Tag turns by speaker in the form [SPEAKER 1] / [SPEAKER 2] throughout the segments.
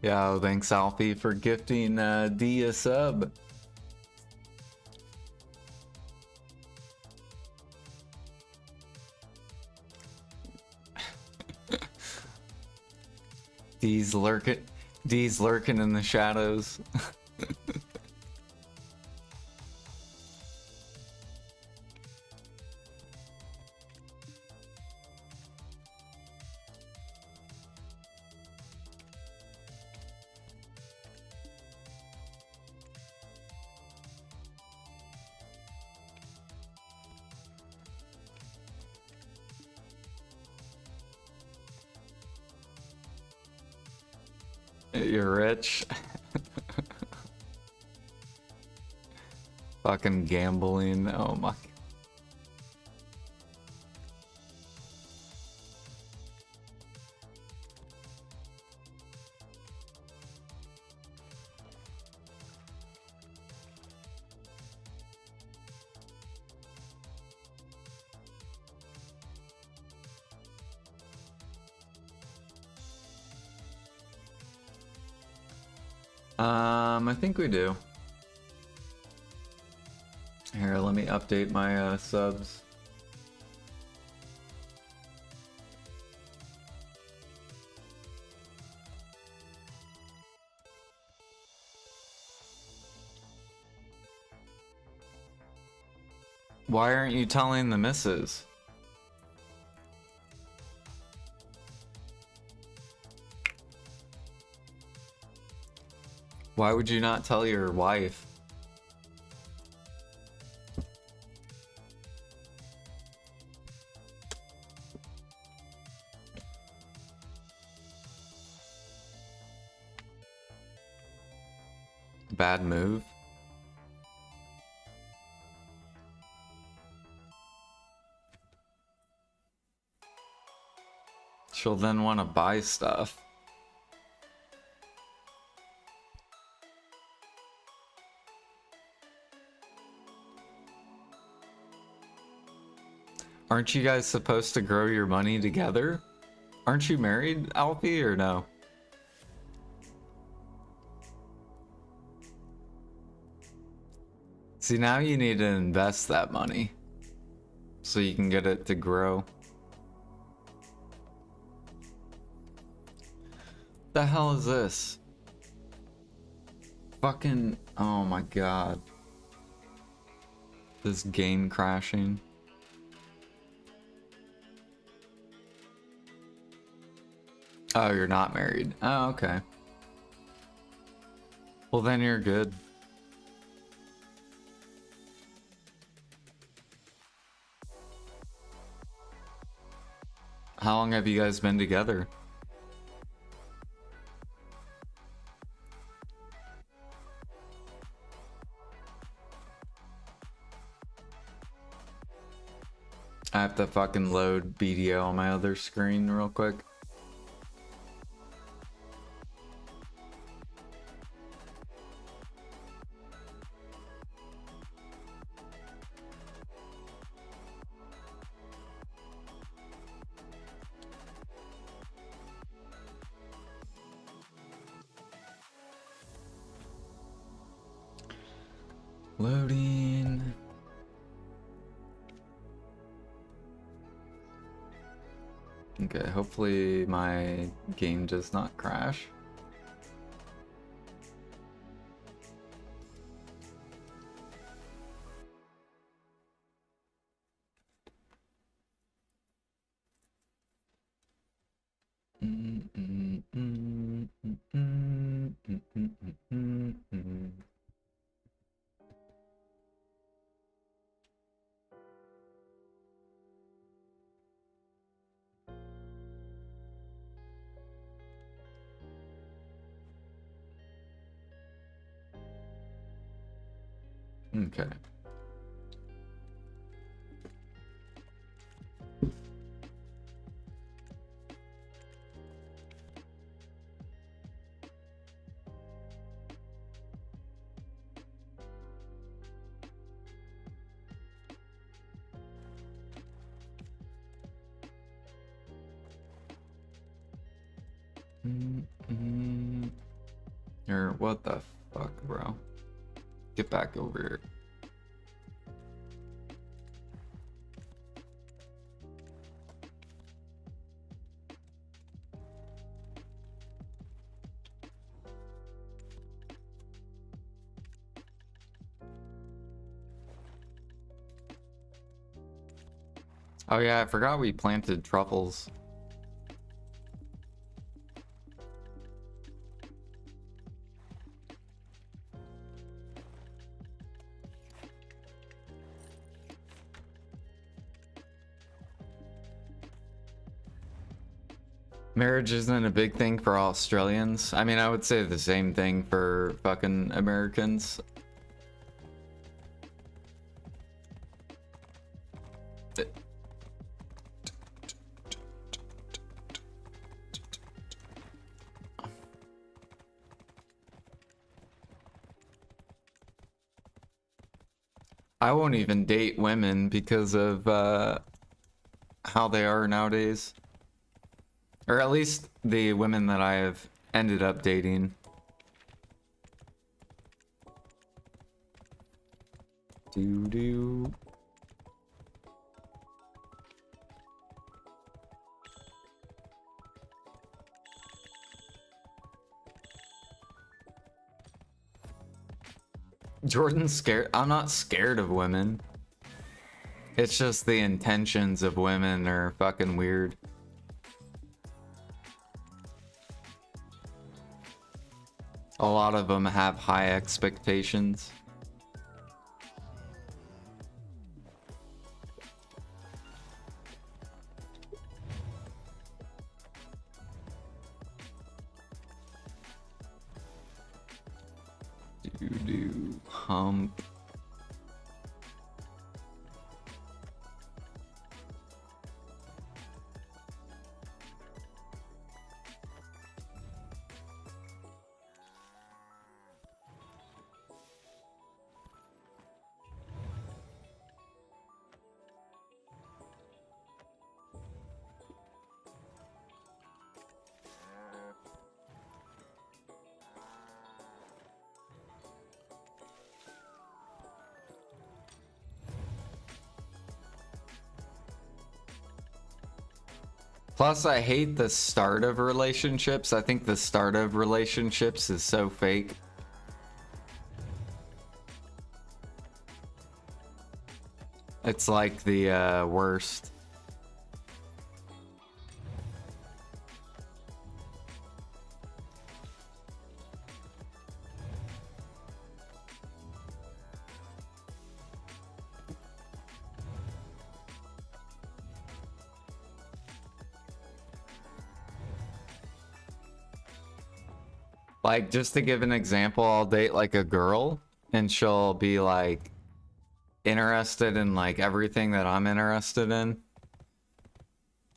[SPEAKER 1] Yo, thanks Alfie for gifting D a sub. D's lurking in the shadows. You're rich. Fucking gambling. Oh my. I think we do. Here, let me update my subs. Why aren't you telling the missus? Why would you not tell your wife? Bad move. She'll then want to buy stuff. Aren't you guys supposed to grow your money together? Aren't you married, Alfie, or no? See, now you need to invest that money so you can get it to grow. The hell is this? Fucking, oh my god. This game crashing. Oh, you're not married. Oh, okay. Well, then you're good. How long have you guys been together? I have to fucking load BDO on my other screen real quick. Loading. Okay, hopefully my game does not crash. Okay. Or what the fuck, bro? Get back over here. Oh yeah, I forgot we planted truffles. Marriage isn't a big thing for Australians. I mean, I would say the same thing for fucking Americans. I won't even date women because of how they are nowadays. Or at least the women that I have ended up dating. Doo-doo. Jordan's scared. I'm not scared of women. It's just the intentions of women are fucking weird. A lot of them have high expectations. Doo-doo. Hump. Plus, I hate the start of relationships. I think the start of relationships is so fake. It's like the worst. Like, just to give an example, I'll date like a girl and she'll be like interested in like everything that I'm interested in.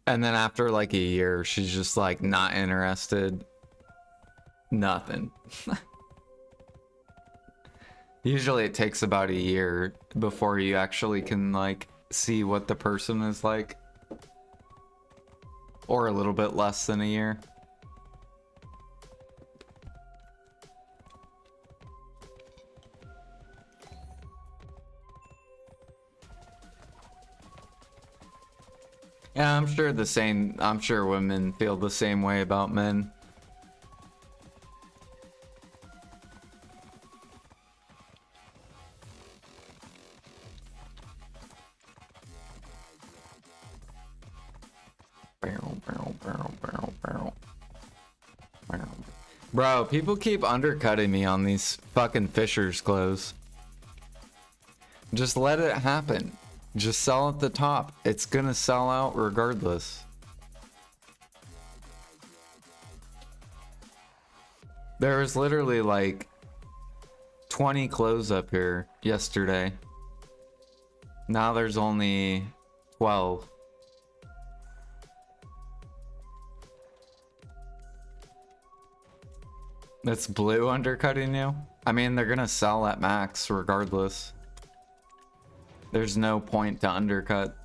[SPEAKER 1] And then after like a year, she's just like not interested. Nothing. Usually it takes about a year before you actually can like see what the person is like. Or a little bit less than a year. Yeah, I'm sure I'm sure women feel the same way about men. Bro, people keep undercutting me on these fucking Fisher's clothes. Just let it happen. Just sell at the top. It's gonna sell out regardless. There was literally like 20 clothes up here yesterday. Now there's only 12. That's blue undercutting you? I mean, they're gonna sell at max regardless. There's no point to undercut.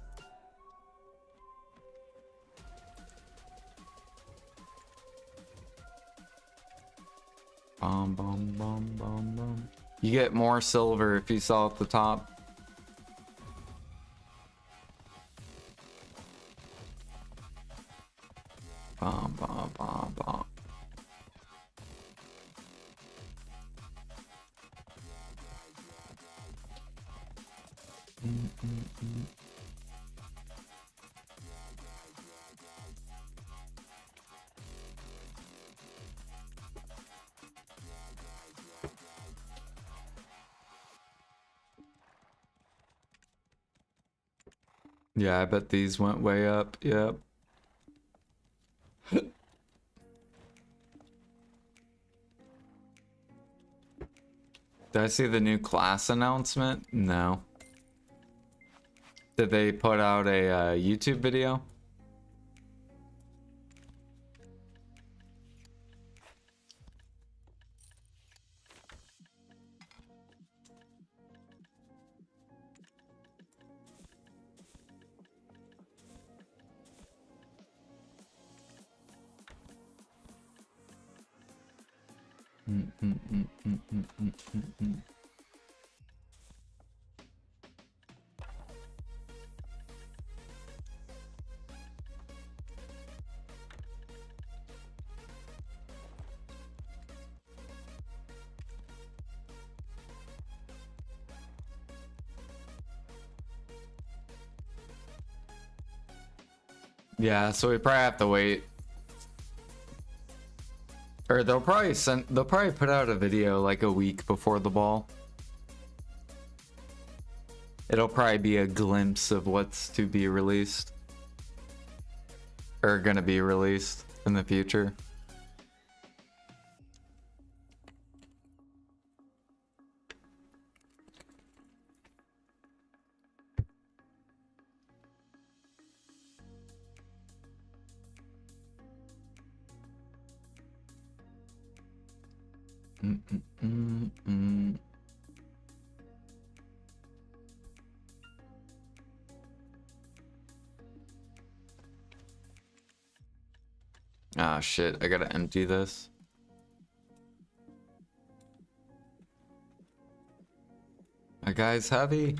[SPEAKER 1] Bum, bum, bum, bum, bum. You get more silver if you sell at the top. Bum, bum, bum, bum. Yeah, I bet these went way up. Yep. Did I see the new class announcement? No. Did they put out a YouTube video? Yeah, so we probably have to wait. Or they'll probably put out a video like a week before the ball. It'll probably be a glimpse of what's to be released. Or gonna be released in the future. Ah, shit, I gotta empty this. My guy's heavy.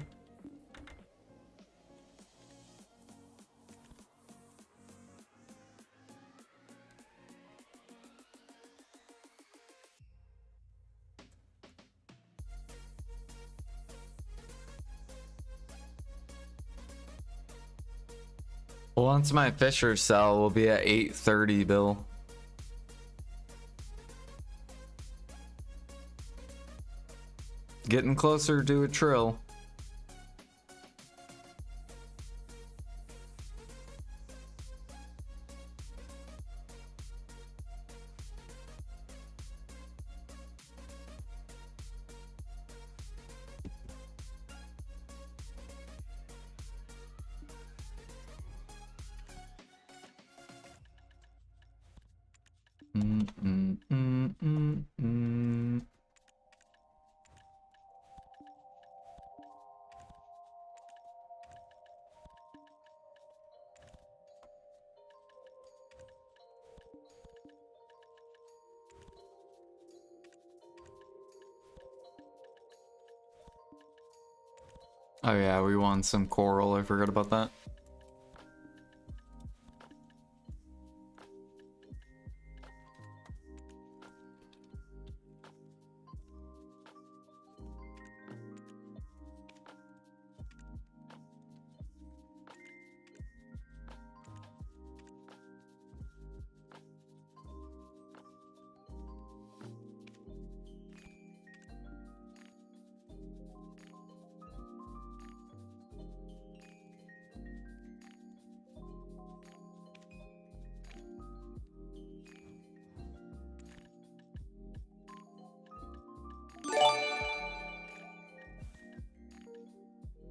[SPEAKER 1] Once my Fisher sell, we'll be at 830, Bill. Getting closer to a trill. Oh yeah, we won some coral. I forgot about that.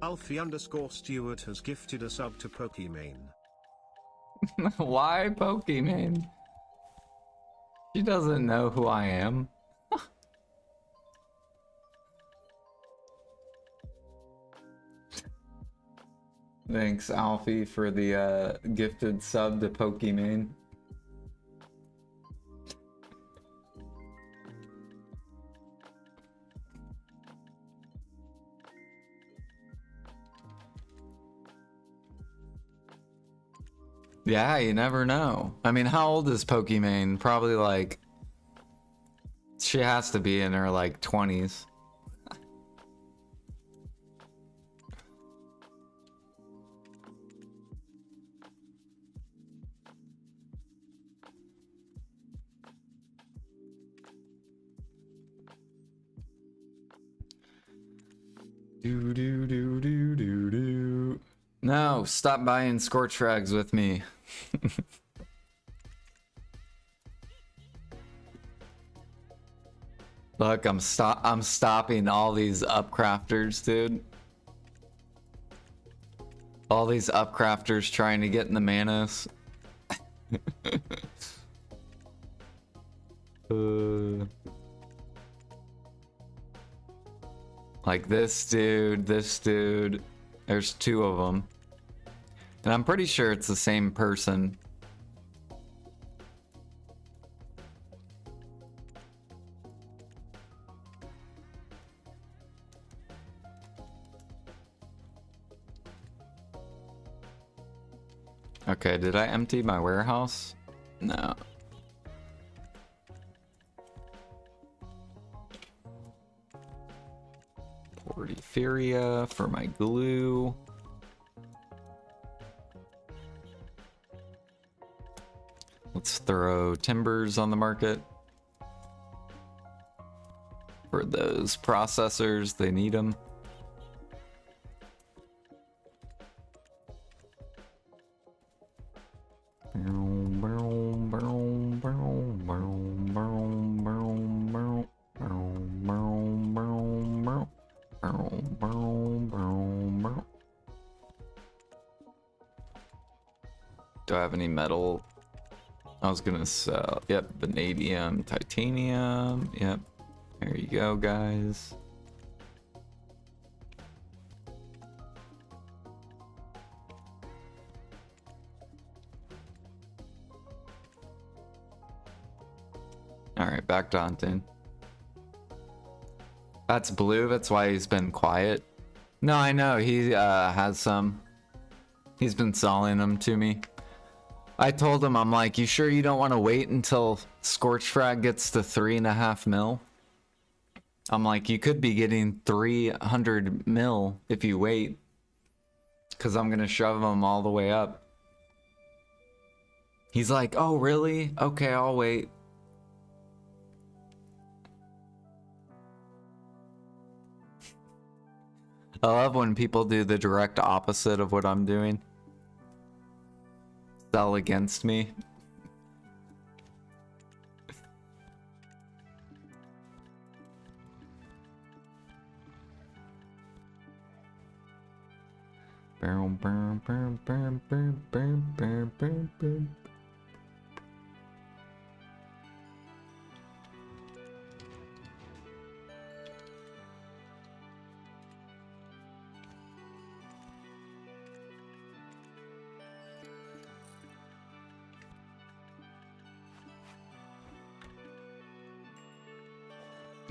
[SPEAKER 2] Alfie_Stewart has gifted a sub to Pokimane.
[SPEAKER 1] Why Pokimane? She doesn't know who I am. Thanks, Alfie, for the gifted sub to Pokimane. Yeah, you never know. I mean, how old is Pokimane? Probably like, she has to be in her like 20s. Do do do do do do. No, stop buying scorch frags with me. Look, I'm stopping all these upcrafters, dude. All these upcrafters trying to get in the Manos. Like this dude, this dude. There's two of them. And I'm pretty sure it's the same person. Okay, did I empty my warehouse? No. Porphyria for my glue. Let's throw timbers on the market. For those processors, they need them. Do I have any metal? I was gonna sell, yep, vanadium, titanium, yep. There you go, guys. Alright, back to hunting. That's blue, that's why he's been quiet. No, I know, he has some. He's been selling them to me. I told him, I'm like, you sure you don't want to wait until Scorch Frag gets to 3.5 mil? I'm like, you could be getting 300 mil if you wait. Because I'm going to shove them all the way up. He's like, oh, really? Okay, I'll wait. I love when people do the direct opposite of what I'm doing. Sell against me.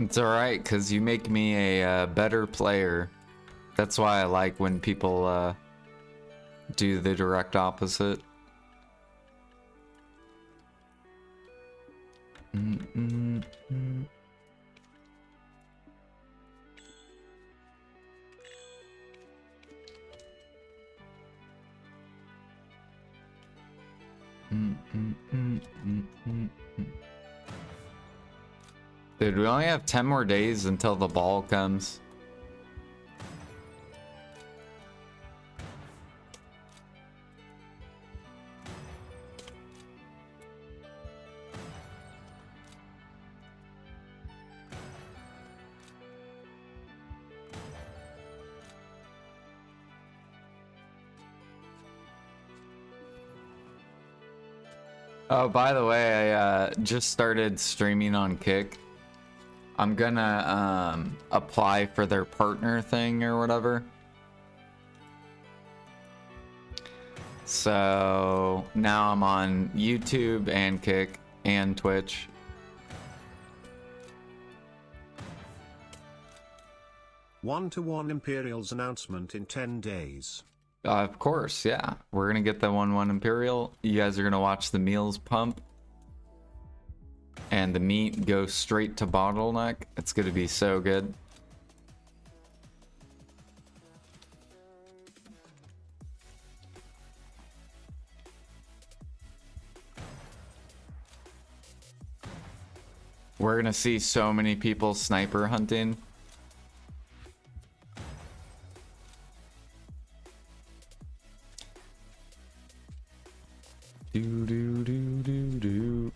[SPEAKER 1] It's alright, because you make me a better player. That's why I like when people do the direct opposite. Dude, we only have 10 more days until the ball comes. Oh, by the way, I just started streaming on Kick. I'm gonna apply for their partner thing or whatever. So now I'm on YouTube and Kick and Twitch.
[SPEAKER 2] One-to-one Imperial's announcement in 10 days.
[SPEAKER 1] Of course, yeah. We're gonna get the 1-1 Imperial. You guys are gonna watch the meals pump. And the meat go straight to bottleneck. It's gonna be so good. We're gonna see so many people sniper hunting. Do do do do do.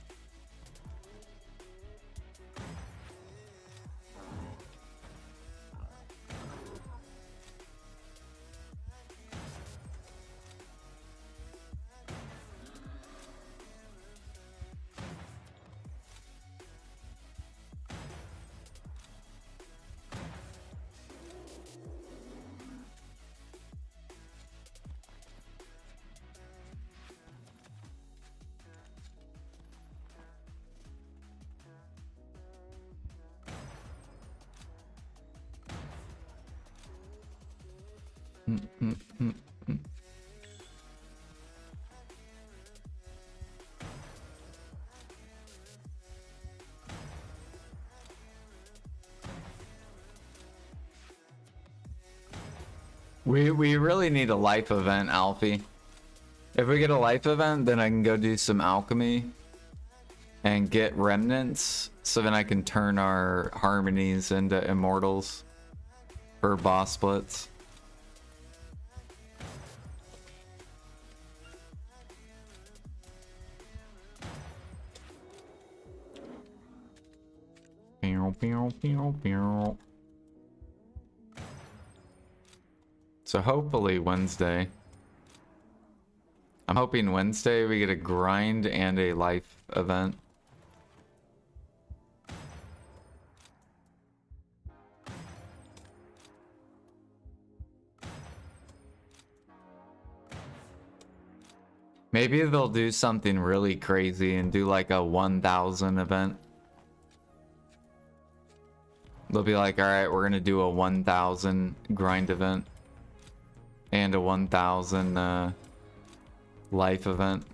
[SPEAKER 1] Mm, mm, mm, mm. We really need a life event, Alfie. If we get a life event, then I can go do some alchemy and get remnants, so then I can turn our harmonies into immortals for boss splits. So hopefully Wednesday. I'm hoping Wednesday we get a grind and a life event. Maybe they'll do something really crazy and do like a 1,000 event. They'll be like, all right, we're gonna do a 1,000 grind event and a 1,000 life event.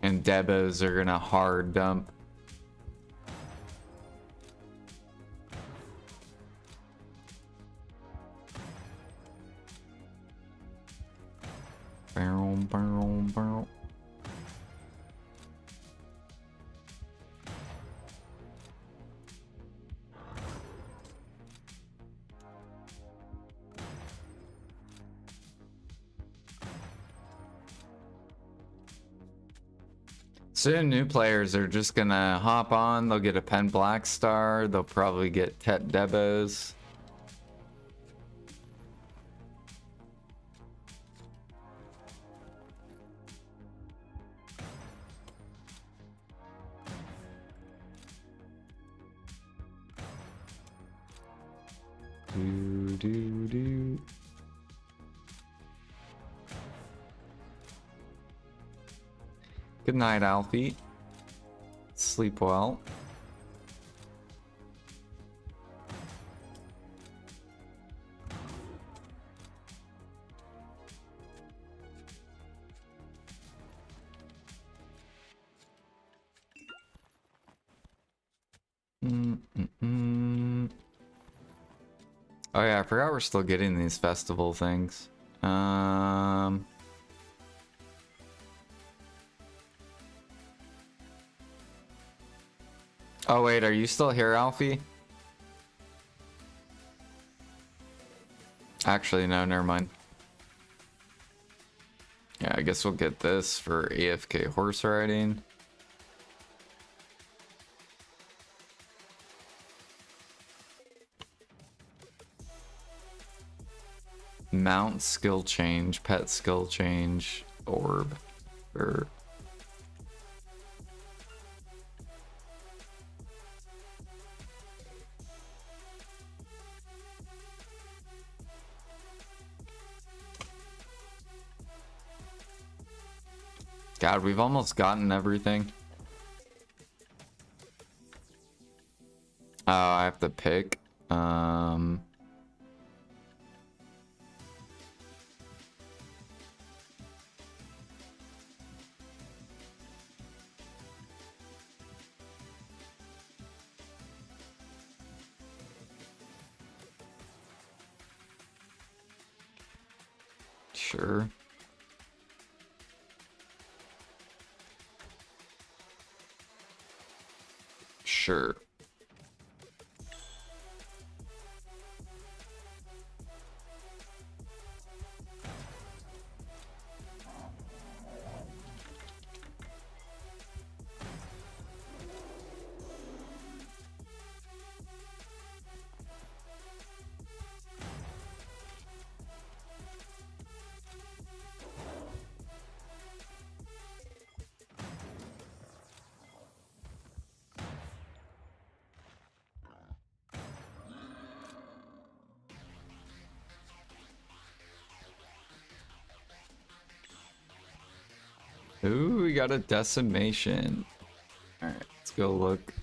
[SPEAKER 1] And debos are gonna hard dump. Barrel, barrel, barrel. Soon new players are just gonna hop on, they'll get a Pen Black Star, they'll probably get Tet Debos. Do do do. Good night, Alfie. Sleep well. Oh yeah, I forgot we're still getting these festival things. Oh wait, are you still here, Alfie? Actually, no, never mind. Yeah, I guess we'll get this for AFK horse riding. Mount skill change, pet skill change, orb, or God, we've almost gotten everything. Oh, I have to pick. Sure. Sure. Ooh, we got a decimation. Alright, let's go look.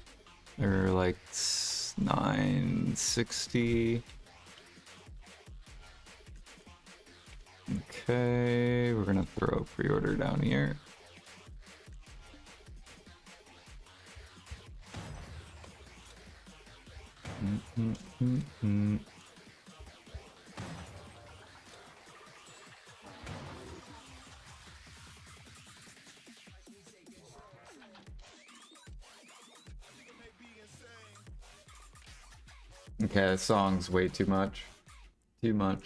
[SPEAKER 1] They're like 960. Okay, we're gonna throw a pre-order down here. Okay, this song's way too much. Too much.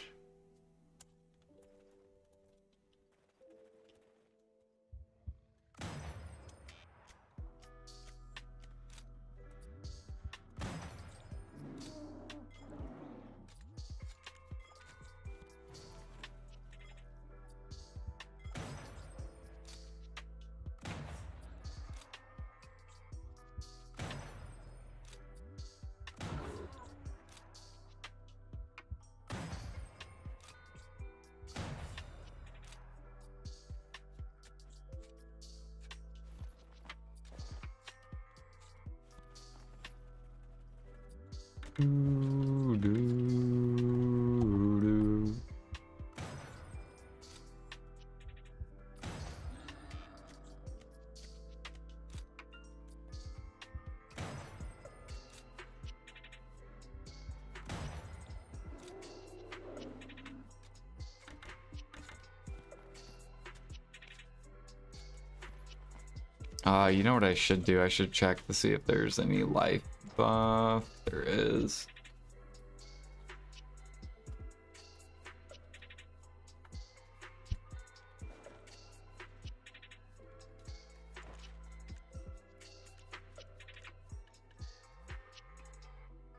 [SPEAKER 1] You know what I should do? I should check to see if there's any life buff. There is.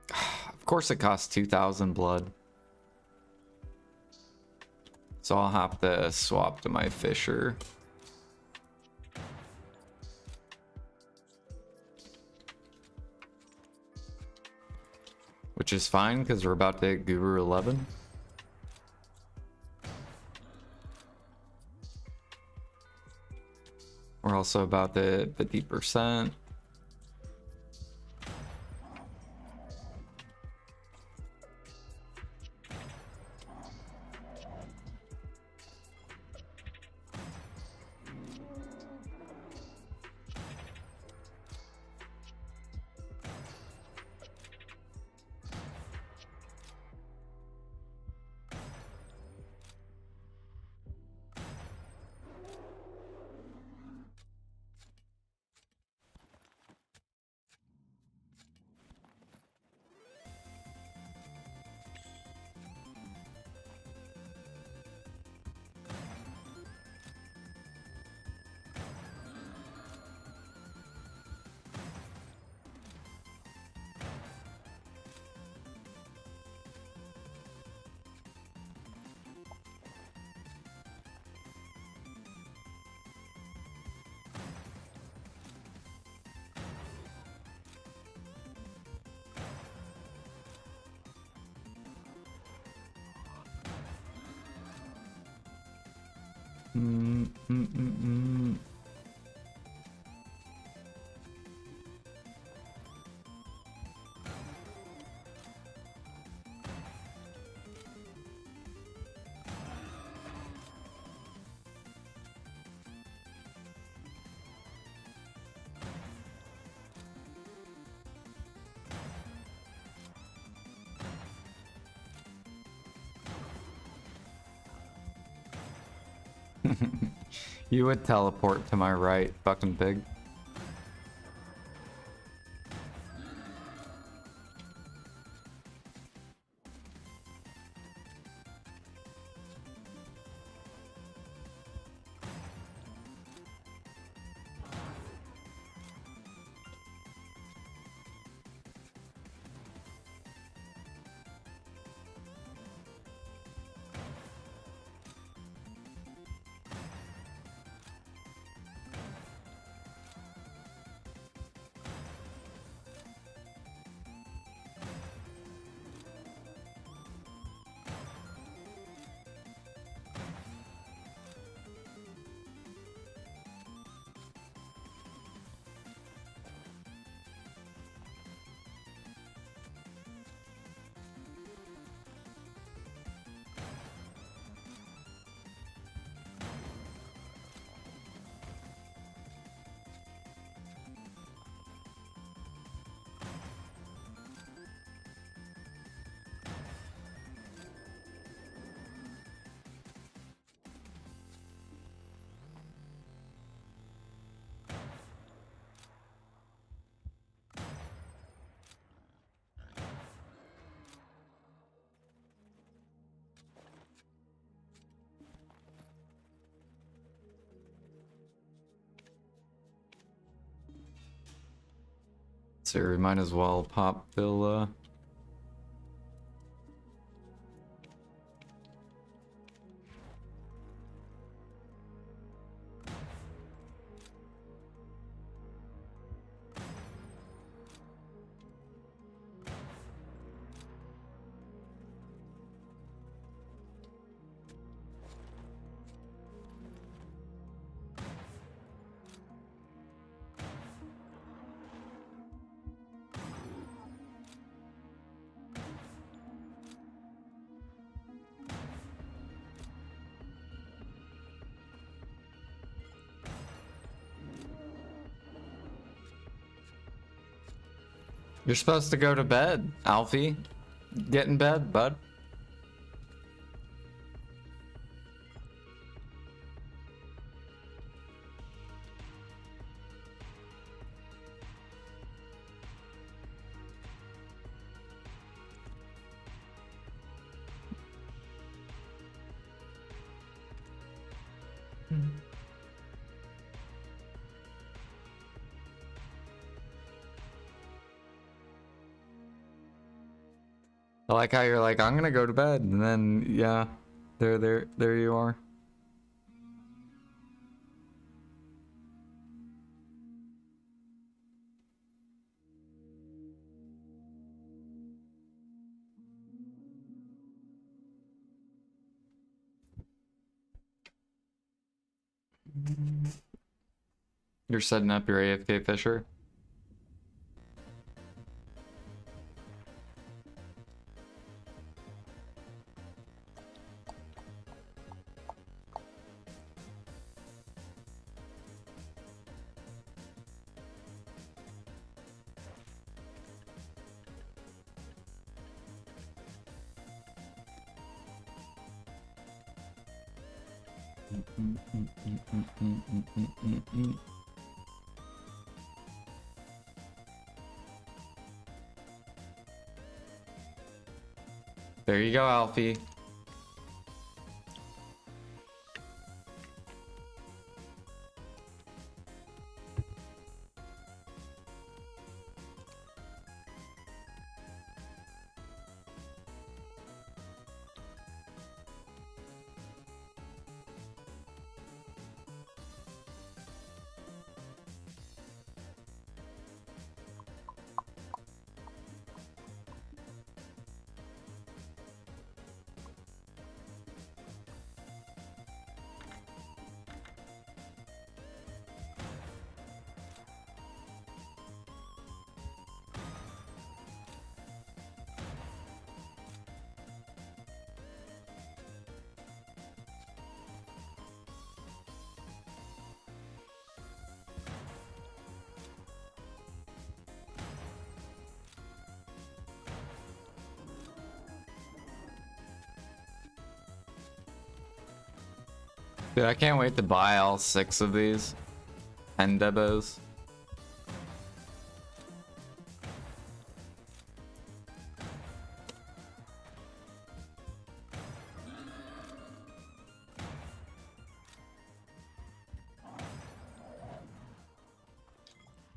[SPEAKER 1] Of course it costs 2,000 blood. So I'll have to swap to my Fisher. Which is fine, because we're about to hit Guru 11. We're also about to hit 50%. You would teleport to my right, fucking pig. So we might as well pop Villa. You're supposed to go to bed, Alfie. Get in bed, bud. I like how you're like, I'm gonna go to bed, and then yeah, there you are. You're setting up your AFK Fisher. There you go, Alfie. Dude, I can't wait to buy all 6 of these. And debos.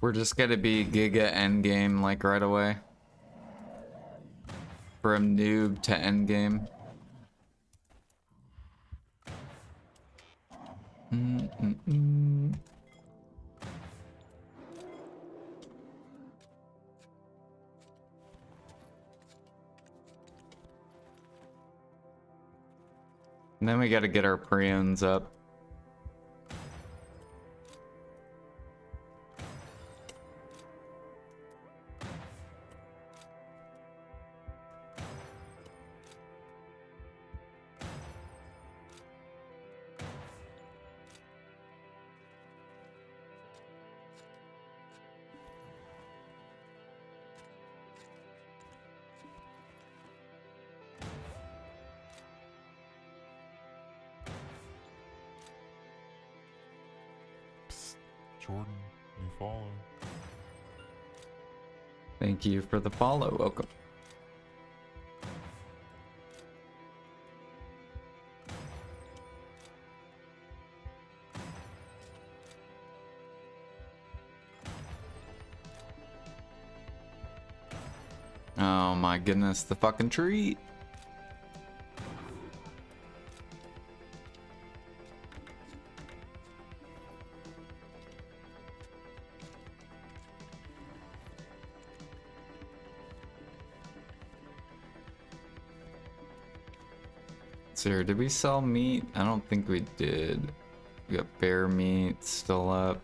[SPEAKER 1] We're just gonna be Giga endgame like right away. From noob to endgame. Mm-mm-mm. And then we gotta get our preones up.
[SPEAKER 3] Jordan, you follow.
[SPEAKER 1] Thank you for the follow. Welcome. Oh my goodness, the fucking tree. Sir, did we sell meat? I don't think we did. We got bear meat still up.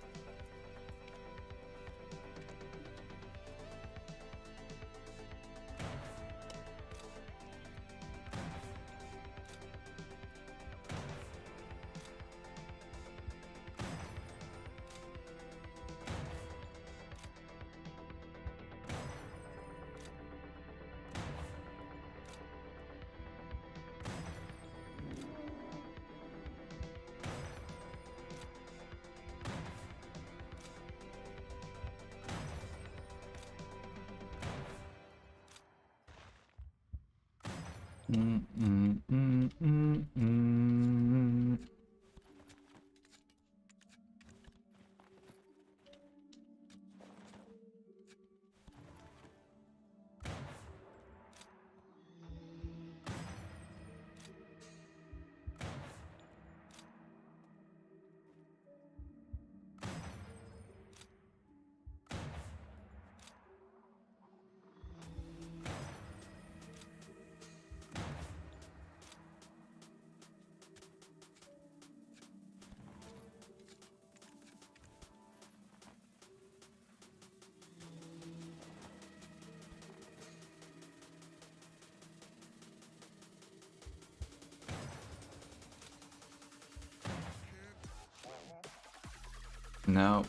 [SPEAKER 1] No.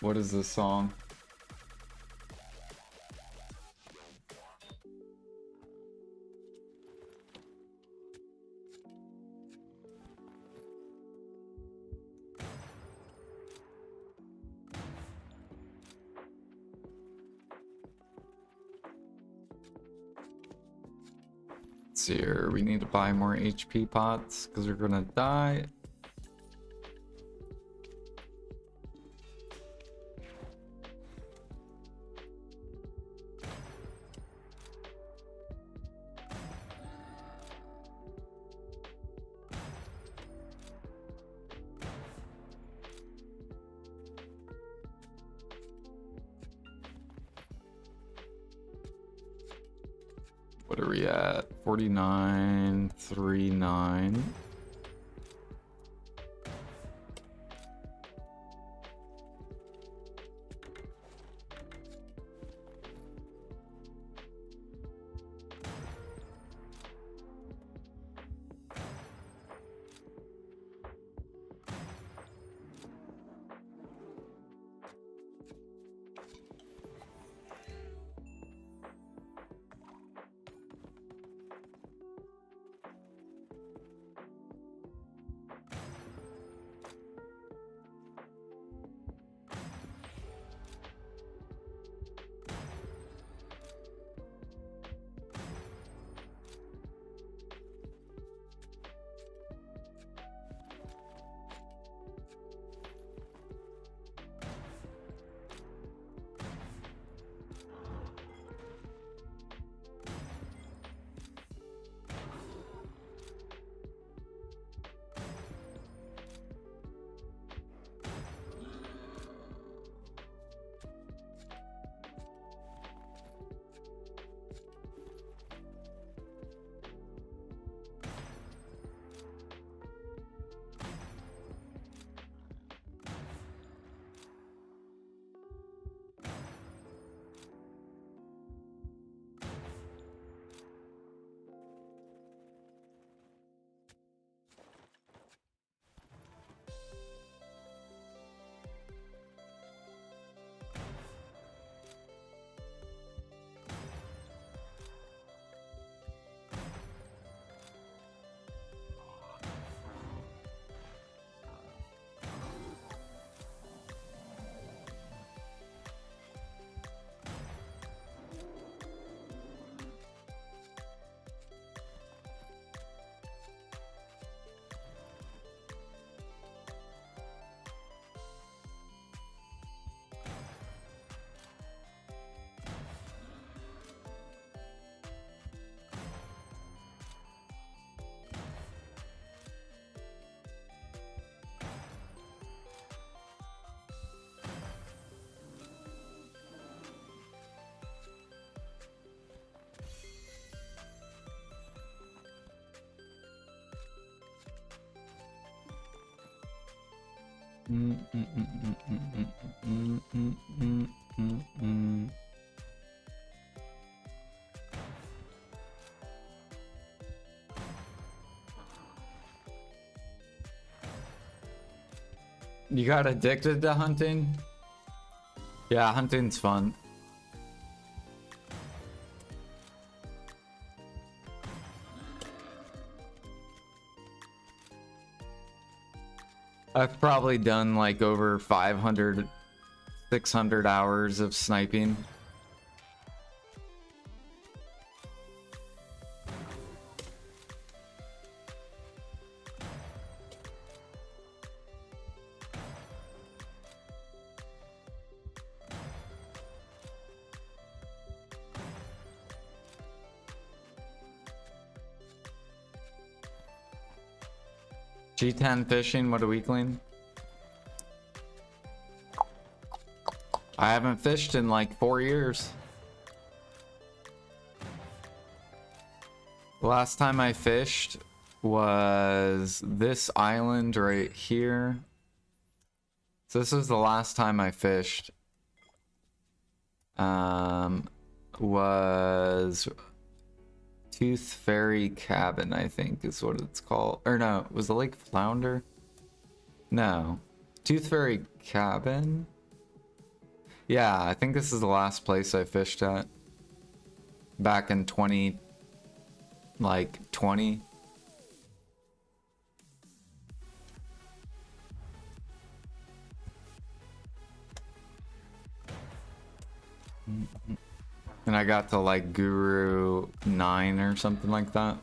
[SPEAKER 1] What is this song? Let's see here. We need to buy more HP pots because we're gonna die. What are we at? 49.39. You got addicted to hunting? Yeah, hunting's fun. I've probably done like over 500, 600 hours of sniping. G10 fishing, what a weakling. I haven't fished in like 4 years. The last time I fished was this island right here. So this was the last time I fished. Was Tooth Fairy Cabin, I think is what it's called. Or no, was the Lake Flounder? No. Tooth Fairy Cabin? Yeah, I think this is the last place I fished at. Back in 20... like 20. And I got to like Guru 9 or something like that.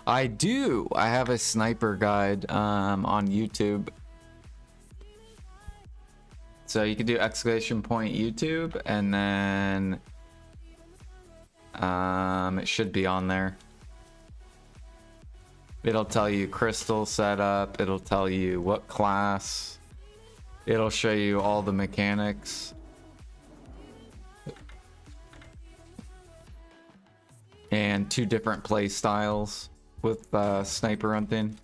[SPEAKER 1] I do. I have a sniper guide on YouTube. So you can do exclamation point YouTube and then it should be on there. It'll tell you crystal setup, it'll tell you what class, it'll show you all the mechanics. And 2 different play styles with sniper hunting.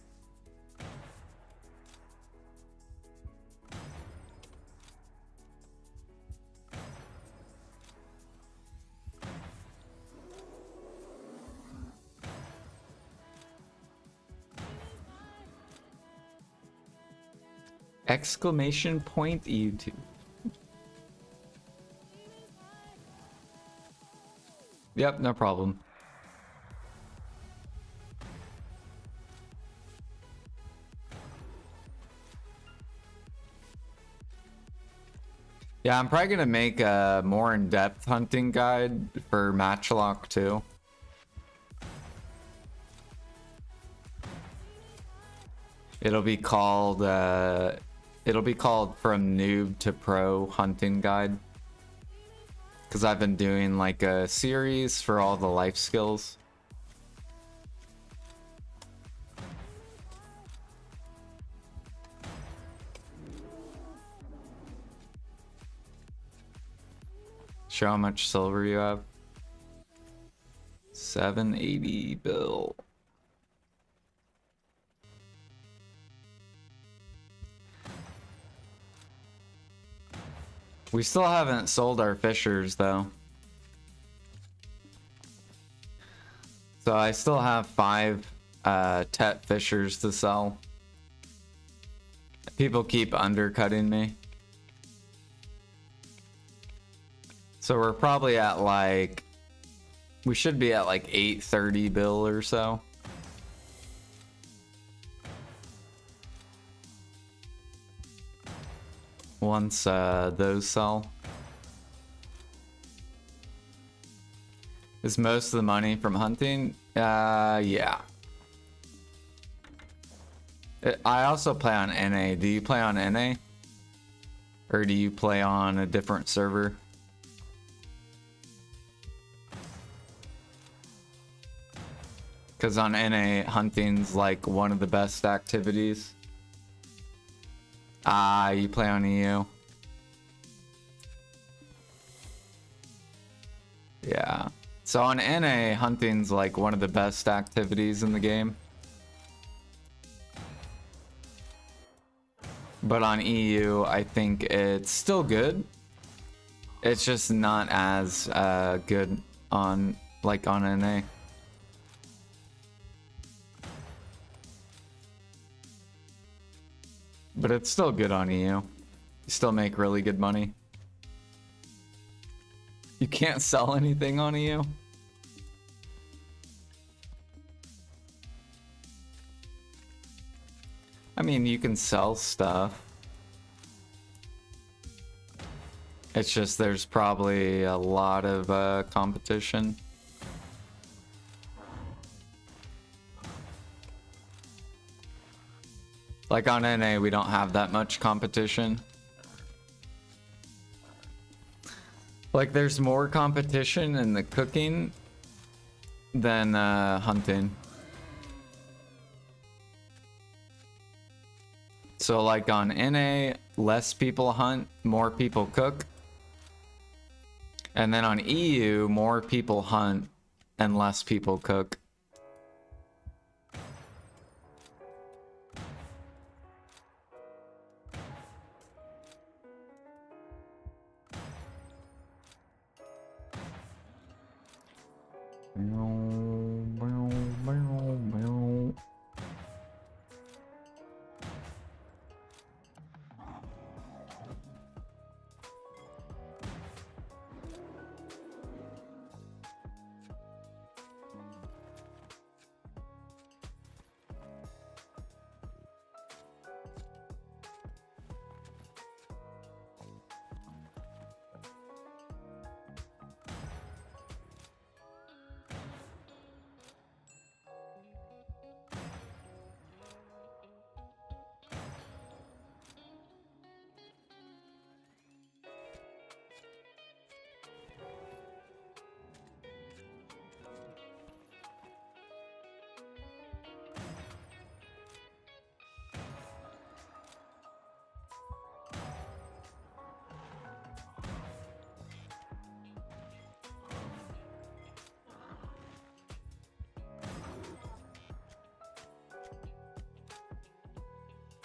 [SPEAKER 1] Exclamation point YouTube. Yep, no problem. Yeah, I'm probably gonna make a more in-depth hunting guide for Matchlock too. It'll be called From Noob to Pro Hunting Guide. Because I've been doing like a series for all the life skills. Show how much silver you have. 780 bill. We still haven't sold our fishers though. So I still have 5 Tet fishers to sell. People keep undercutting me. So we're probably at like, we should be at like 830 bill or so. Once those sell. Is most of the money from hunting? Yeah. I also play on NA. Do you play on NA? Or do you play on a different server? Because on NA, hunting's like one of the best activities. Ah, you play on EU. Yeah. So on NA, hunting's like one of the best activities in the game. But on EU, I think it's still good. It's just not as good on on NA. But it's still good on EU. You still make really good money. You can't sell anything on EU. I mean, you can sell stuff. It's just there's probably a lot of competition. Like on NA, we don't have that much competition. Like there's more competition in the cooking than hunting. So like on NA, less people hunt, more people cook. And then on EU, more people hunt and less people cook.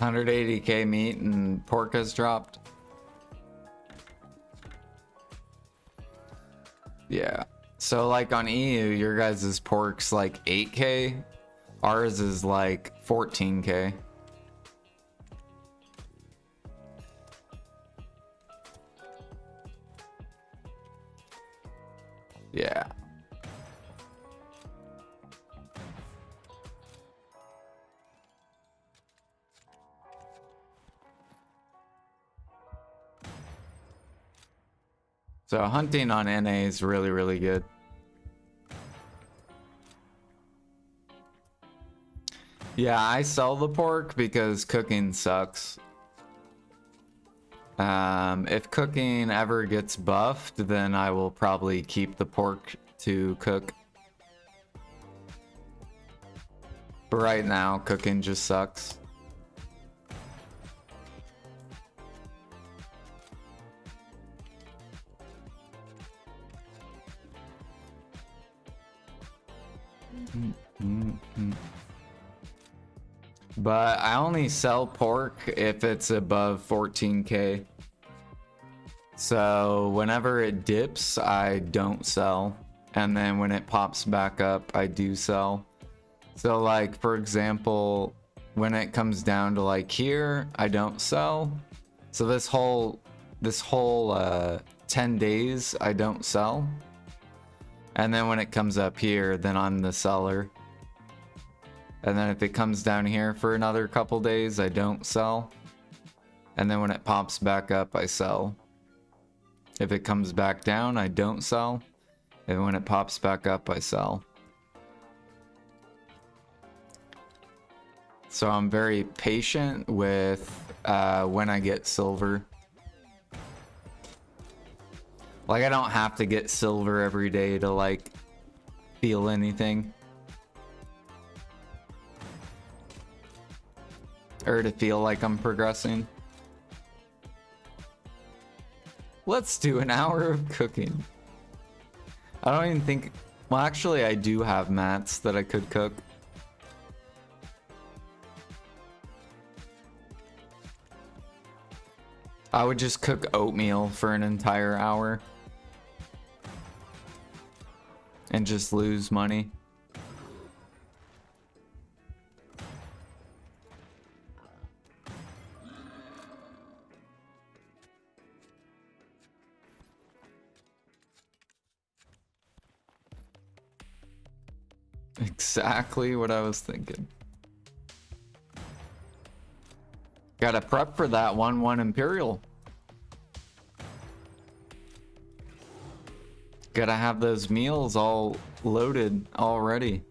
[SPEAKER 1] $180K meat and pork has dropped. Yeah. So like on EU, your guys' pork's like 8K. Ours is like 14K. Yeah. So hunting on NA is really, really good. Yeah, I sell the pork because cooking sucks. If cooking ever gets buffed, then I will probably keep the pork to cook. But right now, cooking just sucks. But I only sell pork if it's above 14K. So whenever it dips, I don't sell. And then when it pops back up, I do sell. So like, for example, when it comes down to like here, I don't sell. So this whole 10 days, I don't sell. And then when it comes up here, then I'm the seller. And then if it comes down here for another couple days, I don't sell. And then when it pops back up, I sell. If it comes back down, I don't sell. And when it pops back up, I sell. So I'm very patient with when I get silver. Like I don't have to get silver every day to like feel anything. Or to feel like I'm progressing. Let's do an hour of cooking. I don't even think... Well, actually, I do have mats that I could cook. I would just cook oatmeal for an entire hour. And just lose money. Exactly what I was thinking. Gotta prep for that 1-1 Imperial. Gotta have those meals all loaded already.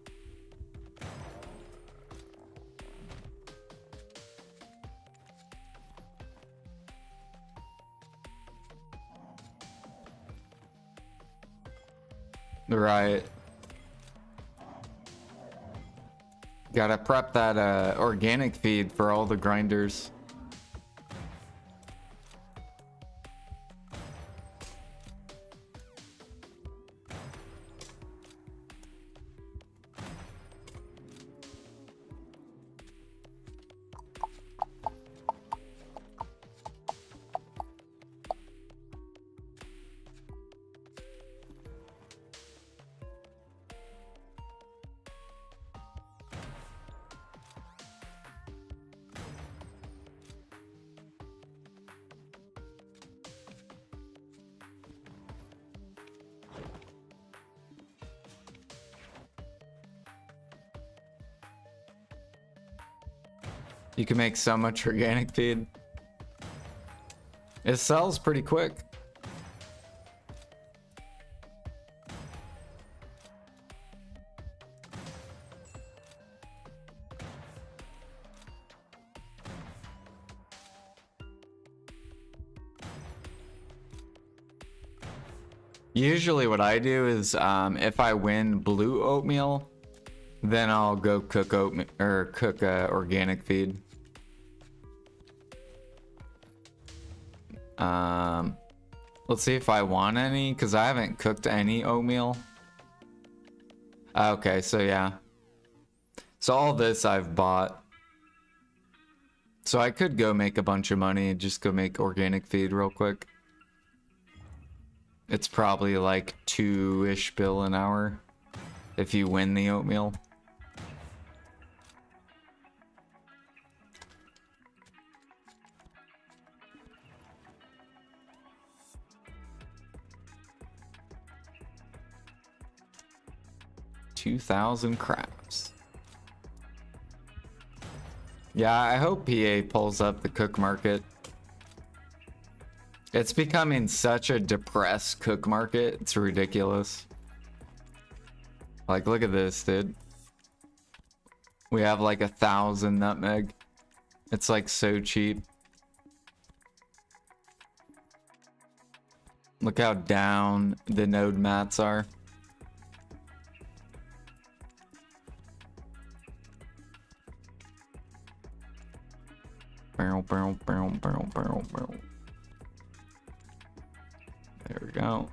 [SPEAKER 1] Right. Gotta prep that organic feed for all the grinders. You can make so much organic feed. It sells pretty quick. Usually what I do is if I win blue oatmeal, then I'll go cook oatmeal or cook organic feed. Let's see if I want any, because I haven't cooked any oatmeal. Okay, so yeah. So all this I've bought. So I could go make a bunch of money and just go make organic feed real quick. It's probably like 2-ish bill an hour if you win the oatmeal. $2,000 crabs. Yeah, I hope PA pulls up the cook market. It's becoming such a depressed cook market. It's ridiculous. Like, look at this, dude. We have like 1,000 nutmeg. It's like so cheap. Look how down the node mats are. Barrel, barrel, barrel, barrel, barrel, barrel. There we go.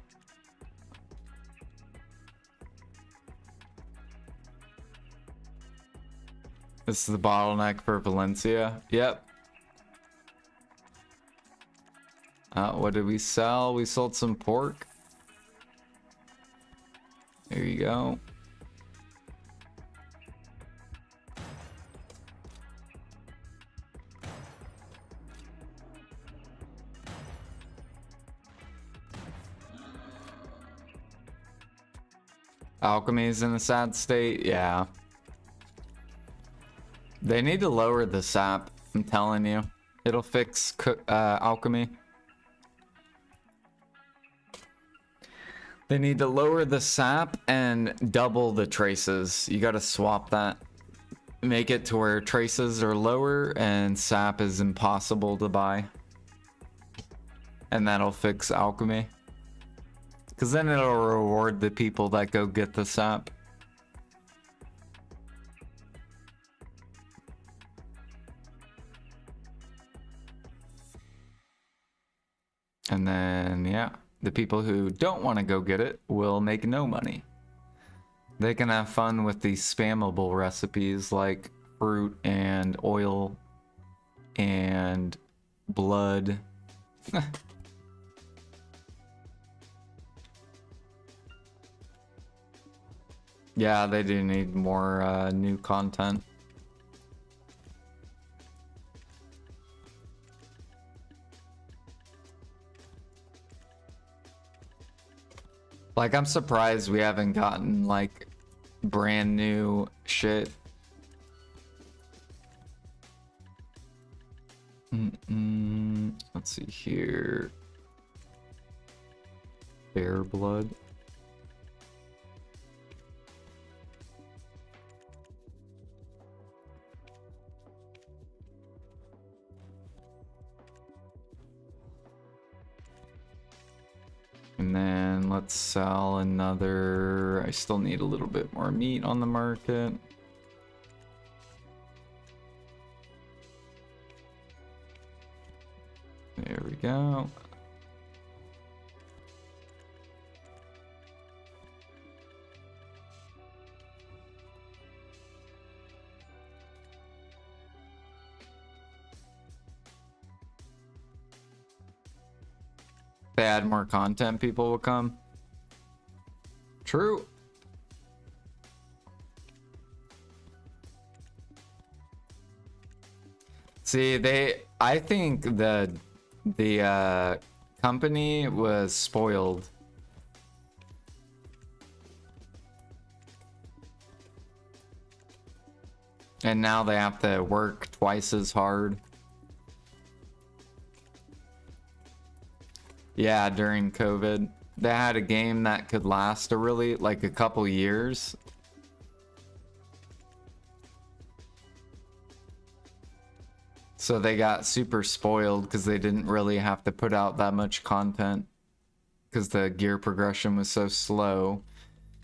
[SPEAKER 1] This is the bottleneck for Valencia. Yep. What did we sell? We sold some pork. There you go. Alchemy's in a sad state, yeah. They need to lower the sap, I'm telling you. It'll fix alchemy. They need to lower the sap and double the traces. You gotta swap that. Make it to where traces are lower and sap is impossible to buy. And that'll fix alchemy. Because then it'll reward the people that go get the sap. And then, yeah, the people who don't want to go get it will make no money. They can have fun with these spammable recipes like fruit and oil and blood. Yeah, they do need more new content. Like, I'm surprised we haven't gotten, like, brand new shit. Let's see here. Bear blood. And then let's sell another. I still need a little bit more meat on the market. There we go. They add more content, people will come. True. See, I think the company was spoiled. And now they have to work twice as hard. Yeah, during COVID, they had a game that could last like a couple years. So they got super spoiled because they didn't really have to put out that much content because the gear progression was so slow.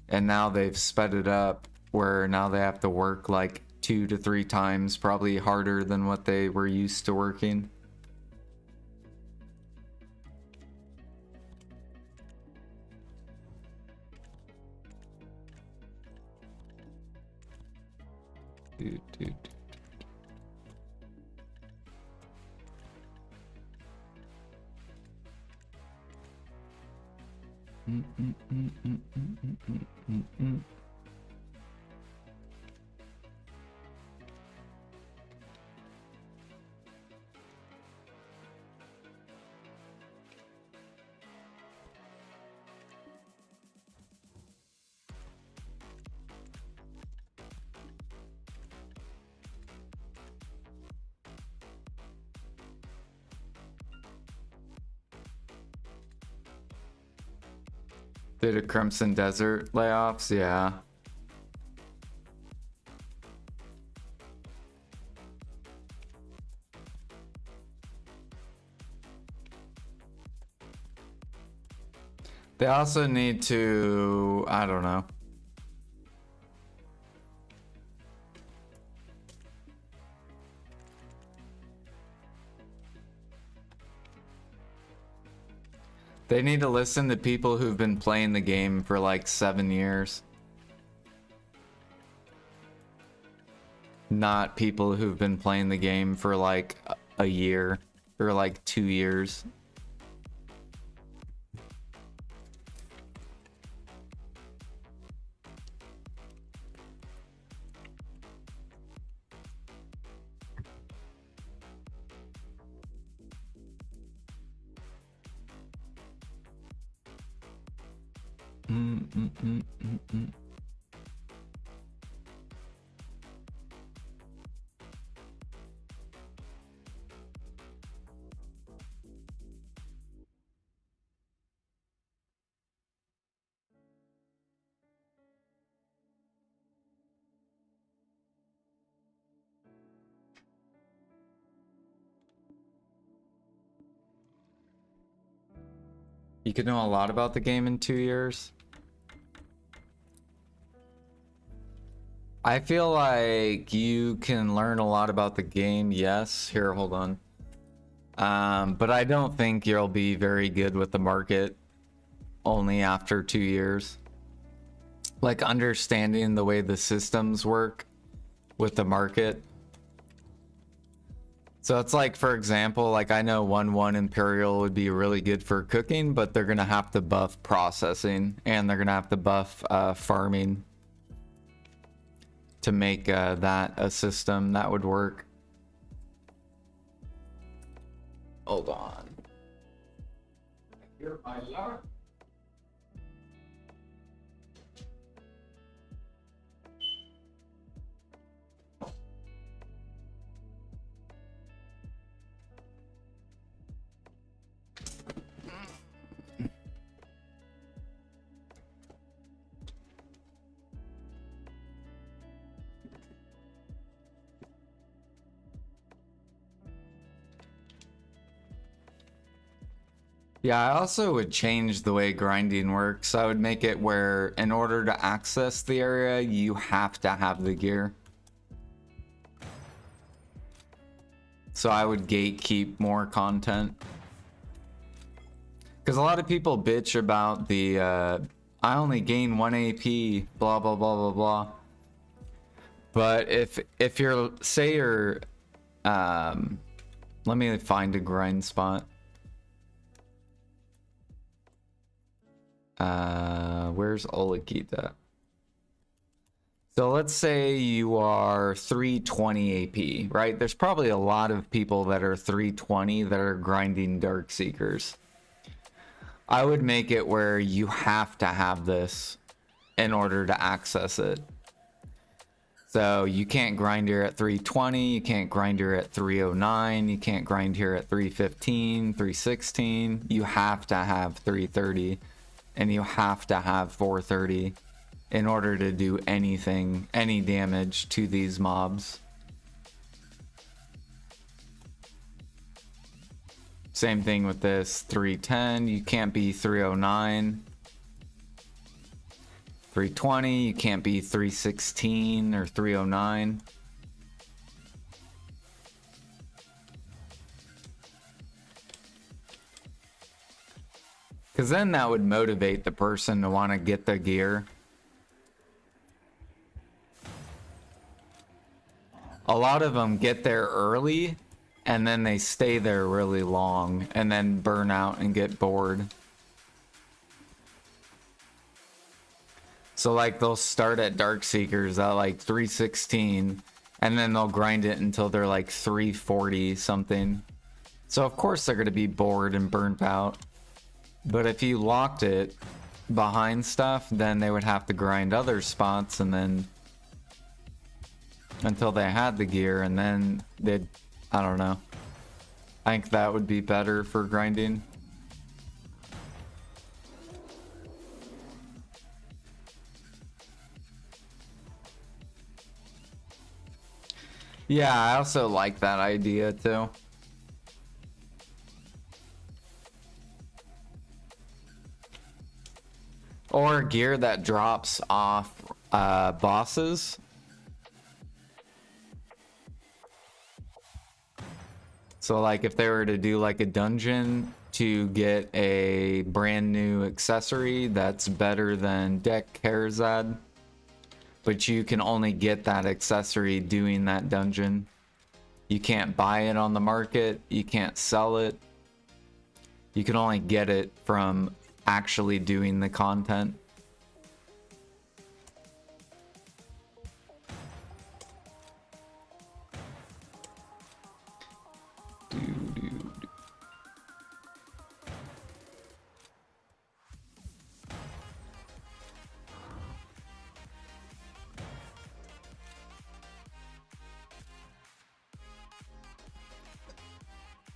[SPEAKER 1] And now they've sped it up where now they have to work like 2 to 3 times probably harder than what they were used to working. Dude. Did a Crimson Desert layoffs? Yeah. They also need to, I don't know. They need to listen to people who've been playing the game for like 7 years. Not people who've been playing the game for like a year or like 2 years. You could know a lot about the game in 2 years. I feel like you can learn a lot about the game, yes. Here, hold on. But I don't think you'll be very good with the market only after 2 years. Like understanding the way the systems work with the market. So it's like, for example, like I know 1-1 Imperial would be really good for cooking, but they're going to have to buff processing and they're going to have to buff farming to make that a system that would work. Hold on. Here, my lord. Yeah, I also would change the way grinding works. I would make it where in order to access the area, you have to have the gear. So I would gatekeep more content. Because a lot of people bitch about the, I only gain 1 AP, blah, blah, blah, blah, blah. But if you're, say you're, let me find a grind spot. Where's Olakita? So let's say you are 320 AP, right? There's probably a lot of people that are 320 that are grinding Dark Seekers. I would make it where you have to have this in order to access it. So you can't grind here at 320, you can't grind here at 309, you can't grind here at 315, 316. You have to have 330 and you have to have 430 in order to do anything, any damage to these mobs. Same thing with this 310, you can't be 309. 320, you can't be 316 or 309. Because then that would motivate the person to want to get the gear. A lot of them get there early and then they stay there really long and then burn out and get bored. So like they'll start at Dark Seekers at like 316 and then they'll grind it until they're like 340 something. So of course they're going to be bored and burnt out. But if you locked it behind stuff, then they would have to grind other spots and then until they had the gear and then they'd, I don't know. I think that would be better for grinding. Yeah, I also like that idea too. Or gear that drops off bosses. So like if they were to do like a dungeon to get a brand new accessory that's better than Deck Karazad, but you can only get that accessory doing that dungeon. You can't buy it on the market, you can't sell it. You can only get it from actually doing the content.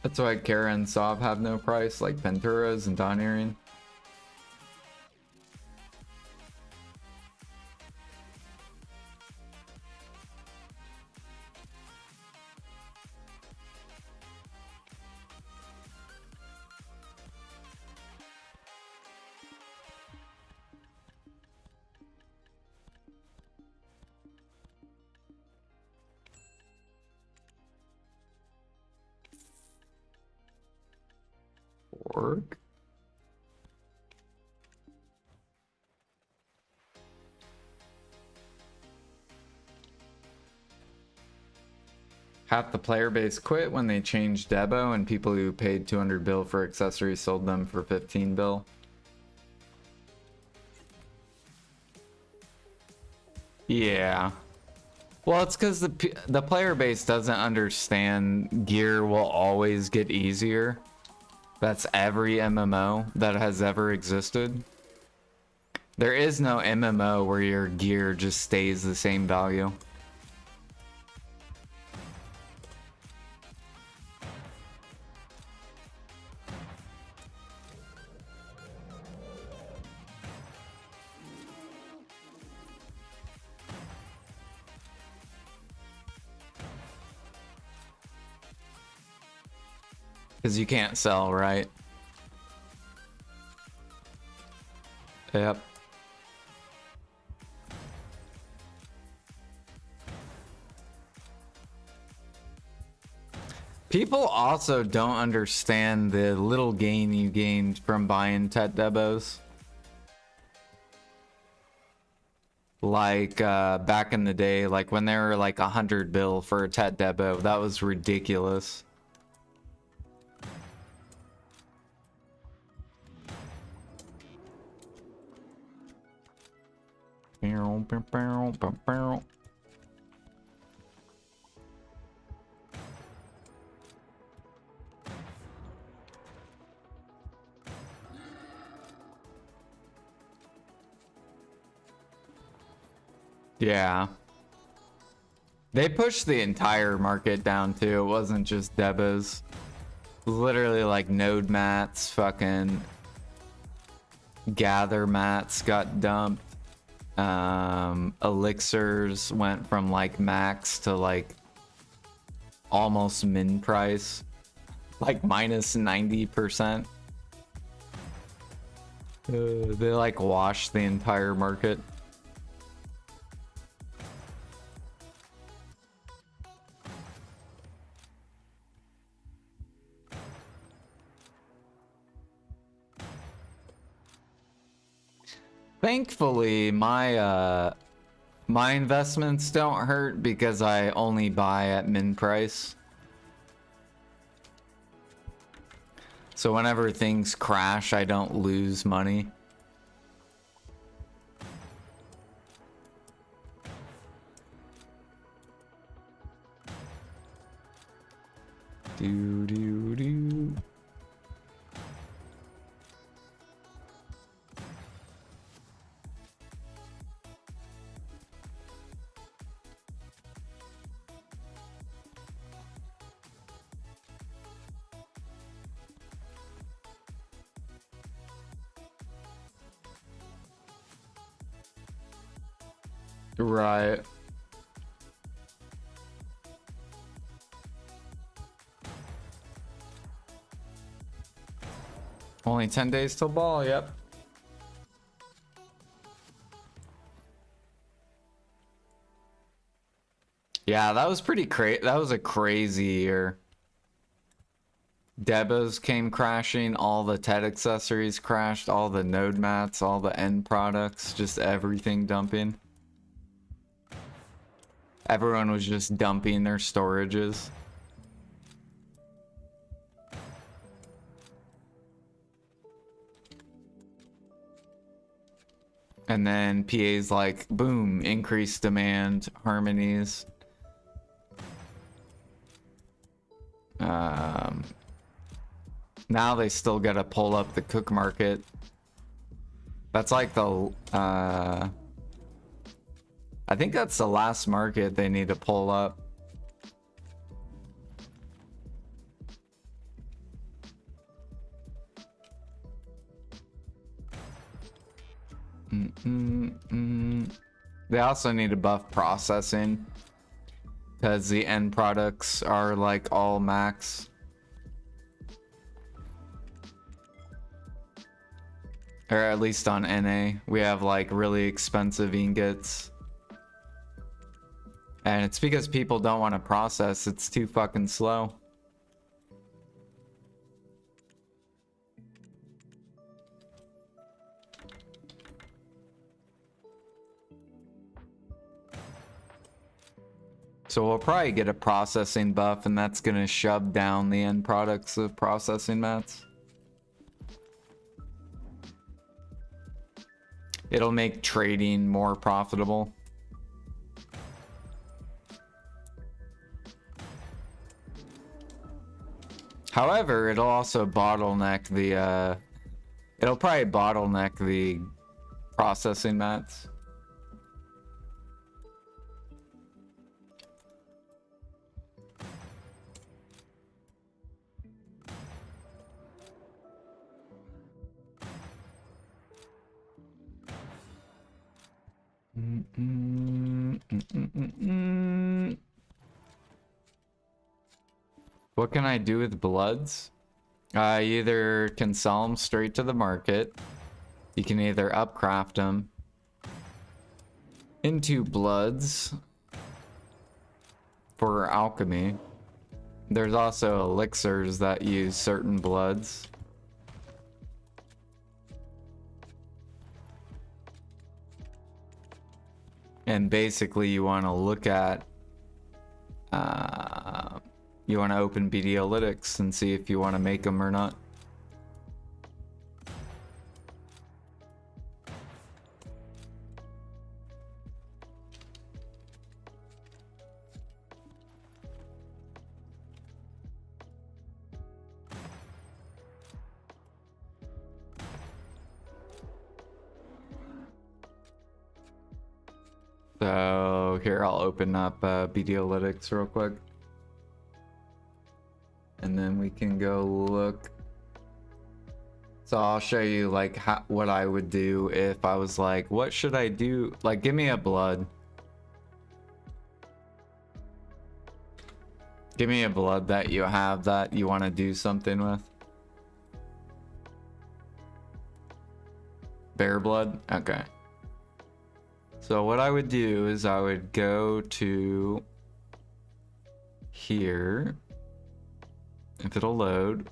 [SPEAKER 1] That's why Kara and Sov have no price, like Penturas and Donirian. Org. Half the player base quit when they changed Debo, and people who paid 200 bill for accessories sold them for 15 bill. Yeah. Well, it's because the player base doesn't understand gear will always get easier. That's every MMO that has ever existed. There is no MMO where your gear just stays the same value. Because you can't sell, right? Yep. People also don't understand the little gain you gained from buying Tet Debos. Like back in the day, like when they were like 100 bill for a Tet Debo, that was ridiculous. Yeah. They pushed the entire market down too. It wasn't just Debos. It was literally like node mats, fucking gather mats got dumped. Elixirs went from like max to like almost min price, like minus 90%. They like washed the entire market. Thankfully, my investments don't hurt because I only buy at min price. So whenever things crash, I don't lose money. Do do do. Right. Only 10 days till ball, yep. Yeah, that was pretty crazy. That was a crazy year. Debos came crashing, all the TED accessories crashed, all the node mats, all the end products, just everything dumping. Everyone was just dumping their storages. And then PA's like, boom, increased demand, harmonies. Now they still gotta pull up the cook market. That's like the, I think that's the last market they need to pull up. They also need to buff processing because the end products are like all max. Or at least on NA, we have like really expensive ingots. And it's because people don't want to process, it's too fucking slow. So we'll probably get a processing buff, and that's gonna shove down the end products of processing mats. It'll make trading more profitable. However, it'll also bottleneck the, it'll probably bottleneck the processing mats. What can I do with bloods? I either can sell them straight to the market. You can either upcraft them into bloods for alchemy. There's also elixirs that use certain bloods. And basically you want to look at, you want to open BDalytics and see if you want to make them or not. So here, I'll open up BDalytics real quick. And then we can go look. So I'll show you like what I would do if I was like, what should I do? Like, give me a blood. Give me a blood that you have that you want to do something with. Bear blood? Okay. So what I would do is I would go to here, if it'll load.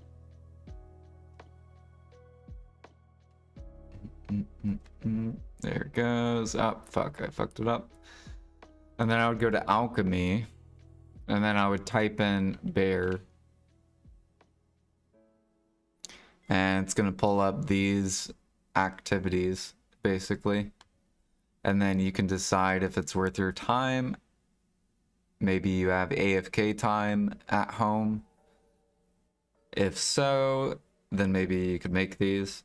[SPEAKER 1] There it goes. Oh, fuck, I fucked it up. And then I would go to alchemy, and then I would type in bear. And it's gonna pull up these activities, basically. And then you can decide if it's worth your time. Maybe you have AFK time at home. If so, then maybe you could make these.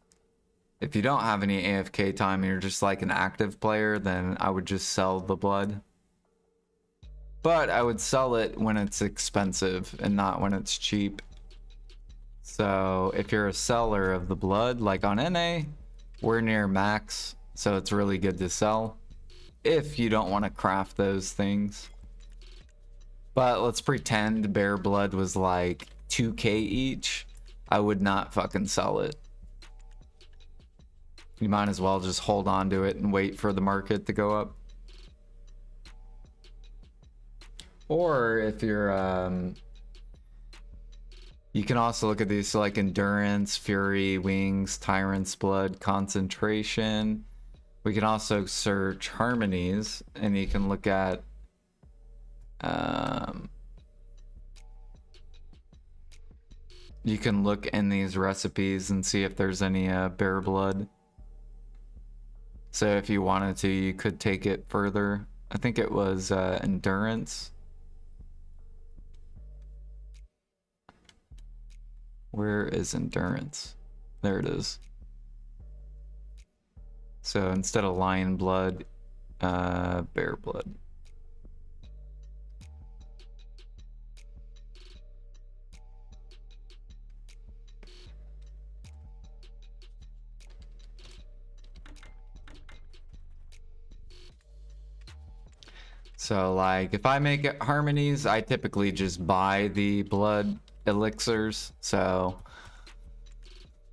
[SPEAKER 1] If you don't have any AFK time and you're just like an active player, then I would just sell the blood. But I would sell it when it's expensive and not when it's cheap. So if you're a seller of the blood, like on NA, we're near max. So it's really good to sell if you don't want to craft those things. But let's pretend bear blood was like 2k each. I would not fucking sell it. You might as well just hold on to it and wait for the market to go up. Or if you're you can also look at these, so like endurance, fury, wings, tyrant's blood, concentration. We can also search harmonies, and you can look at you can look in these recipes and see if there's any bear blood. So if you wanted to, you could take it further. I think it was endurance. Where is endurance? There it is. So instead of lion blood, bear blood. So like if I make it harmonies, I typically just buy the blood elixirs. So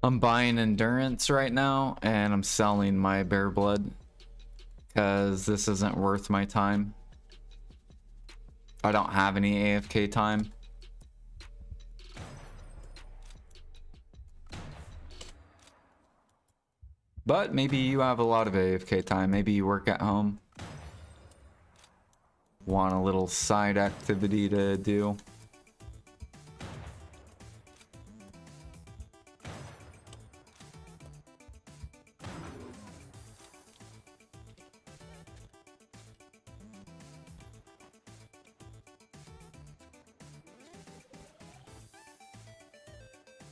[SPEAKER 1] I'm buying endurance right now and I'm selling my bear blood because this isn't worth my time. I don't have any AFK time. But maybe you have a lot of AFK time. Maybe you work at home. want a little side activity to do.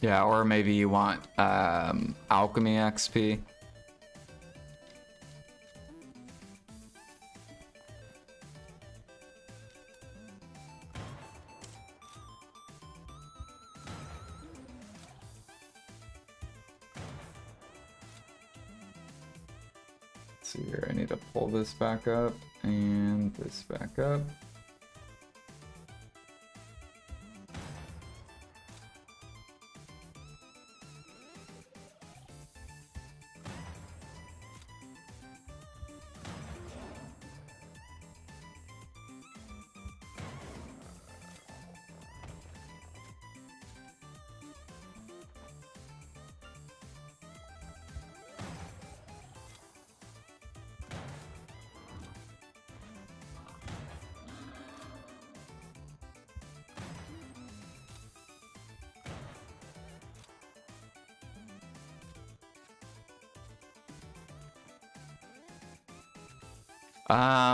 [SPEAKER 1] Yeah, or maybe you want alchemy XP. Let's see here, I need to pull this back up and this back up.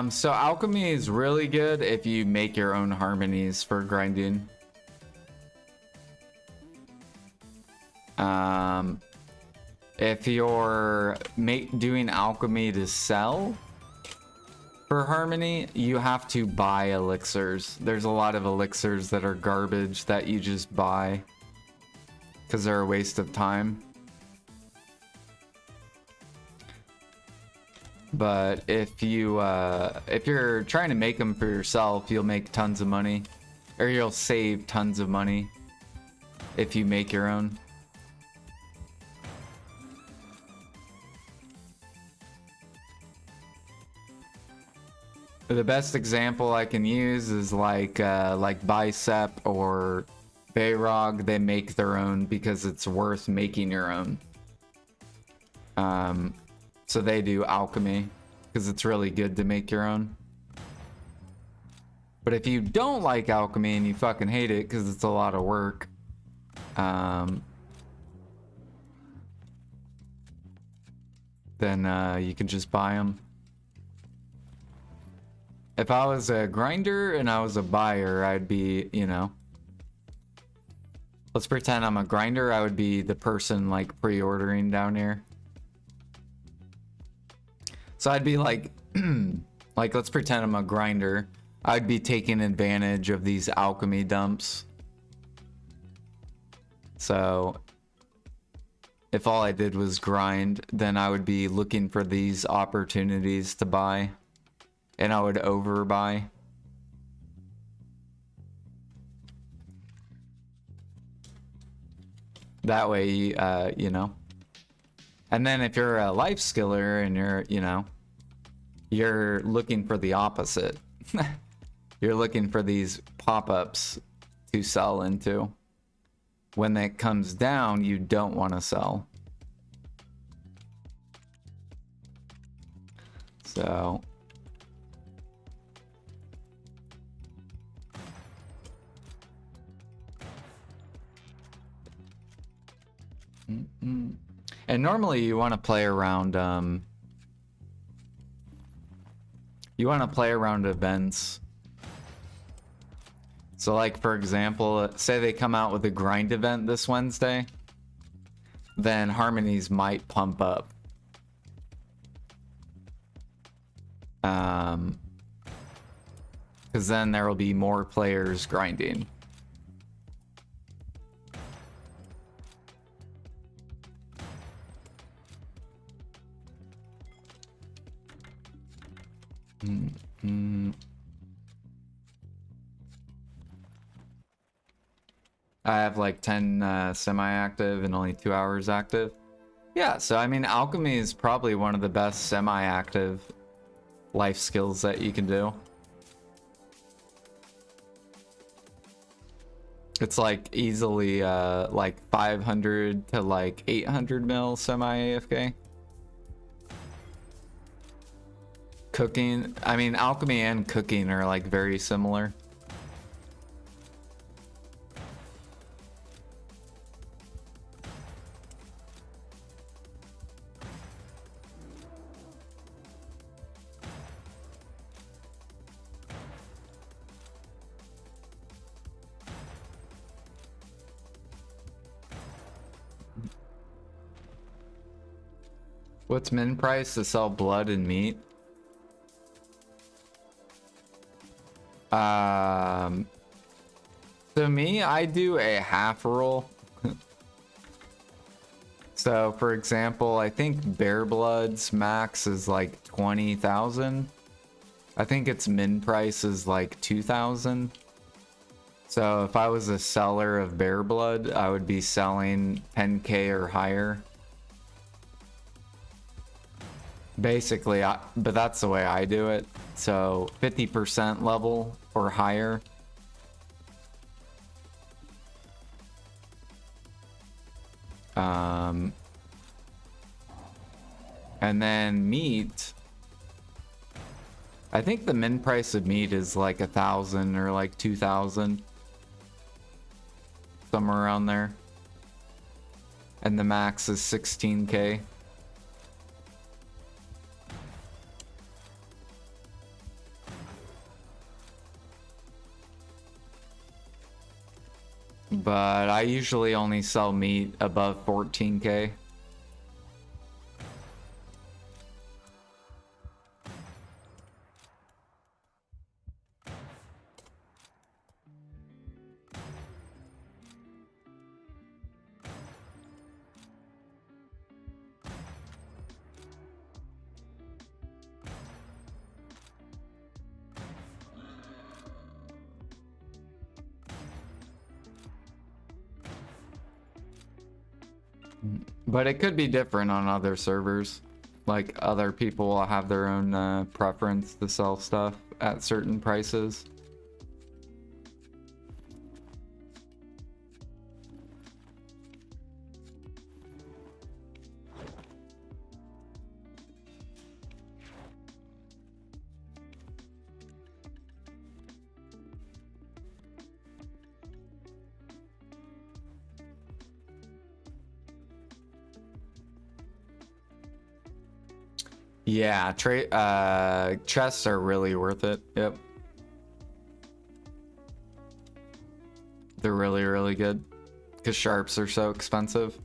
[SPEAKER 1] So alchemy is really good if you make your own harmonies for grinding. If you're doing alchemy to sell for harmony, you have to buy elixirs. There's a lot of elixirs that are garbage that you just buy because they're a waste of time. But if you're trying to make them for yourself, you'll make tons of money, or you'll save tons of money if you make your own. The best example I can use is like Bicep or Bayrog. They make their own because it's worth making your own. So they do alchemy because it's really good to make your own. But if you don't like alchemy and you fucking hate it because it's a lot of work, then you can just buy them. If I was a grinder and I was a buyer, I'd be, you know, let's pretend I'm a grinder. I would be the person like pre-ordering down here. So I'd be like, like, let's pretend I'm a grinder. I'd be taking advantage of these alchemy dumps. So if all I did was grind, then I would be looking for these opportunities to buy. And I would overbuy. That way, you know. And then if you're a life skiller and you're, you know, you're looking for the opposite. You're looking for these pop-ups to sell into. When that comes down, you don't want to sell. So and normally you want to play around events. So like, for example, say they come out with a grind event this Wednesday, then harmonies might pump up. Because then there will be more players grinding. I have like 10 semi-active and only 2 hours active. Yeah, so I mean, alchemy is probably one of the best semi-active life skills that you can do. It's like easily like 500 to like 800 mil semi-AFK. cooking, I mean, alchemy and cooking are like very similar. What's min price to sell blood and meat? So me, I do a half roll. So for example, I think Bear Blood's max is like 20,000. I think its min price is like 2,000. So if I was a seller of Bear Blood, I would be selling 10k or higher. Basically, but that's the way I do it. So 50% level or higher. And then meat. I think the min price of meat is like 1,000 or like 2,000. Somewhere around there. And the max is 16k. But I usually only sell meat above 14k. But it could be different on other servers. Like other people will have their own preference to sell stuff at certain prices. Yeah, chests are really worth it. Yep. They're really, really good. Because sharps are so expensive.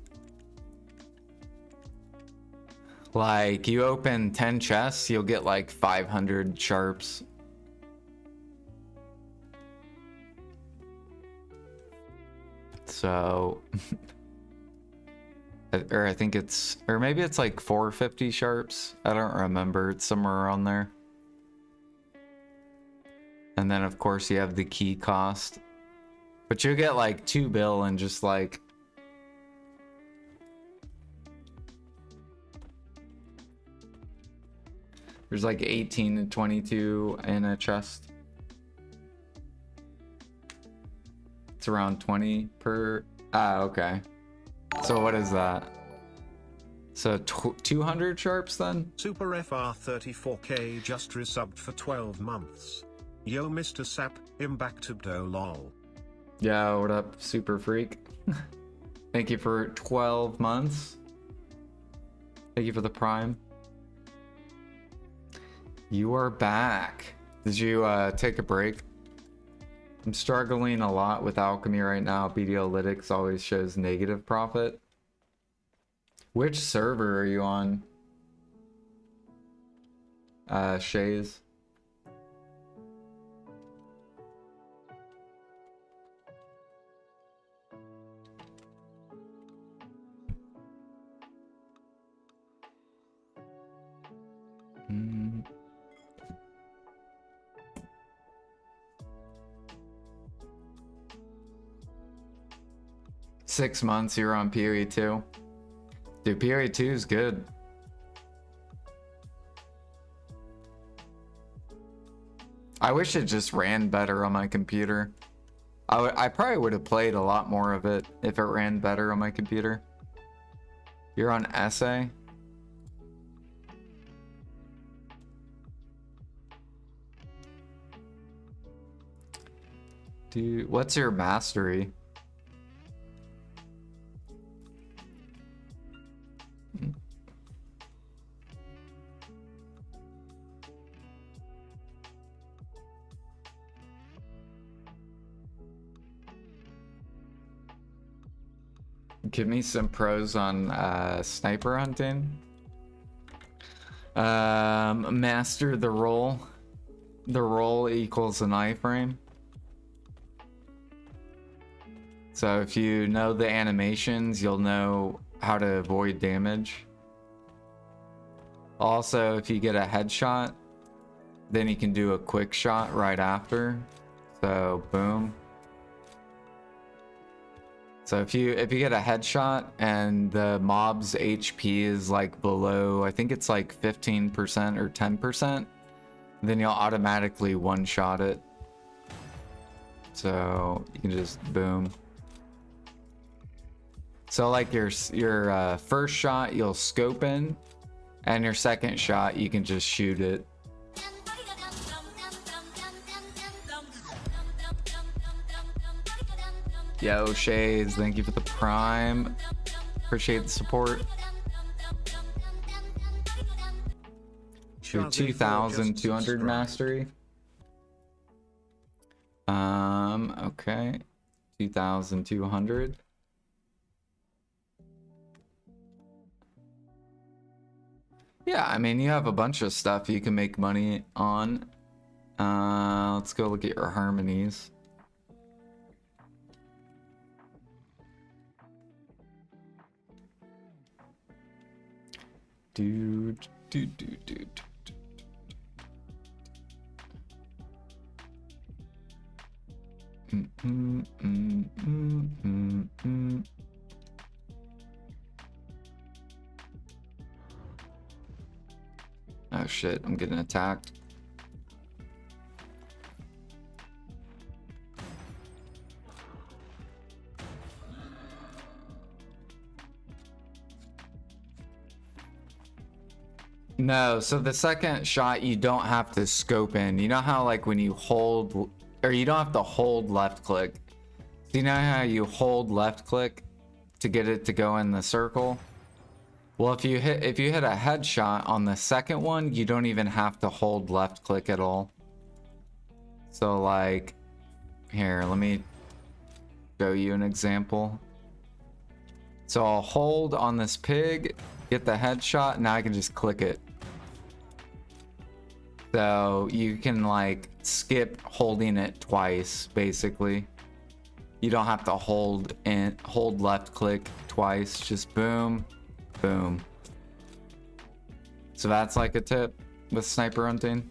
[SPEAKER 1] Like, you open 10 chests, you'll get like 500 sharps. So... or I think it's, or maybe it's like 450 sharps. I don't remember. It's somewhere around there. And then of course you have the key cost. But you get like 2 bill and just like... There's like 18 to 22 in a chest. It's around 20 per... Ah, okay. So what is that? So 200 sharps then?
[SPEAKER 2] Super FR34K just resubbed for 12 months. Yo Mr. Sap, back to do lol.
[SPEAKER 1] Yeah, what up, Super Freak? Thank you for 12 months. Thank you for the prime. You are back. Did you take a break? I'm struggling a lot with alchemy right now. BDLytics always shows negative profit. Which server are you on? Shays. Mm. 6 months you're on period 2. Dude, period 2 is good. I wish it just ran better on my computer. I probably would have played a lot more of it if it ran better on my computer. You're on essay? What's your mastery? Give me some pros on sniper hunting. Master the roll. The roll equals an iframe. So if you know the animations, you'll know how to avoid damage. Also, if you get a headshot, then you can do a quick shot right after. So boom. So if you get a headshot and the mob's HP is like below, I think it's like 15% or 10%, then you'll automatically one-shot it. So you can just boom. So like your first shot you'll scope in, and your second shot you can just shoot it. Yo, Shades, thank you for the prime. Appreciate the support. Your 2,200 mastery. Okay. 2,200. Yeah, I mean, you have a bunch of stuff you can make money on. Let's go look at your harmonies. Dude. Oh shit, I'm getting attacked. No, so the second shot you don't have to scope in. You know how like when you hold, or you don't have to hold left click. Do you know how you hold left click to get it to go in the circle? Well, if you hit a headshot on the second one, you don't even have to hold left click at all. So like, here, let me show you an example. So I'll hold on this pig, get the headshot, now I can just click it. So you can like skip holding it twice, basically. You don't have to hold left click twice, just boom, boom. So that's like a tip with sniper hunting.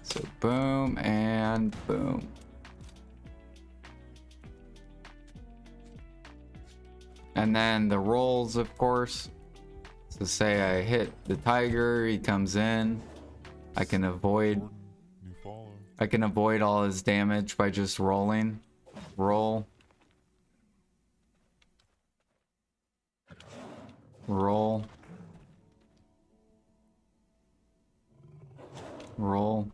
[SPEAKER 1] So boom and boom. And then the rolls, of course. So say I hit the tiger, he comes in. I can avoid all his damage by just rolling. Roll. Roll. Roll.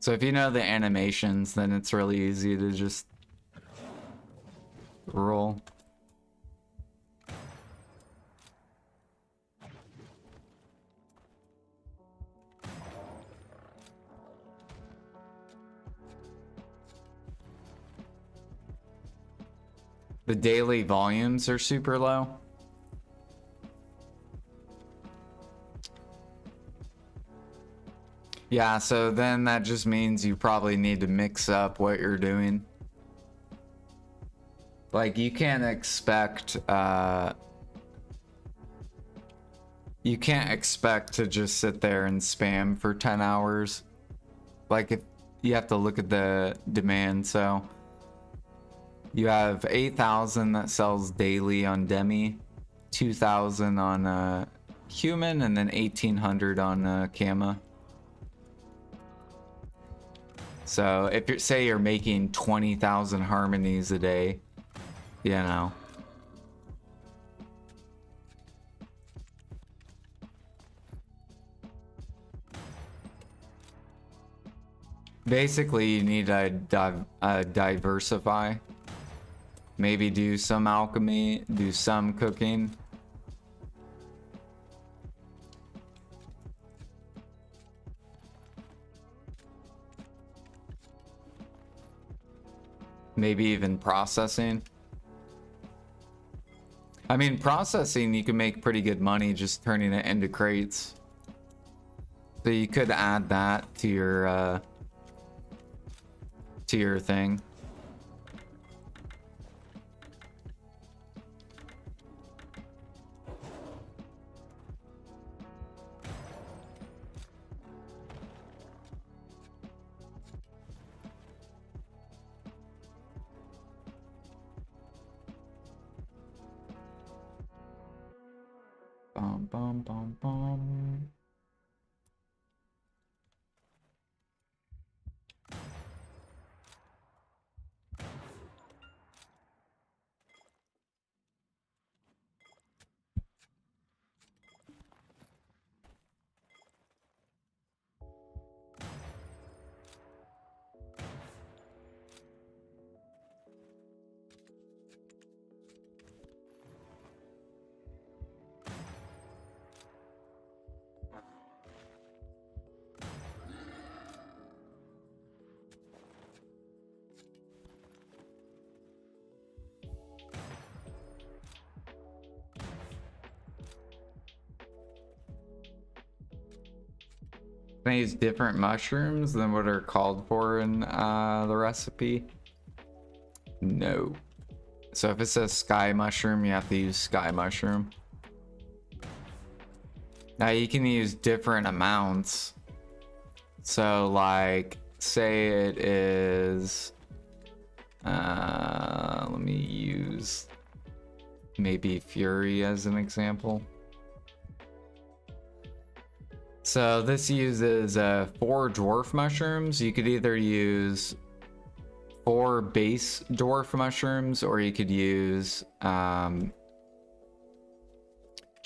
[SPEAKER 1] So if you know the animations, then it's really easy to just roll. The daily volumes are super low. Yeah, so then that just means you probably need to mix up what you're doing. Like you can't expect to just sit there and spam for 10 hours. Like if you have to look at the demand, so you have 8,000 that sells daily on Demi, 2,000 on Human, and then 1,800 on Kama. So if you say you're making 20,000 harmonies a day, you know. Basically, you need to diversify. Maybe do some alchemy, do some cooking. Maybe even processing. I mean, processing, you can make pretty good money just turning it into crates. So you could add that to your thing. Bum, bum, bum, bum. Can I use different mushrooms than what are called for in the recipe? No. So if it says sky mushroom, you have to use sky mushroom. Now you can use different amounts. So like, say it is, let me use maybe Fury as an example. So this uses 4 dwarf mushrooms. You could either use 4 base dwarf mushrooms, or you could use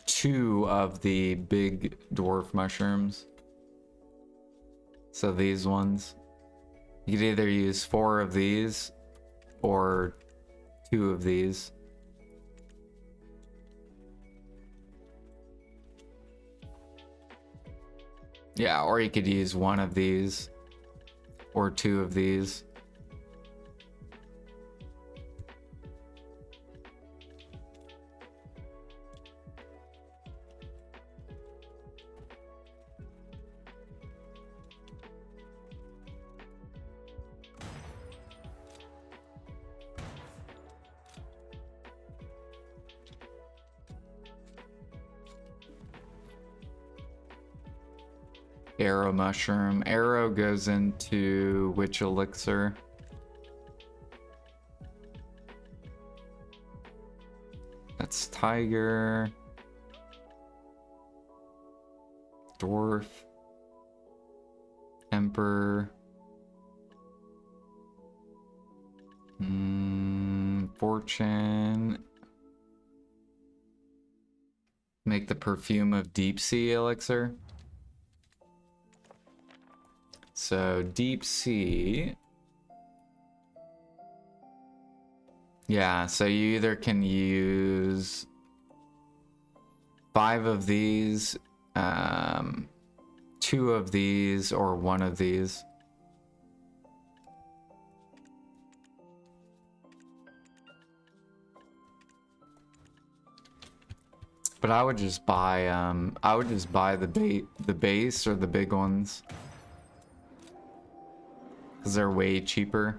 [SPEAKER 1] 2 of the big dwarf mushrooms. So these ones. You could either use 4 of these or 2 of these. Yeah, or you could use 1 of these or 2 of these. Arrow mushroom. Arrow goes into which elixir? That's tiger. Dwarf. Emperor. Fortune. Make the perfume of deep sea elixir. So deep sea. Yeah, so you either can use 5 of these, 2 of these, or 1 of these. But I would just buy the base or the big ones, because they're way cheaper.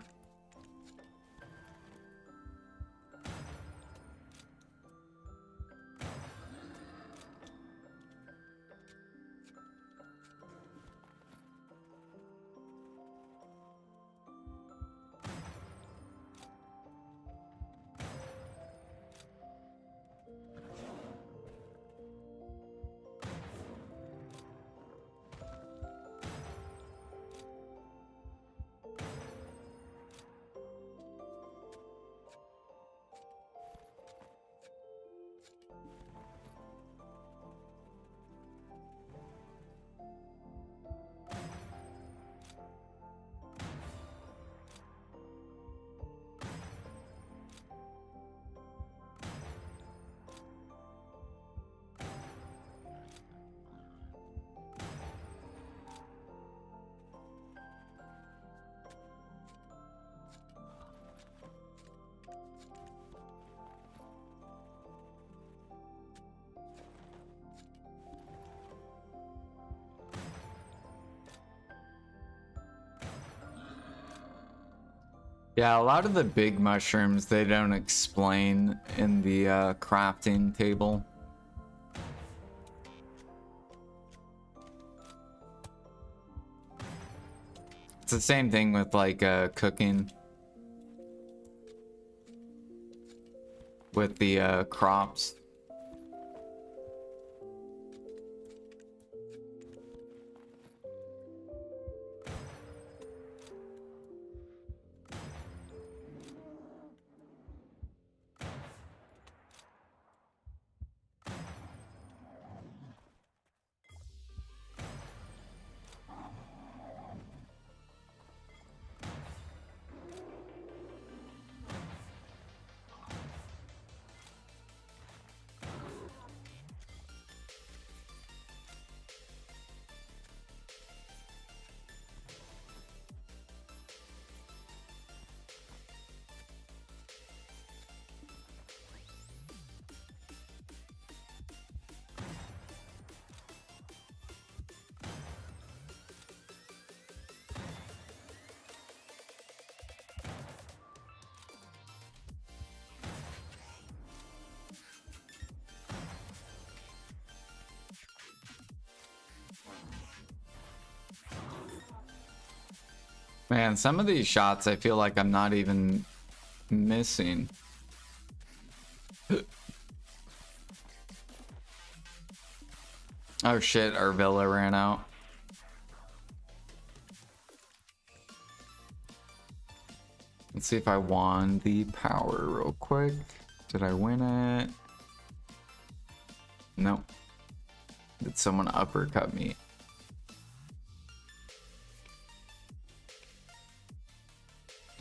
[SPEAKER 1] Yeah, a lot of the big mushrooms they don't explain in the crafting table. It's the same thing with like cooking with the crops. Man, some of these shots I feel like I'm not even missing. Oh shit, our villa ran out. Let's see if I won the power real quick. Did I win it? Nope. Did someone uppercut me?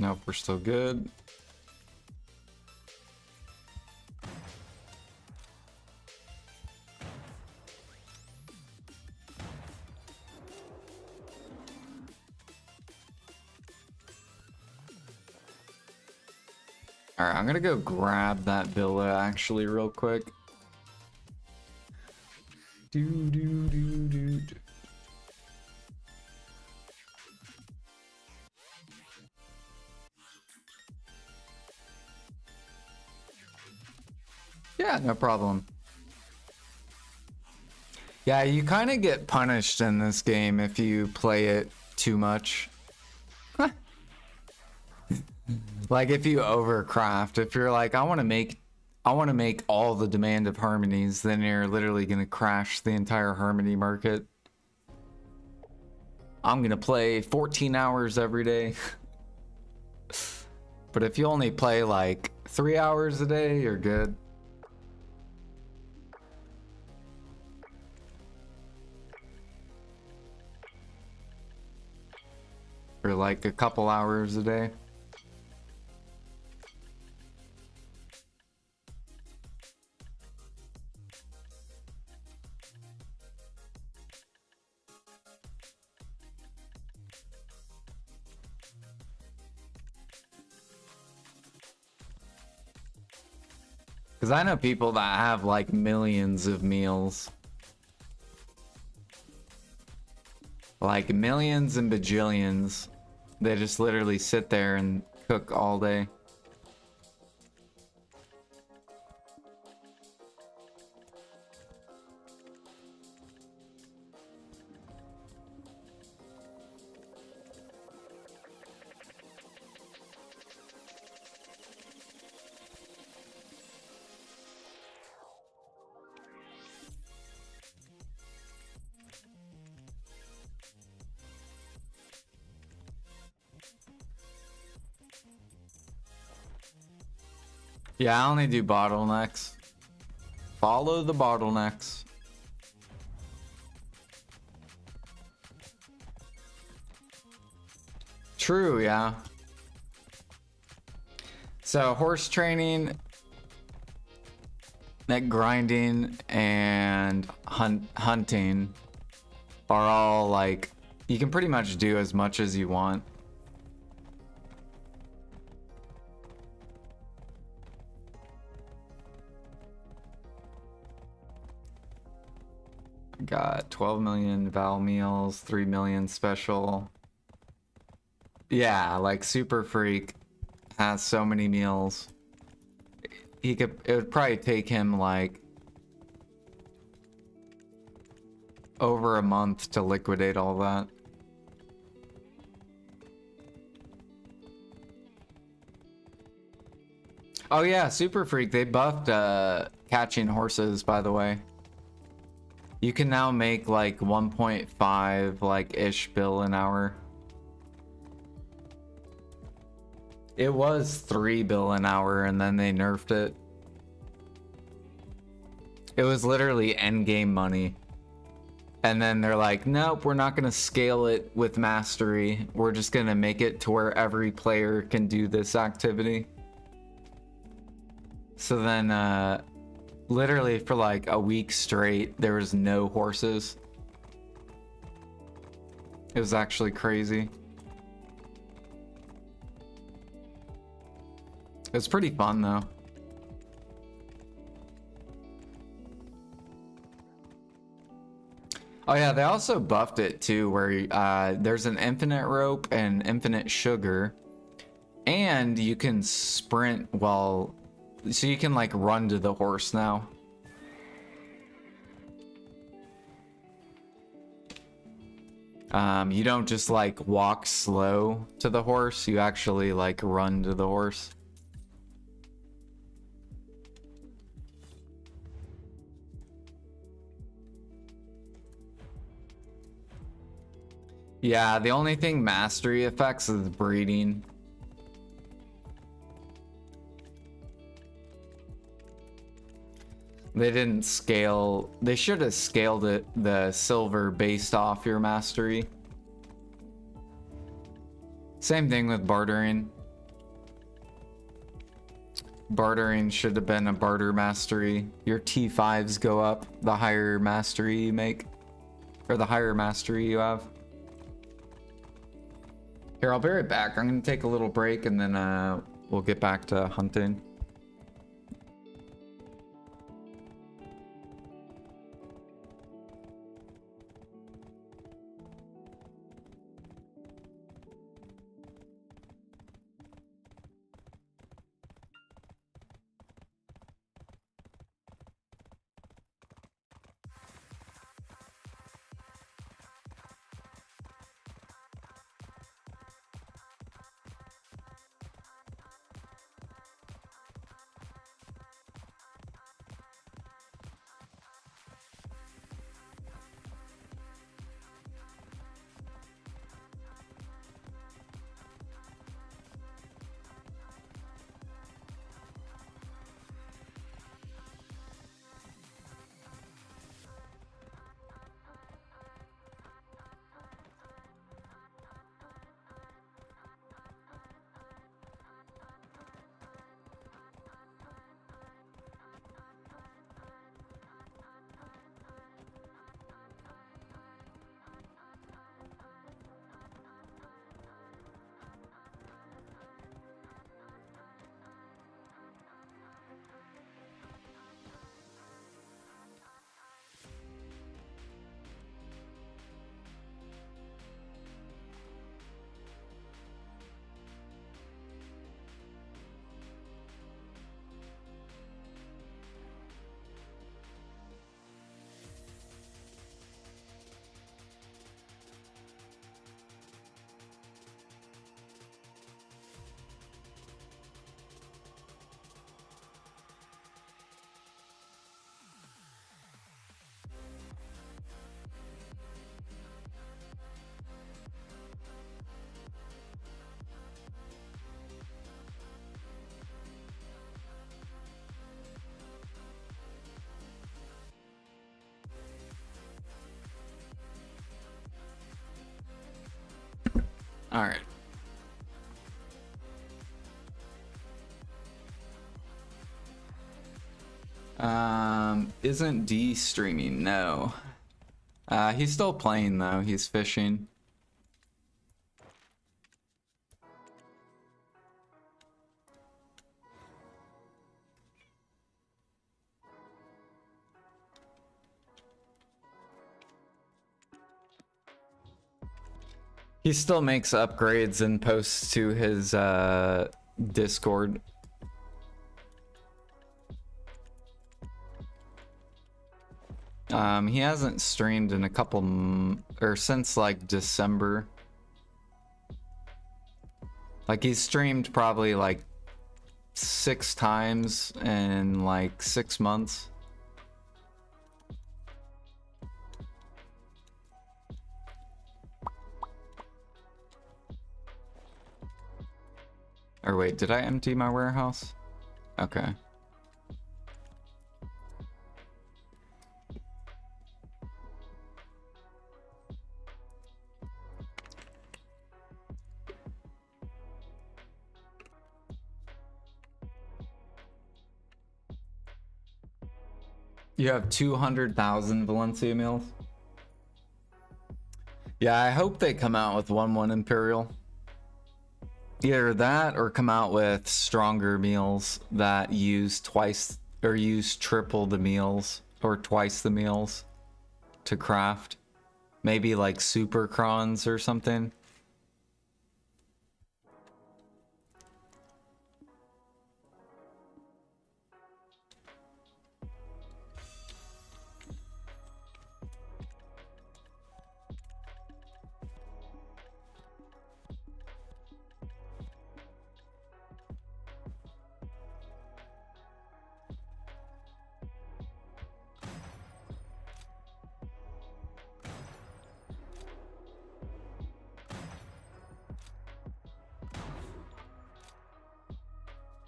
[SPEAKER 1] Nope, we're still good. Alright, I'm gonna go grab that villa actually real quick. Do. Yeah, no problem. Yeah, you kind of get punished in this game if you play it too much. Like if you overcraft, if you're like, I want to make all the demand of harmonies, then you're literally gonna crash the entire harmony market. I'm gonna play 14 hours every day. But if you only play like 3 hours a day, you're good. Or like a couple hours a day. Because I know people that have like millions of meals. Like millions and bajillions. They just literally sit there and cook all day. Yeah, I only do bottlenecks. Follow the bottlenecks. True, yeah. So horse training, neck grinding, and hunting are all like, you can pretty much do as much as you want. Got 12 million Val meals, 3 million special. Yeah, like super freak. has so many meals. It would probably take him like over a month to liquidate all that. Oh yeah, Super Freak, they buffed catching horses, by the way. You can now make like 1.5 like ish bill an hour. It was 3 bill an hour and then they nerfed it. It was literally endgame money. And then they're like, nope, we're not gonna scale it with mastery. We're just gonna make it to where every player can do this activity. So then, literally for like a week straight, there was no horses. It was actually crazy. It was pretty fun though. Oh yeah, they also buffed it too, where there's an infinite rope and infinite sugar, and you can sprint while, so you can like run to the horse now. You don't just like walk slow to the horse, you actually like run to the horse. Yeah, the only thing mastery affects is breeding. They didn't scale. They should have scaled it, the silver, based off your mastery. Same thing with bartering. Bartering should have been a barter mastery. Your T5s go up the higher mastery you make, or the higher mastery you have. Here, I'll be right back. I'm gonna take a little break and then we'll get back to hunting. All right. Isn't D streaming? No. He's still playing though. He's fishing. He still makes upgrades and posts to his Discord. He hasn't streamed in a couple or since like December. Like he's streamed probably like 6 times in like 6 months. Or wait, did I empty my warehouse? Okay. You have 200,000 Valencia meals? Yeah, I hope they come out with 1-1 Imperial. Either that or come out with stronger meals that use twice or use triple the meals or twice the meals to craft. Maybe like super crons or something.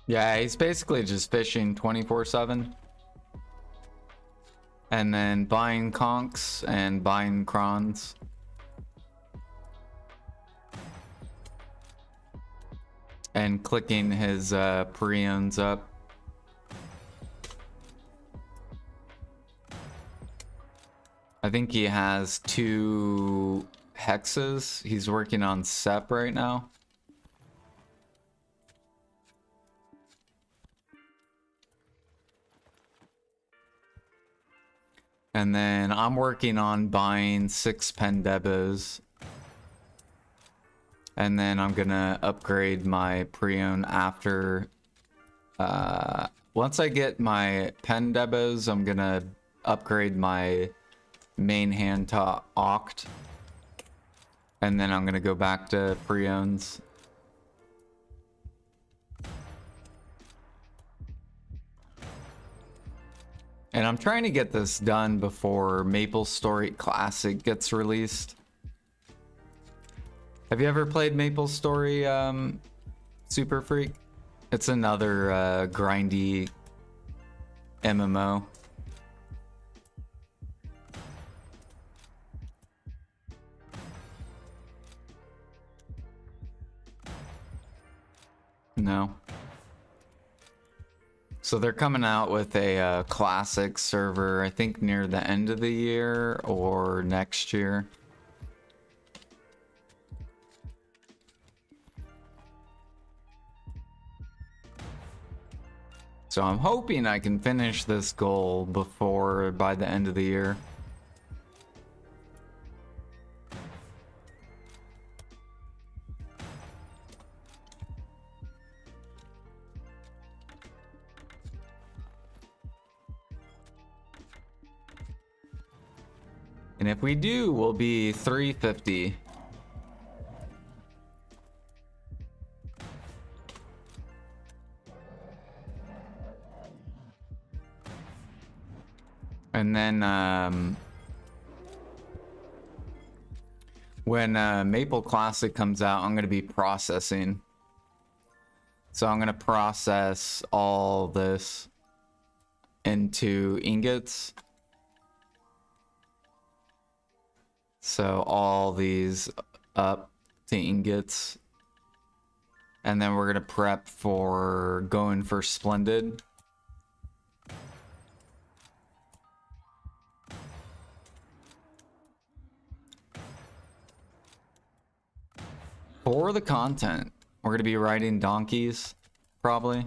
[SPEAKER 1] Yeah, he's basically just fishing 24/7. And then buying conchs and buying crons. And clicking his preones up. I think he has 2 hexes. He's working on SEP right now. And then I'm working on buying 6 pen debos. And then I'm gonna upgrade my preone after. Once I get my pen debos, I'm gonna upgrade my main hand to Oct. And then I'm gonna go back to preones. And I'm trying to get this done before Maple Story Classic gets released. Have you ever played Maple Story Super Freak? It's another grindy MMO. No. So they're coming out with a classic server, I think near the end of the year or next year. So I'm hoping I can finish this goal by the end of the year. And if we do, we'll be 350. And then when Maple Classic comes out, I'm going to be processing. So I'm going to process all this into ingots. So all these up to ingots. And then we're going to prep for going for Splendid. For the content, we're going to be riding donkeys, probably.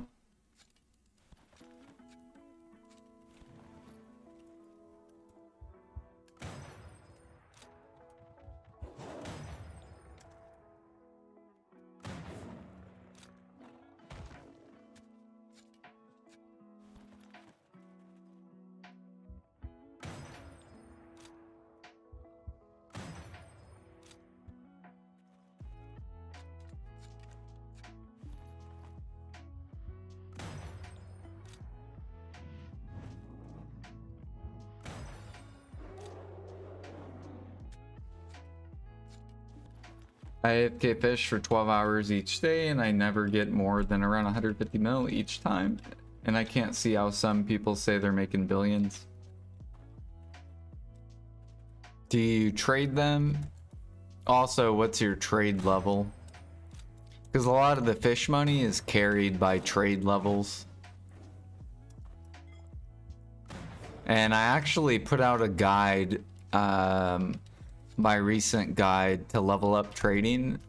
[SPEAKER 1] I AFK fish for 12 hours each day and I never get more than around 150 mil each time. And I can't see how some people say they're making billions. Do you trade them? Also, what's your trade level? Because a lot of the fish money is carried by trade levels. And I actually put out a guide, my recent guide to level up trading.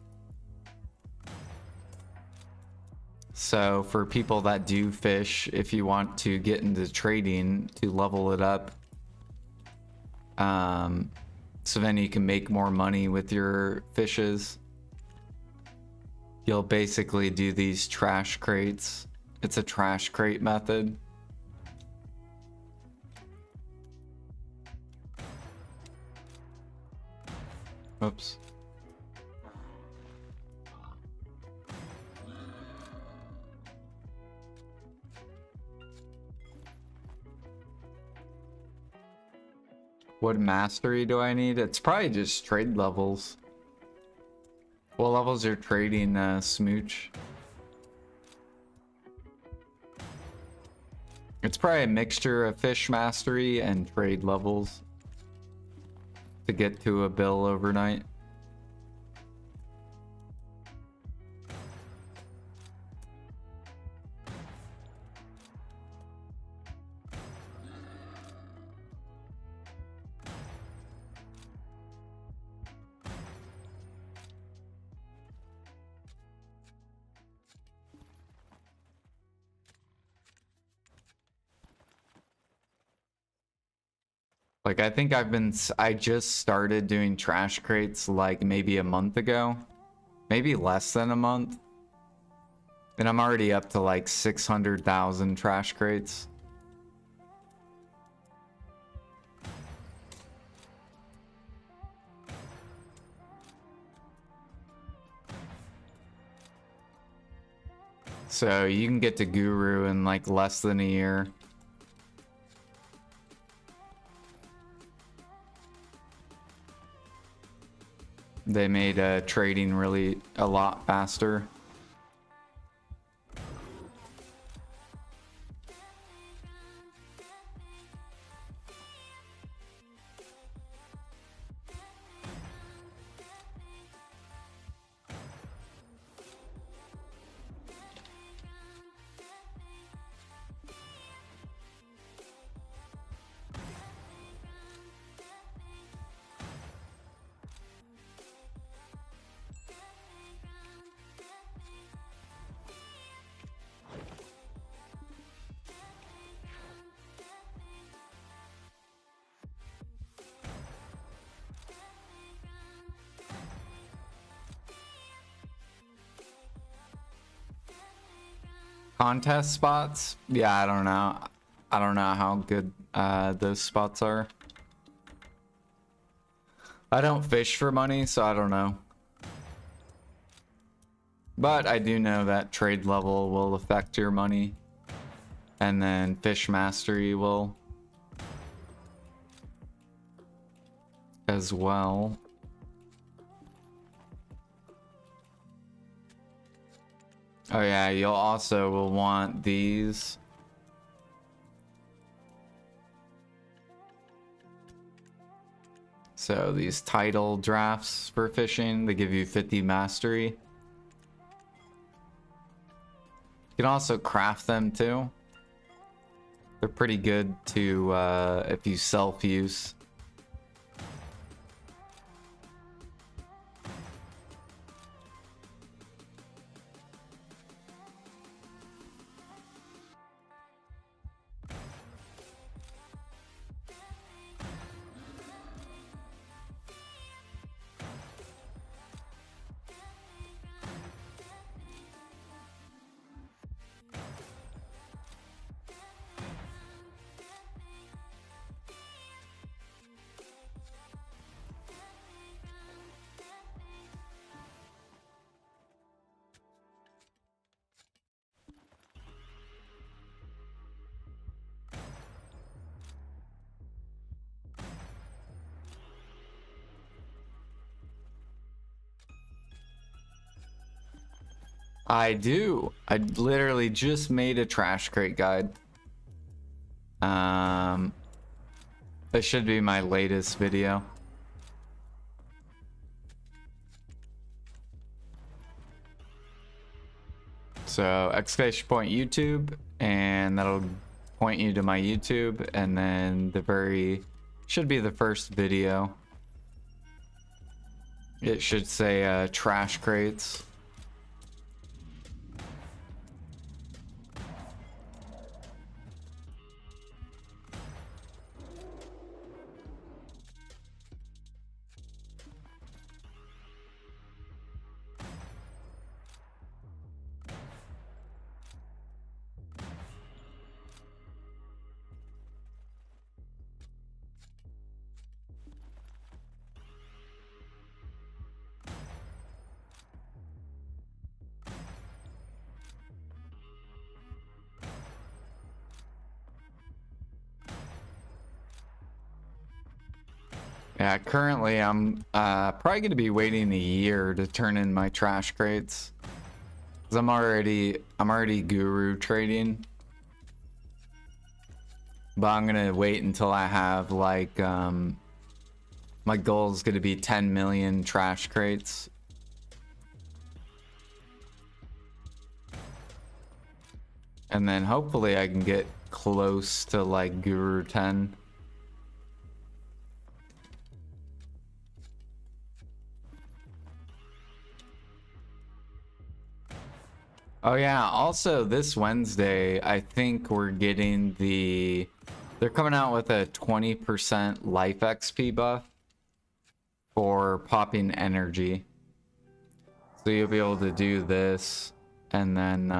[SPEAKER 1] So for people that do fish, if you want to get into trading to level it up, so then you can make more money with your fishes, you'll basically do these trash crates. It's a trash crate method. Oops. What mastery do I need? It's probably just trade levels. What levels are trading, Smooch? It's probably a mixture of fish mastery and trade levels to get to a bill overnight. Like, I think I just started doing trash crates like maybe a month ago. Maybe less than a month. And I'm already up to like 600,000 trash crates. So you can get to Guru in like less than a year. They made trading really a lot faster. Contest spots? Yeah, I don't know. I don't know how good those spots are. I don't fish for money, so I don't know. But I do know that trade level will affect your money. And then fish mastery will as well. Oh yeah, you'll also will want these. So these title drafts for fishing, they give you 50 mastery. You can also craft them too. They're pretty good to if you self-use. I do. I literally just made a trash crate guide. This should be my latest video. So exclamation point YouTube, and that'll point you to my YouTube, and then should be the first video. It should say trash crates. Yeah, currently I'm probably gonna be waiting a year to turn in my trash crates. 'Cause I'm already guru trading. But I'm gonna wait until I have like my goal is gonna be 10 million trash crates. And then hopefully I can get close to like Guru 10. Oh yeah, also this Wednesday, I think we're getting they're coming out with a 20% life XP buff for popping energy. So you'll be able to do this, and then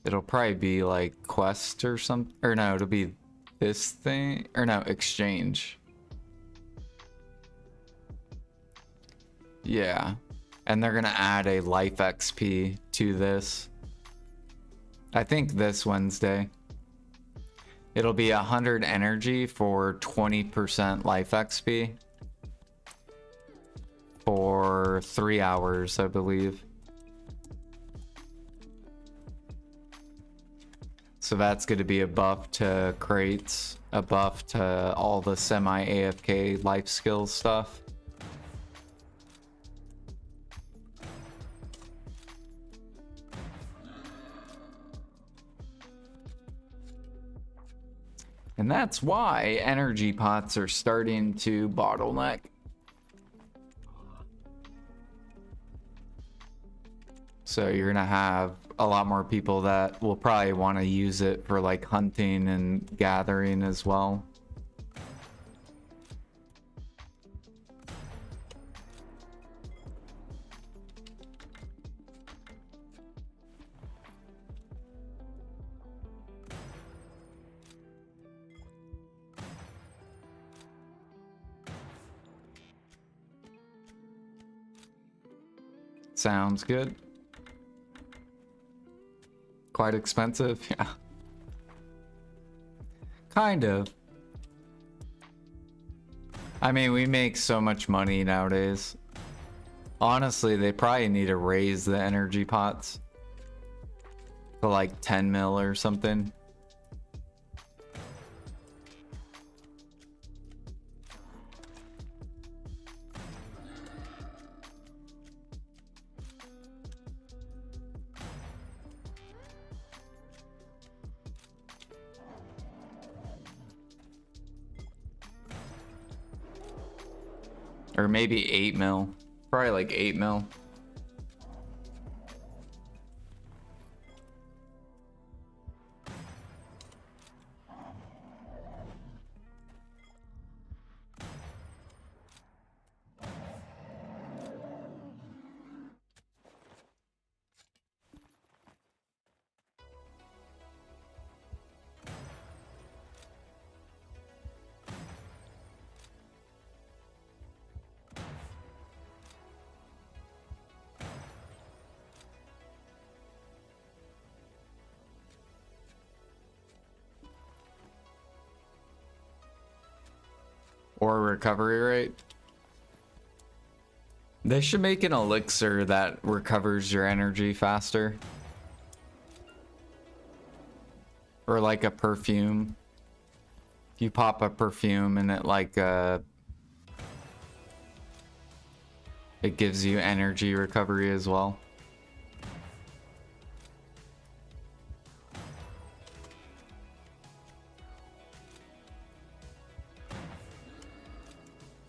[SPEAKER 1] it'll probably be like quest or something, or no, it'll be this thing, or no, exchange. Yeah. And they're gonna add a life XP to this. I think this Wednesday. It'll be 100 energy for 20% life XP. For 3 hours, I believe. So that's gonna be a buff to crates, a buff to all the semi-AFK life skills stuff. And that's why energy pots are starting to bottleneck. So you're gonna have a lot more people that will probably want to use it for like hunting and gathering as well. Sounds good. Quite expensive, yeah. Kind of. I mean, we make so much money nowadays. Honestly, they probably need to raise the energy pots to like 10 mil or something. Or maybe 8 mil. Probably like 8 mil. Or recovery rate. They should make an elixir that recovers your energy faster. Or like a perfume. You pop a perfume and it like it gives you energy recovery as well.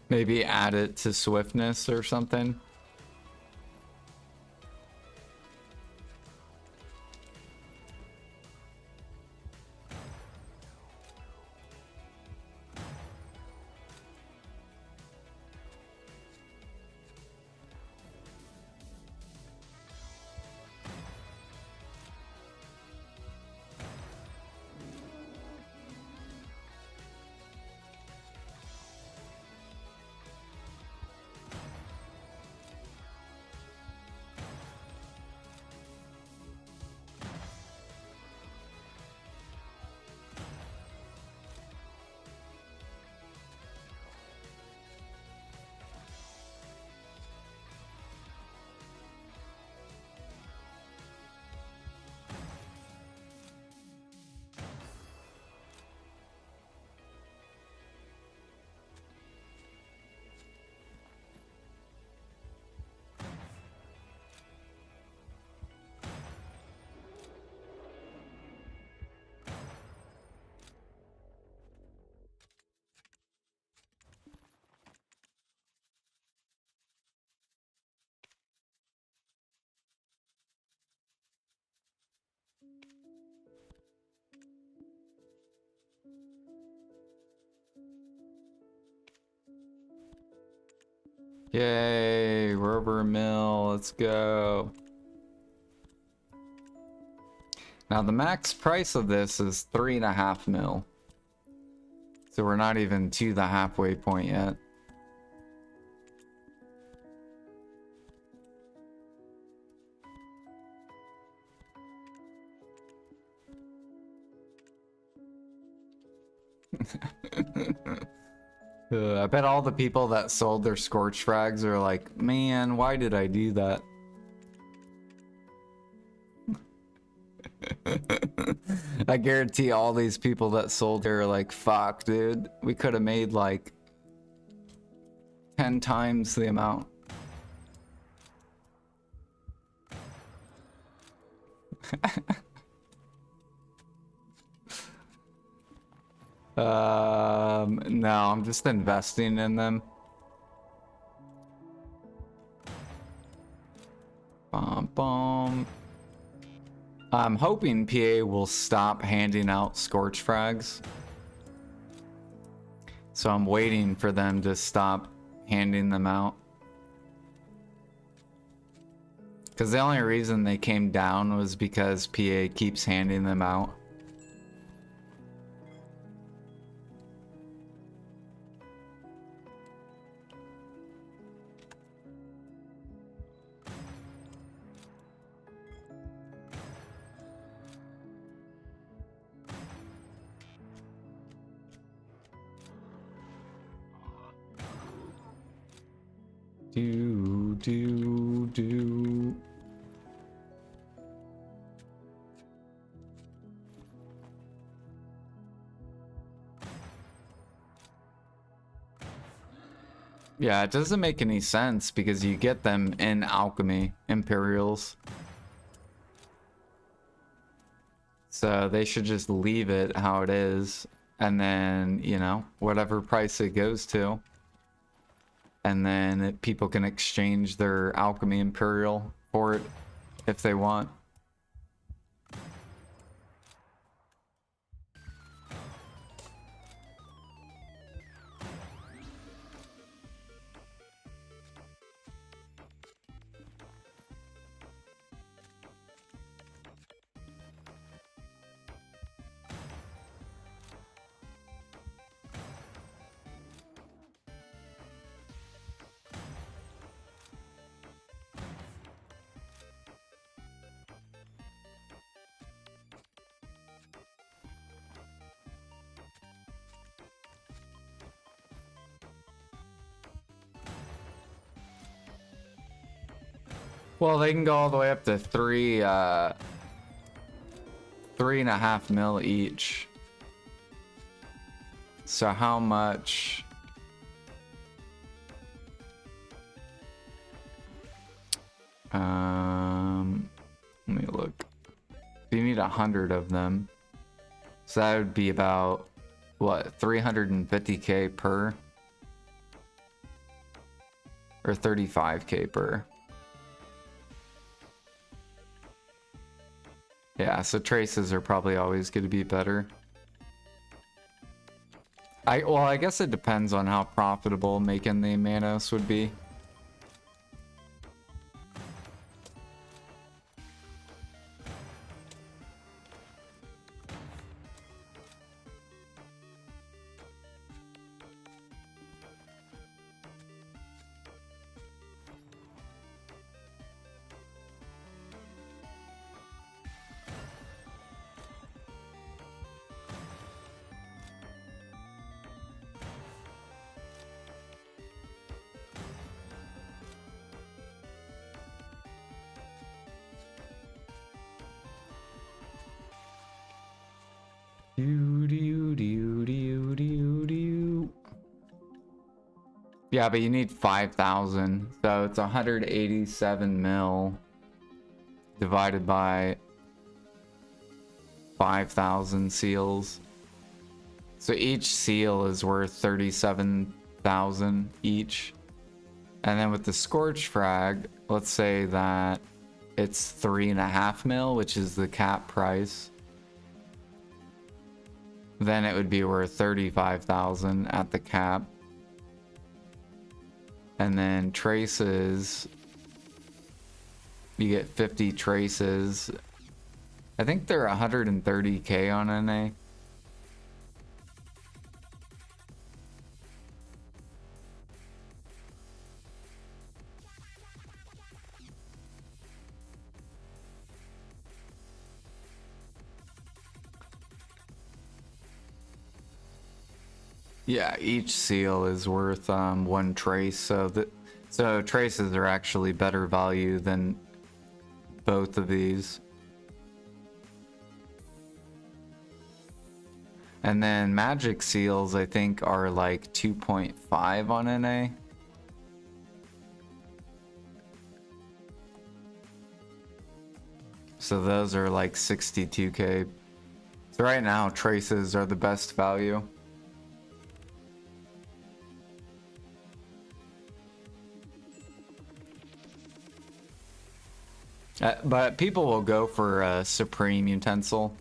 [SPEAKER 1] Maybe add it to swiftness or something. Yay, we're over a mil. Let's go. Now the max price of this is 3.5 mil. So we're not even to the halfway point yet. I bet all the people that sold their scorch frags are like, man, why did I do that? I guarantee all these people that sold are like, fuck, dude. We could have made like 10 times the amount. No, I'm just investing in them. Bum, bum. I'm hoping PA will stop handing out scorch frags. So I'm waiting for them to stop handing them out. Because the only reason they came down was because PA keeps handing them out. Do. Yeah, it doesn't make any sense because you get them in alchemy, Imperials. So they should just leave it how it is. And then, you know, whatever price it goes to. And then people can exchange their alchemy Imperial for it if they want. Well, they can go all the way up to 3.5 mil each. So how much? Let me look. You need 100 of them. So that would be about, what, 350k per? Or 35k per? Yeah, so traces are probably always going to be better. Well, I guess it depends on how profitable making the Manos would be. Yeah, but you need 5,000, so it's 187 mil divided by 5,000 seals. So each seal is worth 37,000 each. And then with the Scorch Frag, let's say that it's 3.5 mil, which is the cap price. Then it would be worth 35,000 at the cap. And then traces, you get 50 traces. I think they're 130k on NA. Yeah, each seal is worth one trace, so traces are actually better value than both of these. And then magic seals, I think, are like 2.5 on NA. So those are like 62k. So right now, traces are the best value. But people will go for a supreme utensil.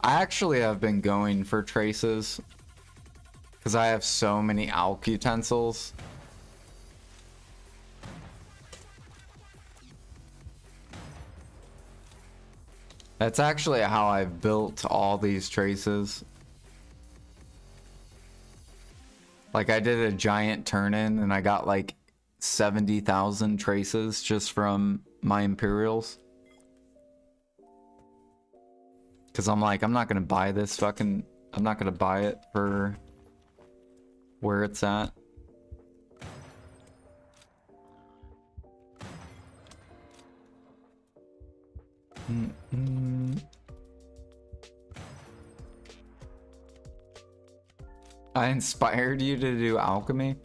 [SPEAKER 1] I actually have been going for traces because I have so many alk utensils. That's actually how I've built all these traces. Like I did a giant turn-in and I got like 70,000 traces just from my Imperials. Because I'm like, I'm not going to buy this fucking... I'm not going to buy it for where it's at. I inspired you to do alchemy?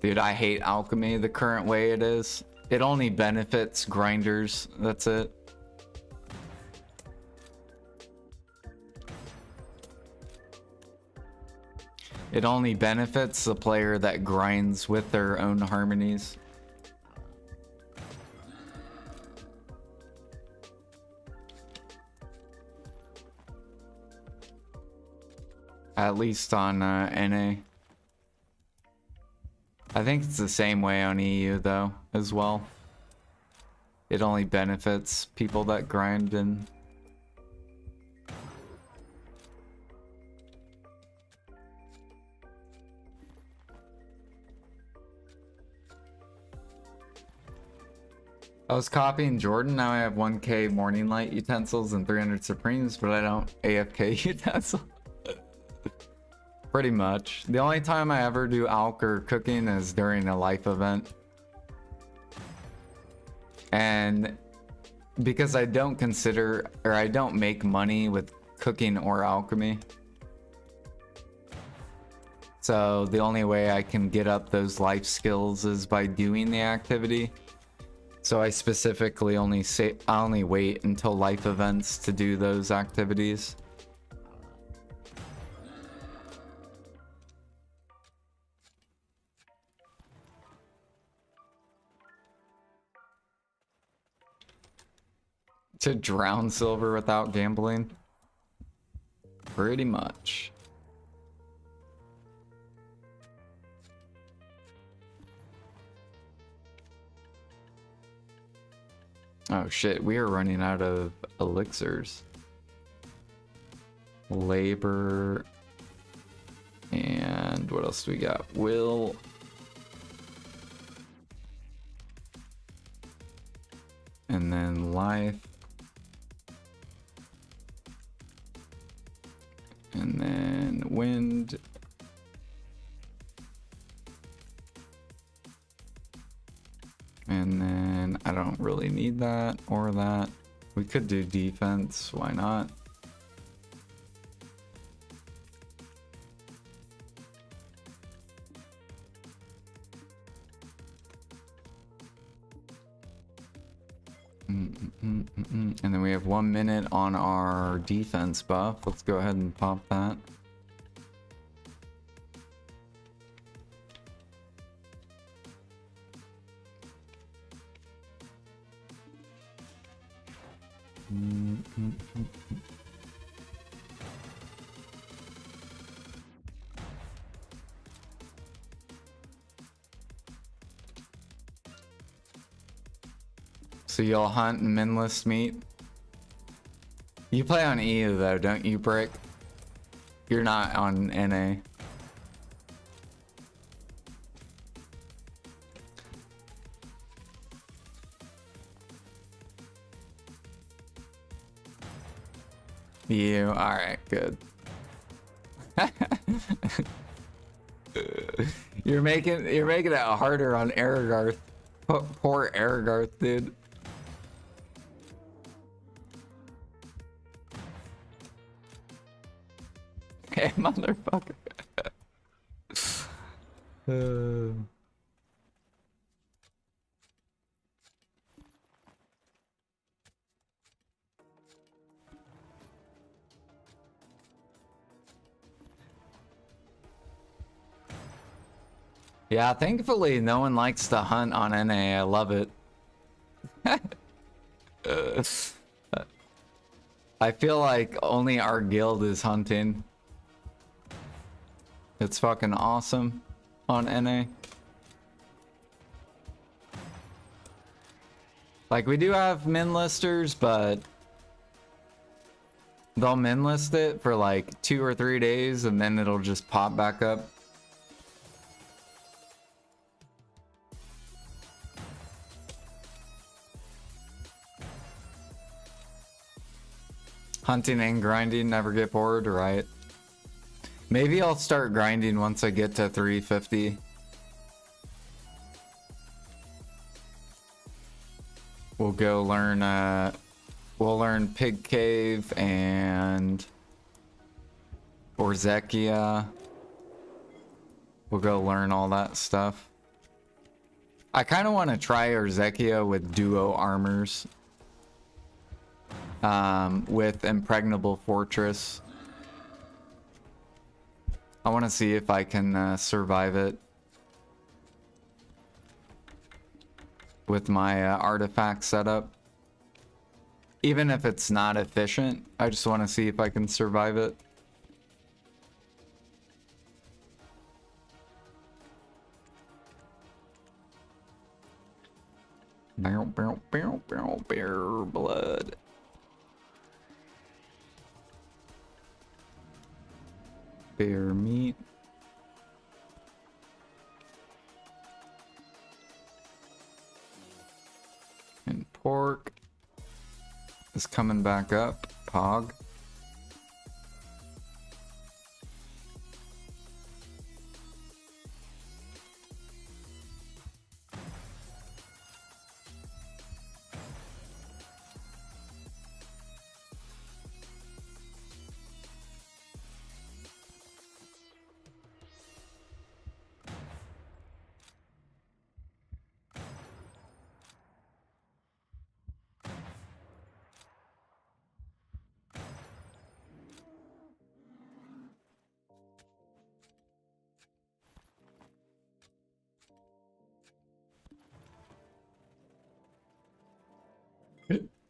[SPEAKER 1] Dude, I hate alchemy the current way it is. It only benefits grinders. That's it. It only benefits the player that grinds with their own harmonies. At least on NA. I think it's the same way on EU though, as well. It only benefits people that grind and... I was copying Jordan, now I have 1k morning light utensils and 300 supremes, but I don't AFK utensil. Pretty much. The only time I ever do alk or cooking is during a life event. And because I don't consider, or I don't make money with cooking or alchemy. So the only way I can get up those life skills is by doing the activity. So I specifically I only wait until life events to do those activities. To drown silver without gambling? Pretty much. Oh shit, we are running out of elixirs. Labor. And what else do we got? Will. And then life. And then wind. And then I don't really need that or that. We could do defense, why not? And then we have 1 minute on our defense buff. Let's go ahead and pop that. So you'll hunt and minless meat? You play on EU though, don't you, Brick? You're not on NA. You, alright, good. You're making it harder on Aragarth. Poor Aragarth, dude. Hey, motherfucker. Yeah, thankfully no one likes to hunt on NA. I love it. I feel like only our guild is hunting. It's fucking awesome on NA. Like, we do have min listers, but they'll min list it for like 2 or 3 days and then it'll just pop back up. Hunting and grinding, never get bored, right? Maybe I'll start grinding once I get to 350. We'll go learn, we'll learn Pig Cave and Orzekia. We'll go learn all that stuff. I kind of want to try Orzekia with duo armors. With Impregnable Fortress. I want to see if I can survive it with my artifact setup. Even if it's not efficient, I just want to see if I can survive it. Bear blood. Bear meat. And pork is coming back up. Pog.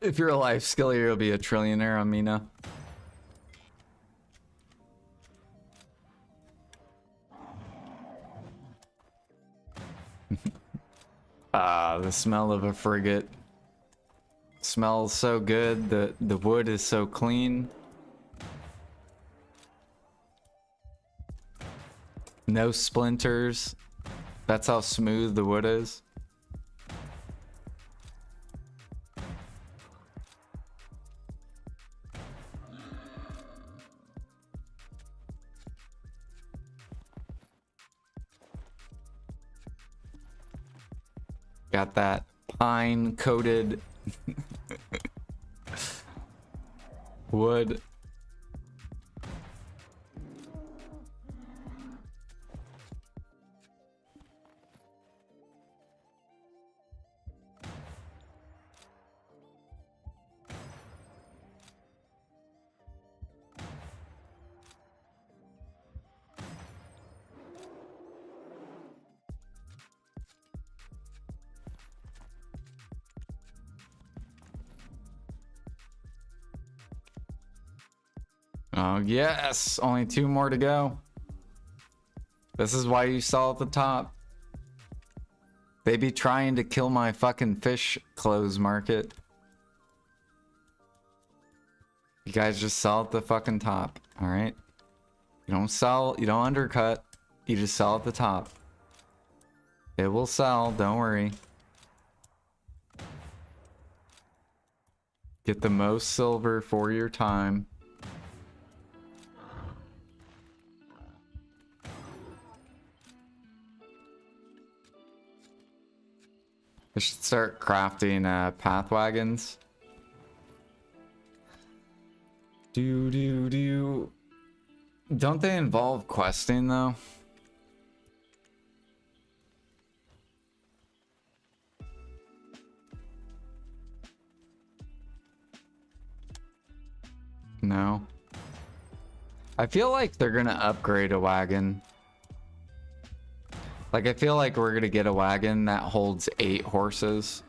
[SPEAKER 1] If you're a life skiller, you'll be a trillionaire, Amina. Ah, the smell of a frigate. Smells so good. The wood is so clean. No splinters. That's how smooth the wood is. Got that pine coated wood. Oh, yes. Only 2 more to go. This is why you saw at the top. They be trying to kill my fucking fish clothes market. You guys just sell at the fucking top, alright? You don't sell, you don't undercut. You just sell at the top. It will sell, don't worry. Get the most silver for your time. I should start crafting path wagons. Do. Don't they involve questing though? No. I feel like they're gonna upgrade a wagon. Like, I feel like we're gonna get a wagon that holds 8 horses.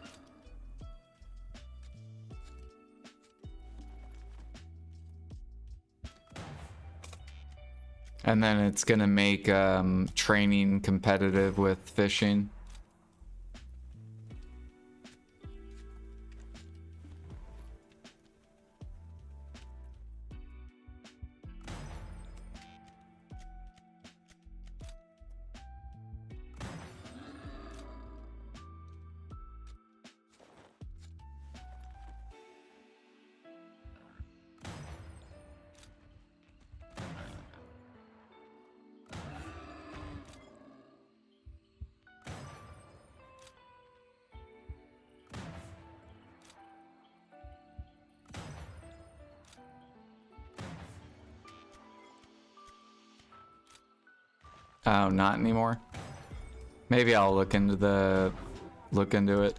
[SPEAKER 1] And then it's gonna make training competitive with fishing. Oh, not anymore. Maybe I'll look into it.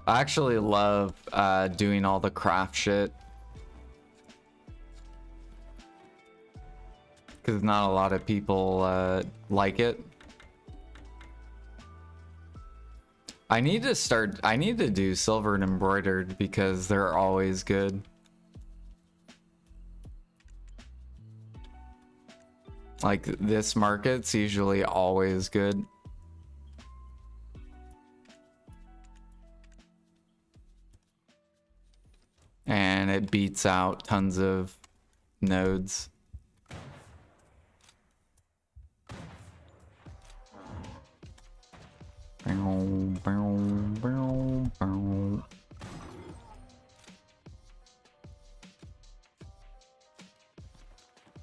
[SPEAKER 1] I actually love doing all the craft shit. Because not a lot of people like it. I need to do silver and embroidered because they're always good. Like, this market's usually always good. And it beats out tons of nodes.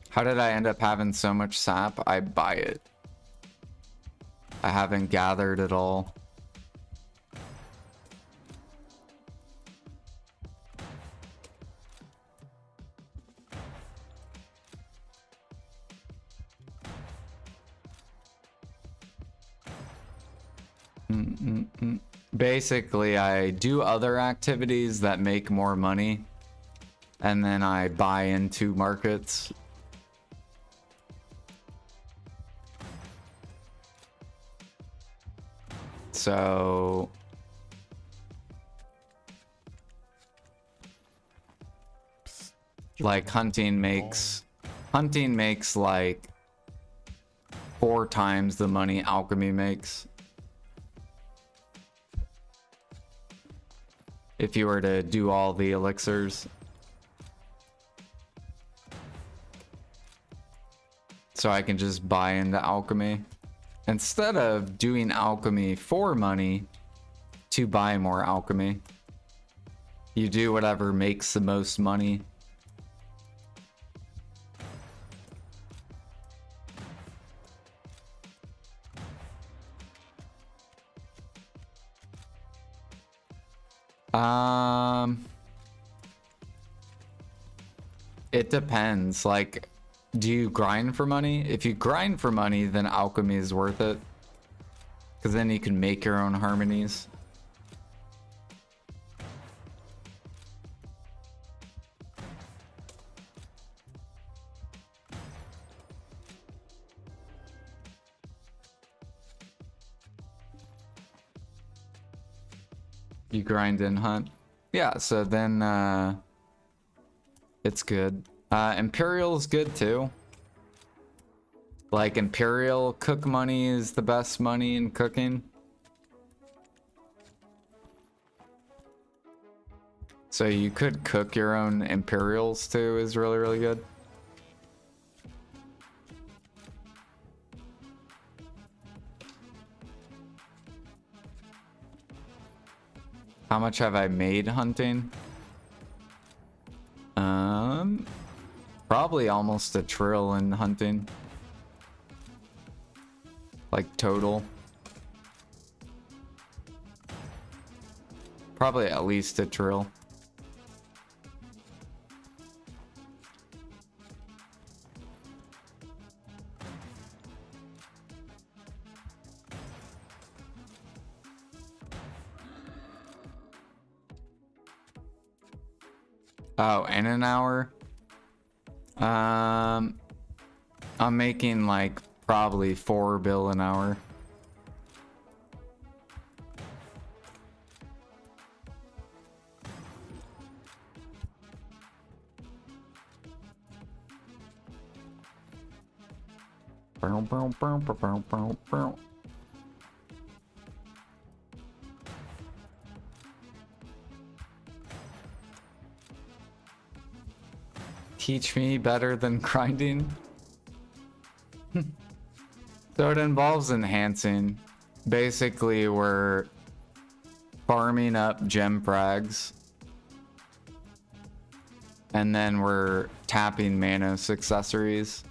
[SPEAKER 1] How did I end up having so much sap? I buy it. I haven't gathered it all. Basically, I do other activities that make more money, and then I buy into markets. So like hunting makes like 4 times the money alchemy makes. If you were to do all the elixirs. So I can just buy into alchemy. Instead of doing alchemy for money to buy more alchemy. You do whatever makes the most money. It depends. Like, do you grind for money? If you grind for money, then alchemy is worth it. Because then you can make your own harmonies. You grind and hunt. Yeah, so then it's good. Imperial's good too. Like Imperial cook money is the best money in cooking. So you could cook your own Imperials too is really, really good. How much have I made hunting? Probably almost $1 trillion in hunting. Like total. Probably at least $1 trillion. Oh, in an hour? I'm making like probably $4 billion an hour. Teach me better than grinding. So it involves enhancing. Basically, we're farming up gem frags. And then we're tapping Manos accessories.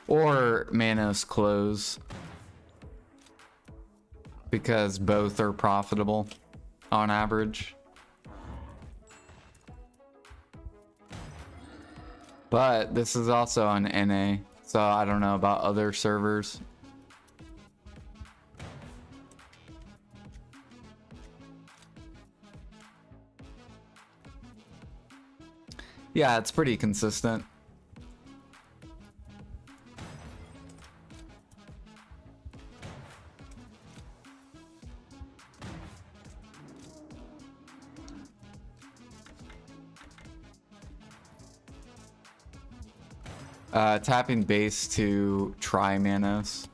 [SPEAKER 1] Or Manos clothes. Because both are profitable on average. But this is also on NA, so I don't know about other servers. Yeah, it's pretty consistent. Tapping base to try Manos.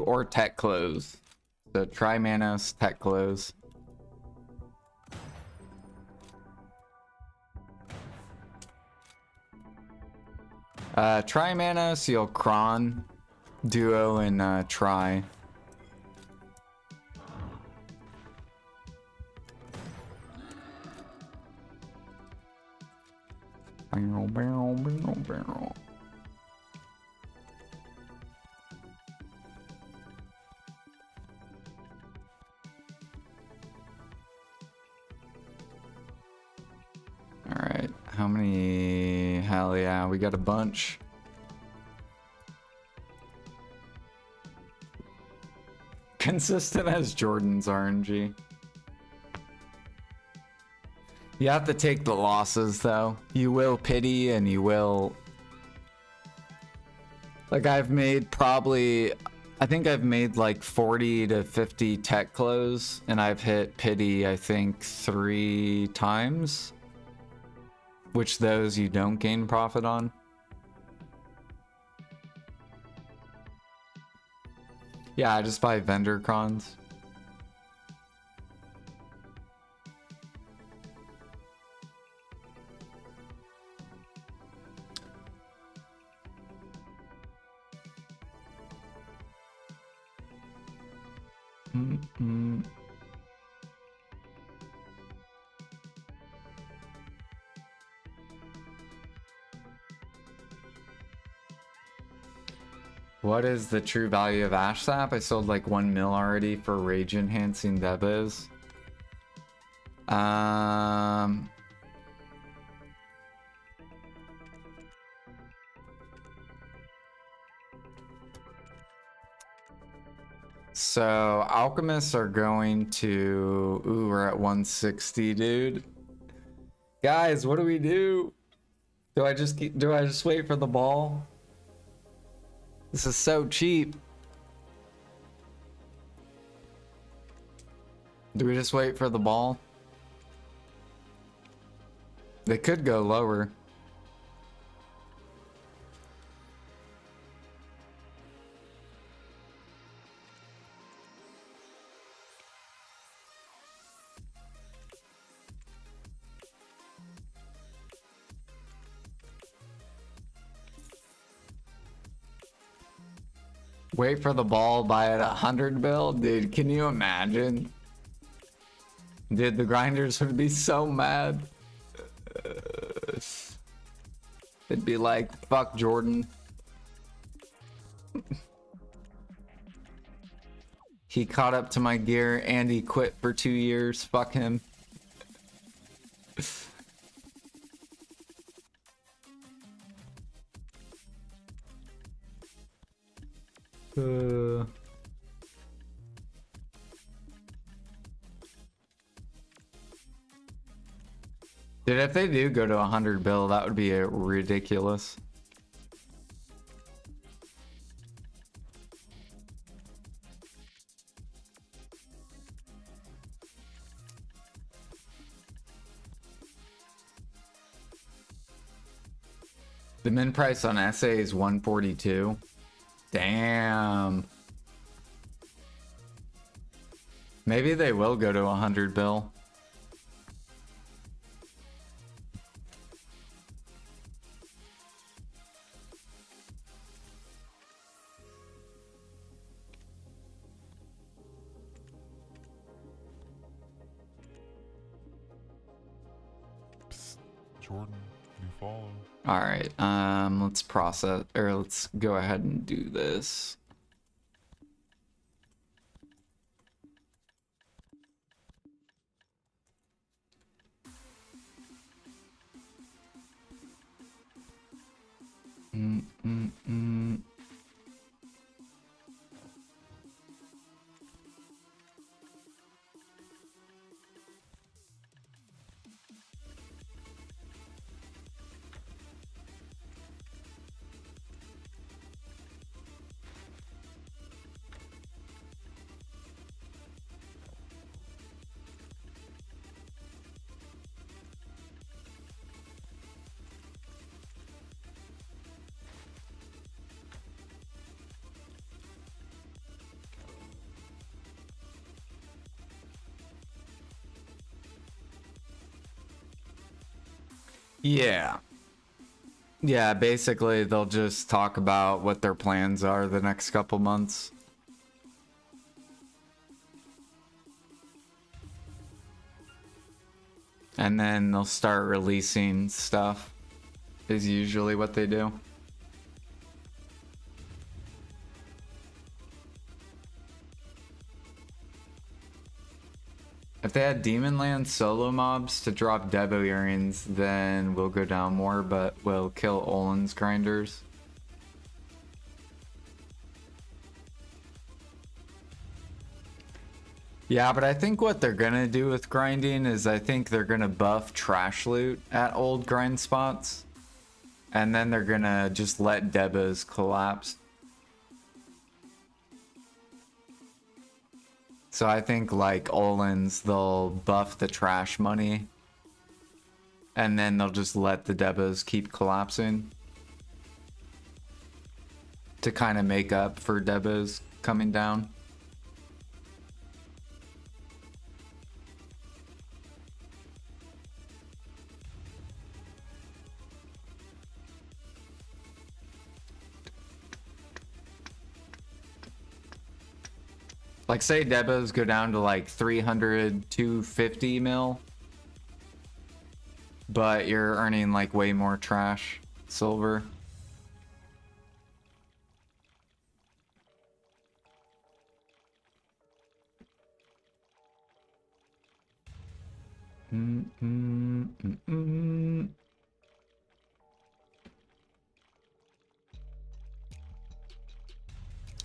[SPEAKER 1] Or tech close. So try Manos, tech close. Try Manos, you'll cron, duo, and try. Barrel. Alright, how many? Hell yeah, we got a bunch. Consistent as Jordan's RNG. You have to take the losses, though. You will pity and you will... Like, I've made probably... I think I've made like 40 to 50 tech close, and I've hit pity, I think, 3 times. Which those you don't gain profit on. Yeah, I just buy vendor crons. Mm-mm. What is the true value of Ash Sap? I sold like 1 mil already for rage enhancing debos. So alchemists are going to... Ooh, we're at 160, dude. Guys, what do we do? Do I just wait for the ball? This is so cheap. Do we just wait for the ball? They could go lower. Wait for the ball, buy at 100 bill? Dude, can you imagine? Dude, the grinders would be so mad. They'd be like, fuck Jordan. He caught up to my gear and he quit for 2 years. Fuck him. Dude, if they do go to 100 bill, that would be ridiculous. The min price on SA is 142. Damn. Maybe they will go to 100 bill.
[SPEAKER 3] Psst, Jordan, new follow.
[SPEAKER 1] All right, let's process, or let's go ahead and do this. Mm-mm-mm. Yeah. Yeah, basically they'll just talk about what their plans are the next couple months. And then they'll start releasing stuff, is usually what they do. If they had Demonland solo mobs to drop Debo earrings, then we'll go down more, but we'll kill Olin's grinders. Yeah, but I think what they're gonna do with grinding is I think they're gonna buff trash loot at old grind spots. And then they're gonna just let debos collapse. So I think like Olins, they'll buff the trash money. And then they'll just let the debos keep collapsing. To kind of make up for debos coming down. Like say debos go down to like 300, 250 mil. But you're earning like way more trash silver.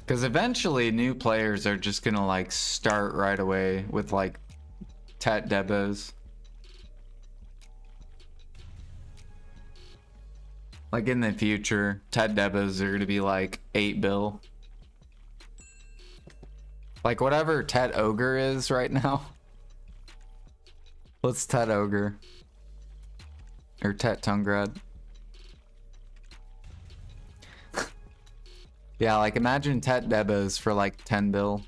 [SPEAKER 1] Because eventually new players are just gonna like start right away with like Tet debos. Like in the future, Tet debos are gonna be like 8 bill. Like whatever Tet Ogre is right now. What's Tet Ogre? Or Tet Tungrad? Yeah, like imagine Tet debos for like 10 bill.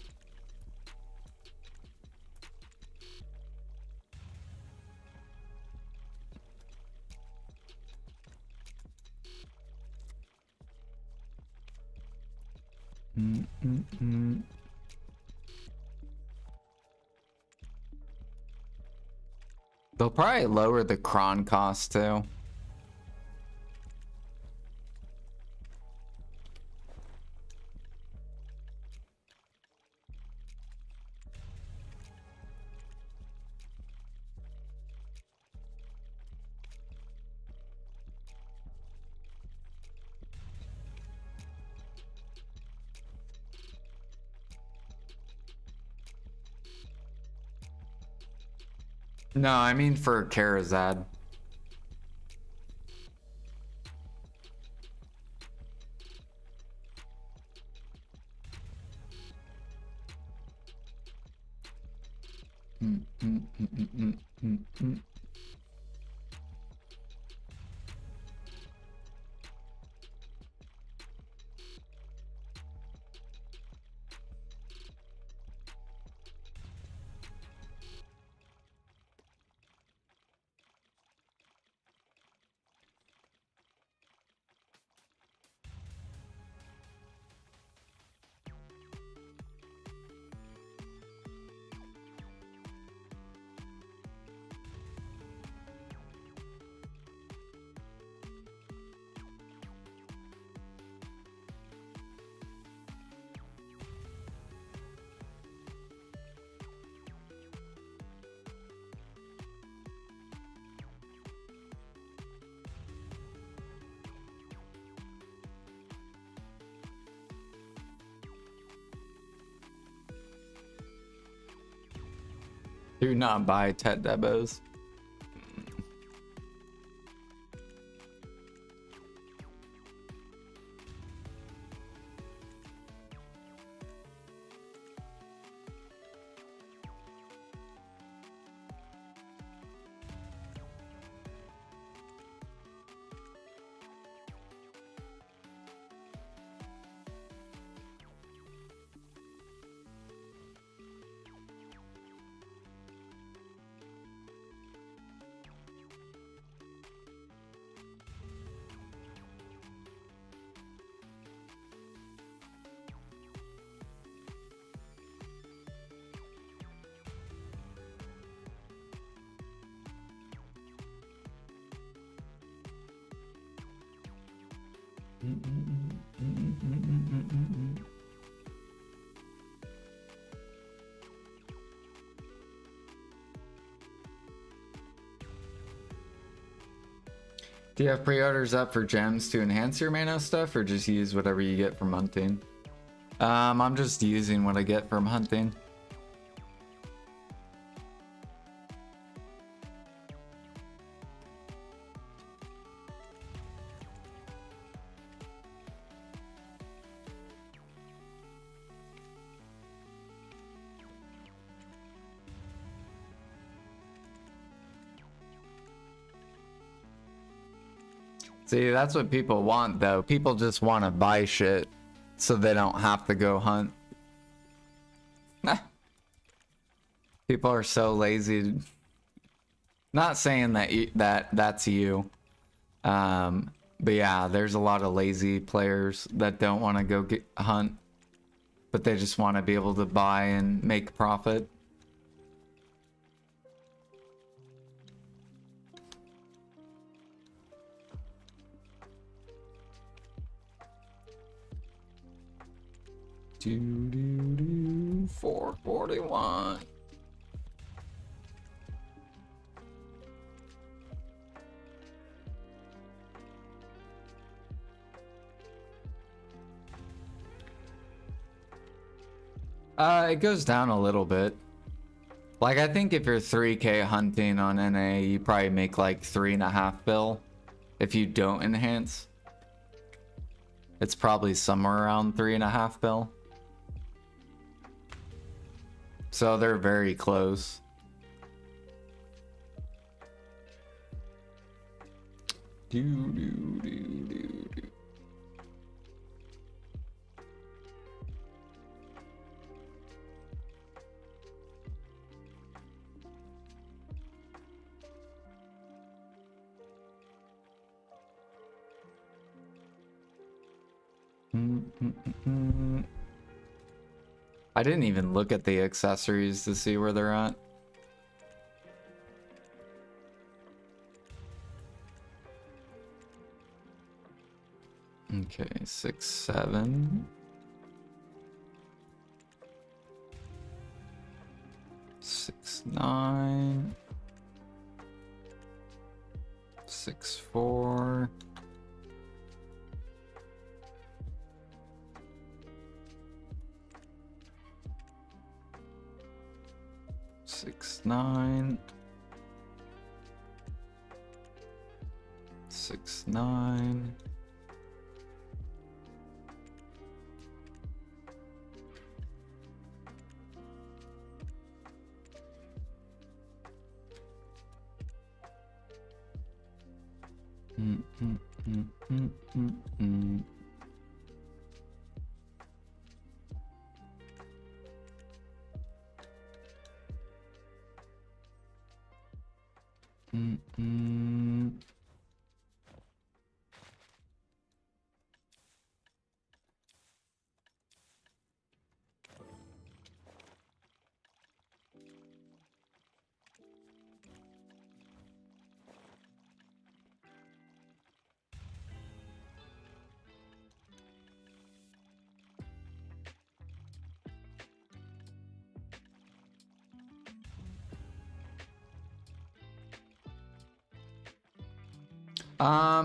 [SPEAKER 1] They'll probably lower the cron cost too. No, I mean for Karazad. Do not buy Tet debos. Do you have pre-orders up for gems to enhance your mana stuff, or just use whatever you get from hunting? I'm just using what I get from hunting. See, that's what people want, though. People just want to buy shit so they don't have to go hunt. People are so lazy. Not saying that that's you. But yeah, there's a lot of lazy players that don't want to go hunt, but they just want to be able to buy and make profit. Do do do 441. It goes down a little bit. Like, I think if you're 3K hunting on NA, you probably make like 3.5 bill. If you don't enhance, it's probably somewhere around 3.5 bill. So they're very close. Do do do do do. I didn't even look at the accessories to see where they're at. Okay, 6, 7. 6, 9. 6, 4. 6, 9. 6, 9.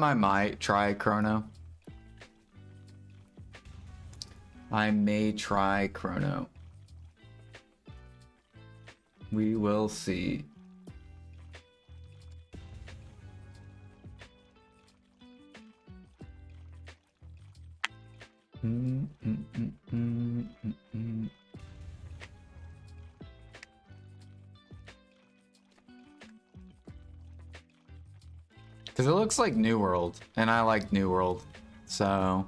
[SPEAKER 1] I might try Chrono. I may try Chrono. We will see. Because it looks like New World, and I like New World, so...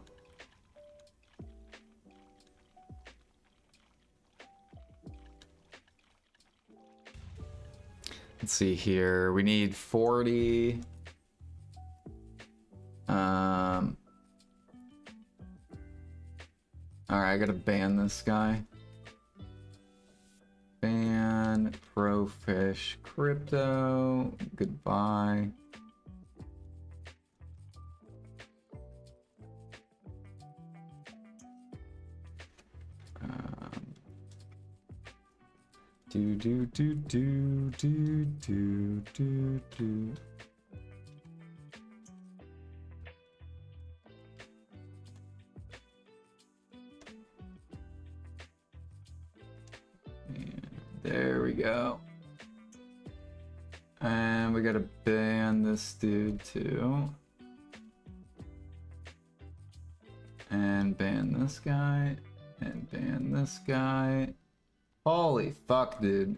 [SPEAKER 1] Let's see here, we need 40... Alright, I gotta ban this guy. Ban, Profish, Crypto, goodbye. Do do do do do do do do. And there we go. And we gotta ban this dude too. And ban this guy. And ban this guy. Holy fuck, dude.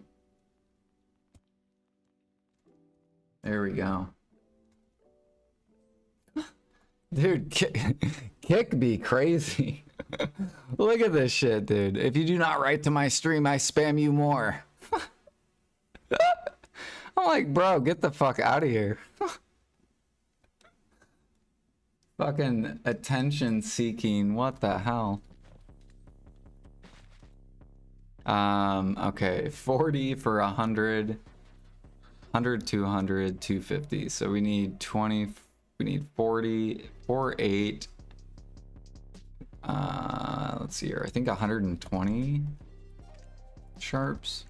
[SPEAKER 1] There we go. Dude, kick be crazy. Look at this shit, dude. If you do not write to my stream, I spam you more. I'm like, bro, get the fuck out of here. Fucking attention seeking. What the hell? Okay, 40 for 100. 100, 200, 250. So we need 20, we need 40, 48. Let's see here. I think 120 sharps.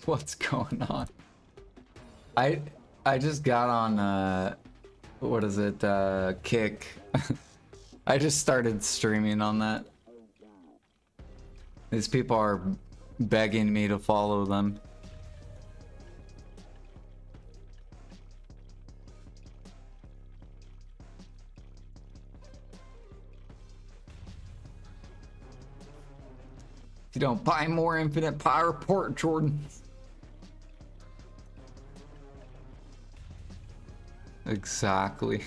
[SPEAKER 1] What's going on? I just got on what is it, Kick. I just started streaming on that. These people are begging me to follow them. If you don't buy more infinite power port, Jordan. Exactly.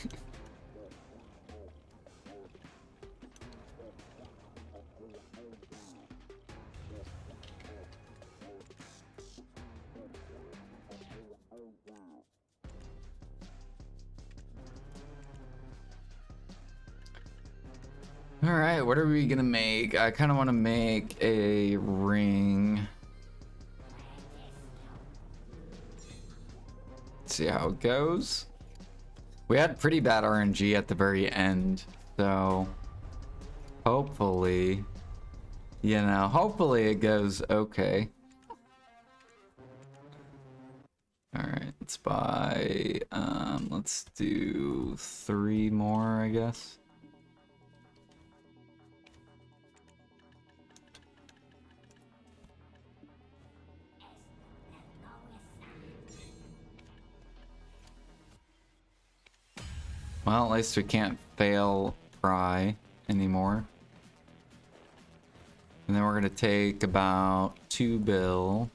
[SPEAKER 1] All right, what are we gonna make? I kind of want to make a ring. Let's see how it goes. We had pretty bad RNG at the very end, so hopefully, you know, hopefully it goes okay. All right, let's buy, let's do 3 more, I guess. Well, at least we can't fail Pry anymore. And then we're gonna take about 2 bill.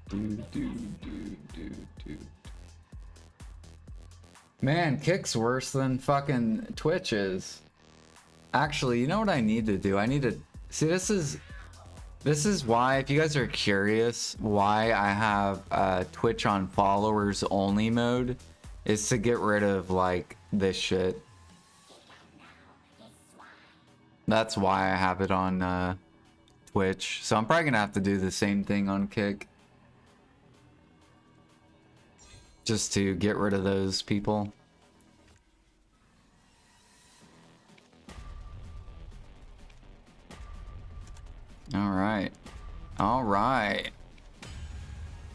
[SPEAKER 1] Do. Man, Kick's worse than fucking Twitch is. Actually, you know what I need to do? I need to see, this is why, if you guys are curious why I have Twitch on followers only mode, is to get rid of like this shit. That's why I have it on Twitch. So I'm probably gonna have to do the same thing on Kick, just to get rid of those people. All right.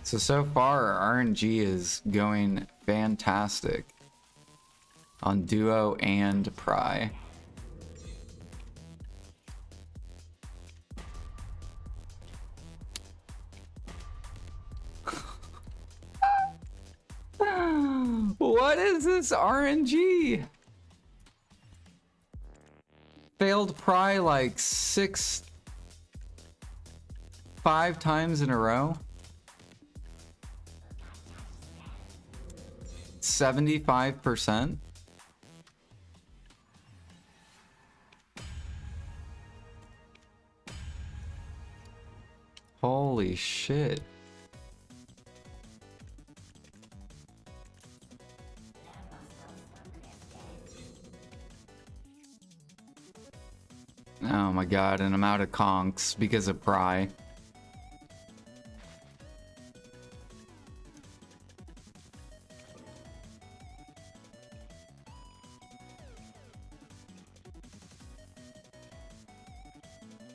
[SPEAKER 1] So far RNG is going fantastic on Duo and Pry. What is this RNG? Failed Pry like 5 times in a row. 75%. Holy shit. Oh my god, and I'm out of conks because of Pry.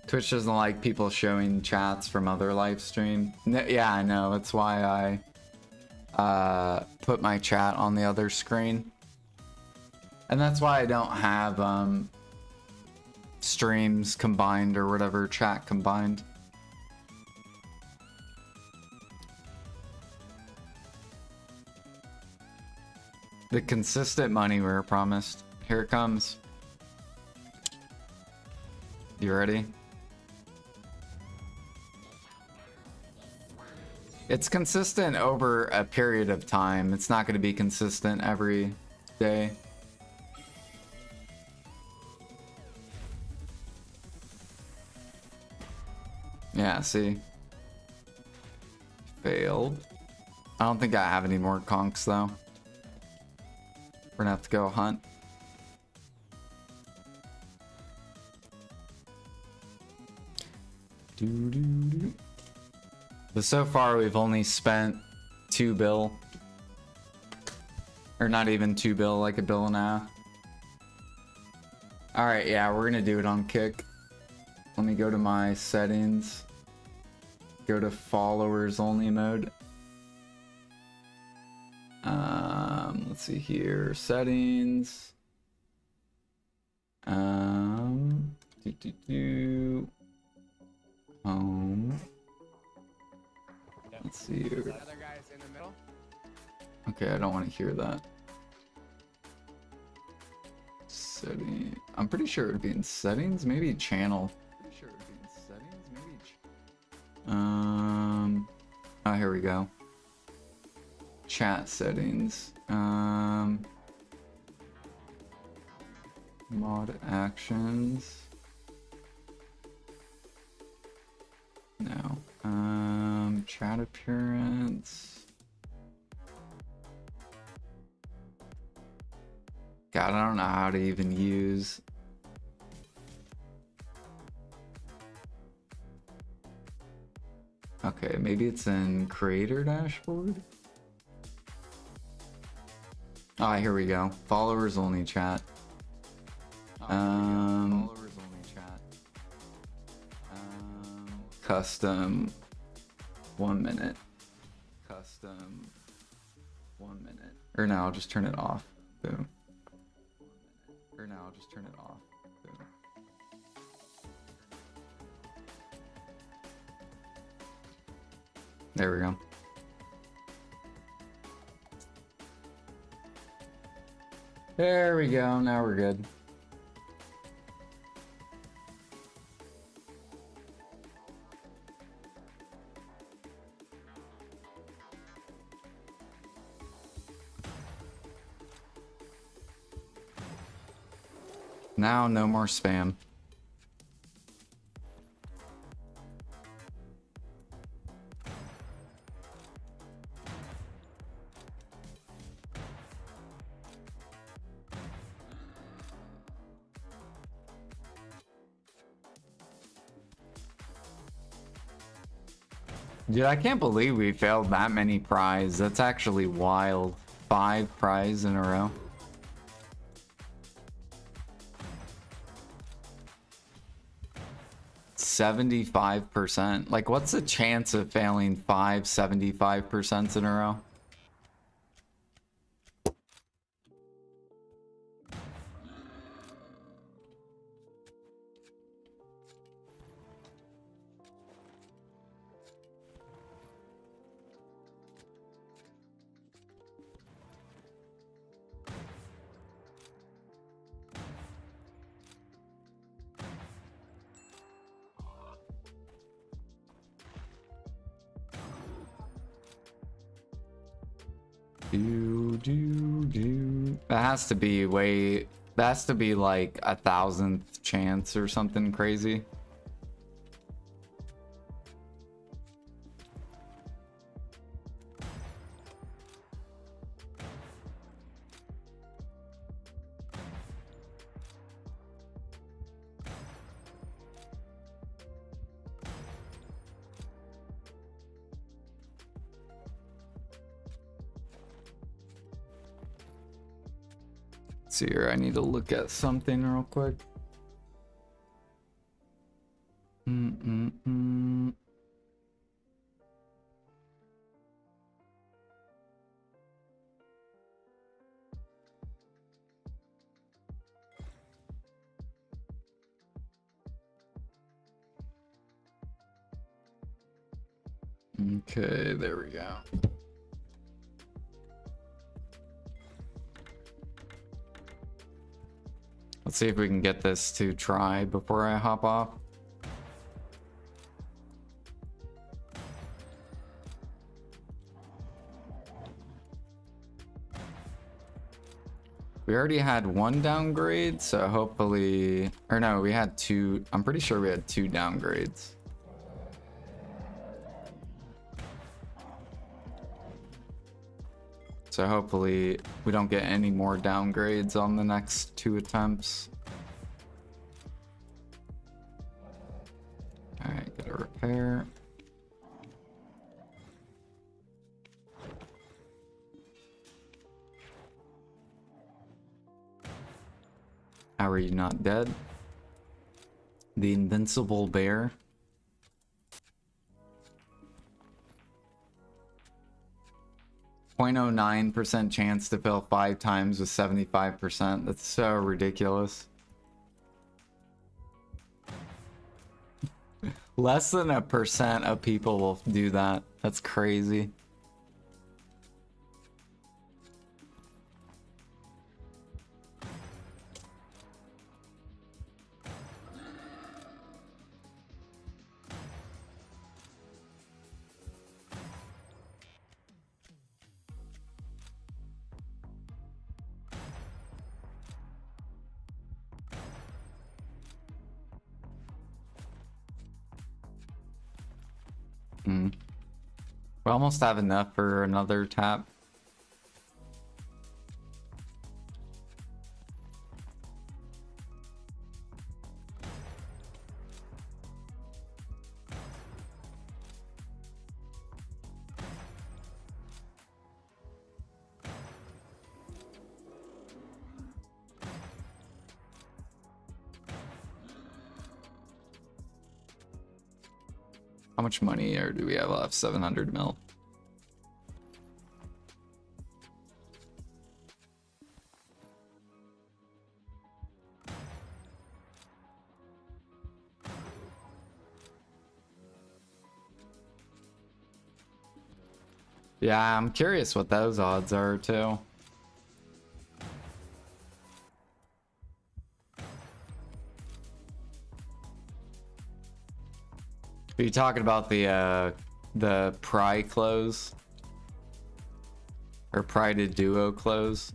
[SPEAKER 1] Twitch doesn't like people showing chats from other live stream. Yeah, I know. That's why I put my chat on the other screen. And that's why I don't have streams combined or whatever, chat combined. The consistent money we were promised. Here it comes. You ready? It's consistent over a period of time. It's not going to be consistent every day. Yeah, see? Failed. I don't think I have any more conks though. We're gonna have to go hunt. Doo-doo-doo. But so far we've only spent 2 bill. Or not even 2 bill, like $1.5 billion. Alright, yeah, we're gonna do it on Kick. Let me go to my settings. Go to followers only mode. Let's see here. Settings. Home. Let's see here. Okay, I don't want to hear that. Setting. I'm pretty sure it would be in settings, maybe channel. Pretty sure it would be in settings, maybe. Oh, here we go. Chat settings. Mod actions. No. Chat appearance. God, I don't know how to even use. Okay, maybe it's in creator dashboard. Ah, here we go. Followers only chat. Followers only chat. Custom 1 minute. Custom 1 minute. Or no, I'll just turn it off. Boom. Or no, I'll just turn it off. Boom. There we go. There we go. Now we're good. Now, no more spam. Dude, I can't believe we failed that many prize. That's actually wild. 5 prize in a row. %. Like, what's the chance of failing 5 75% in a row? That has to be way. That has to be like 1,000th chance or something crazy. See here, I need to look at something real quick. Okay, there we go. Let's see if we can get this to try before I hop off. We already had one downgrade, so hopefully... Or no, we had two. I'm pretty sure we had two downgrades. So hopefully we don't get any more downgrades on the next two attempts. Alright, get a repair. How are you not dead? The invincible bear. .09% chance to fail 5 times with 75%. That's so ridiculous. Less than 1% of people will do that. That's crazy. We almost have enough for another tap. How much money or do we have left? 700 mil. Yeah, I'm curious what those odds are too. Are you talking about the Pry close? Or Pry to Duo close?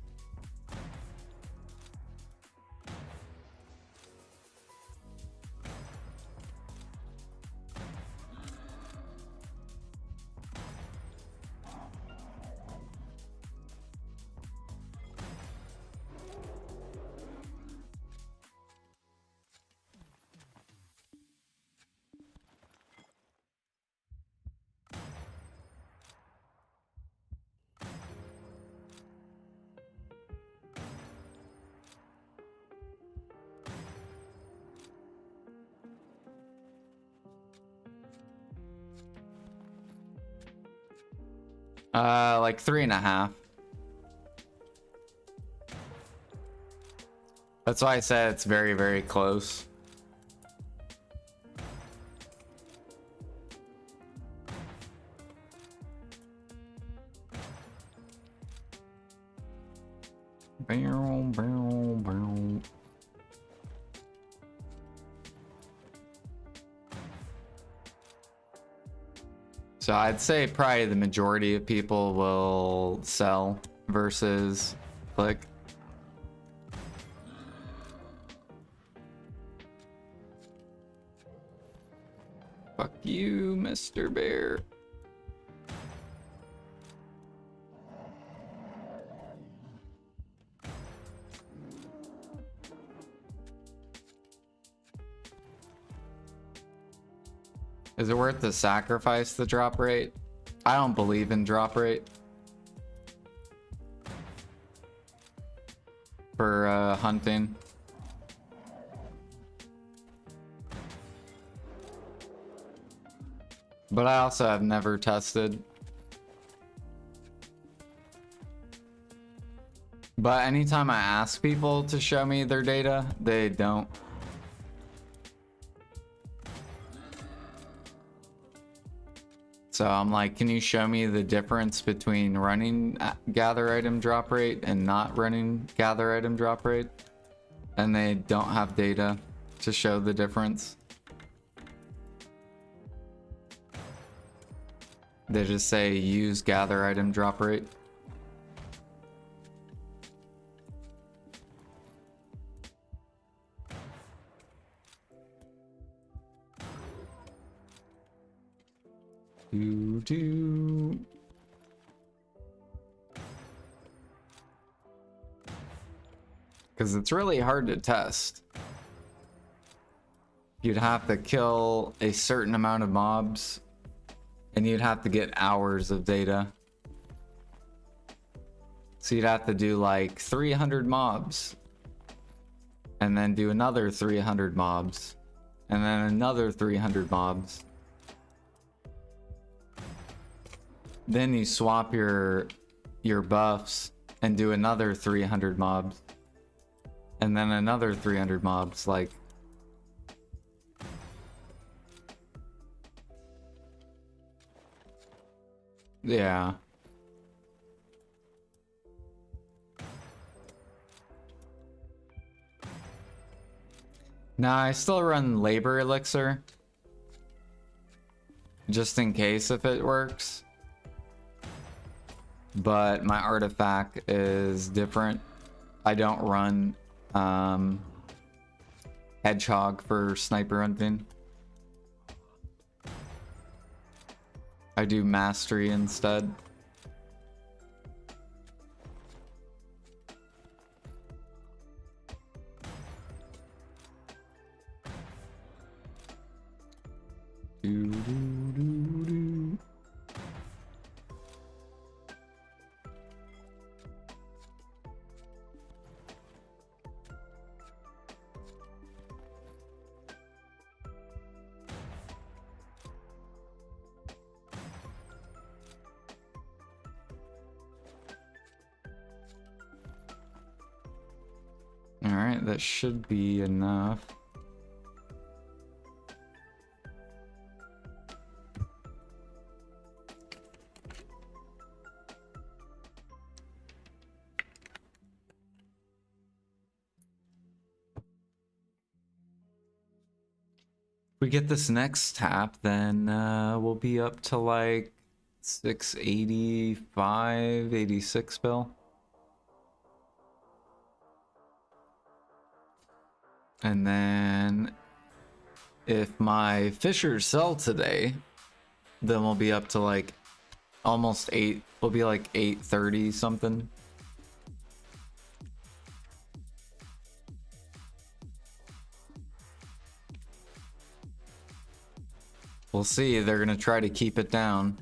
[SPEAKER 1] Like 3.5. That's why I said it's very, very close. Barrel, barrel, barrel. So I'd say probably the majority of people will sell versus click. Fuck you, Mr. Bear. Is it worth to sacrifice the drop rate? I don't believe in drop rate for hunting. But I also have never tested. But anytime I ask people to show me their data, they don't. So I'm like, can you show me the difference between running gather item drop rate and not running gather item drop rate? And they don't have data to show the difference. They just say use gather item drop rate. Do. Because it's really hard to test. You'd have to kill a certain amount of mobs, and you'd have to get hours of data. So you'd have to do like 300 mobs, and then do another 300 mobs, and then another 300 mobs. Then you swap your buffs and do another 300 mobs. And then another 300 mobs, like... Yeah. Nah, I still run labor elixir. Just in case if it works. But my artifact is different. I don't run hedgehog for sniper hunting. I do mastery instead. Do. Alright, that should be enough. If we get this next tap, then we'll be up to like 685, 86 bill. And then if my fishers sell today, then we'll be up to like almost 8, we'll be like 830 something. We'll see, they're gonna try to keep it down.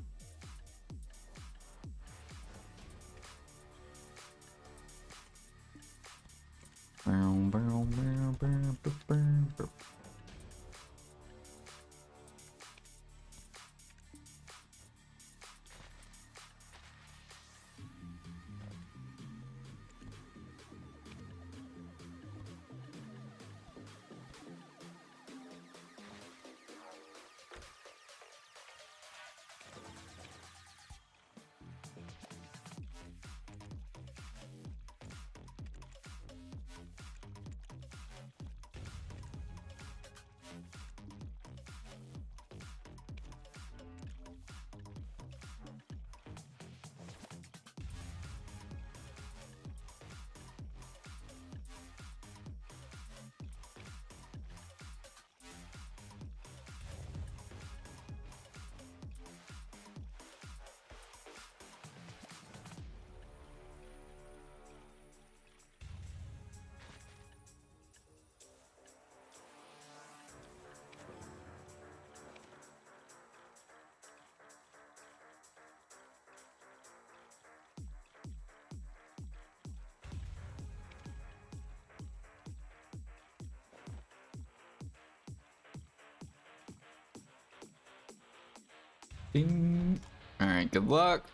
[SPEAKER 1] Ding. All right, good luck.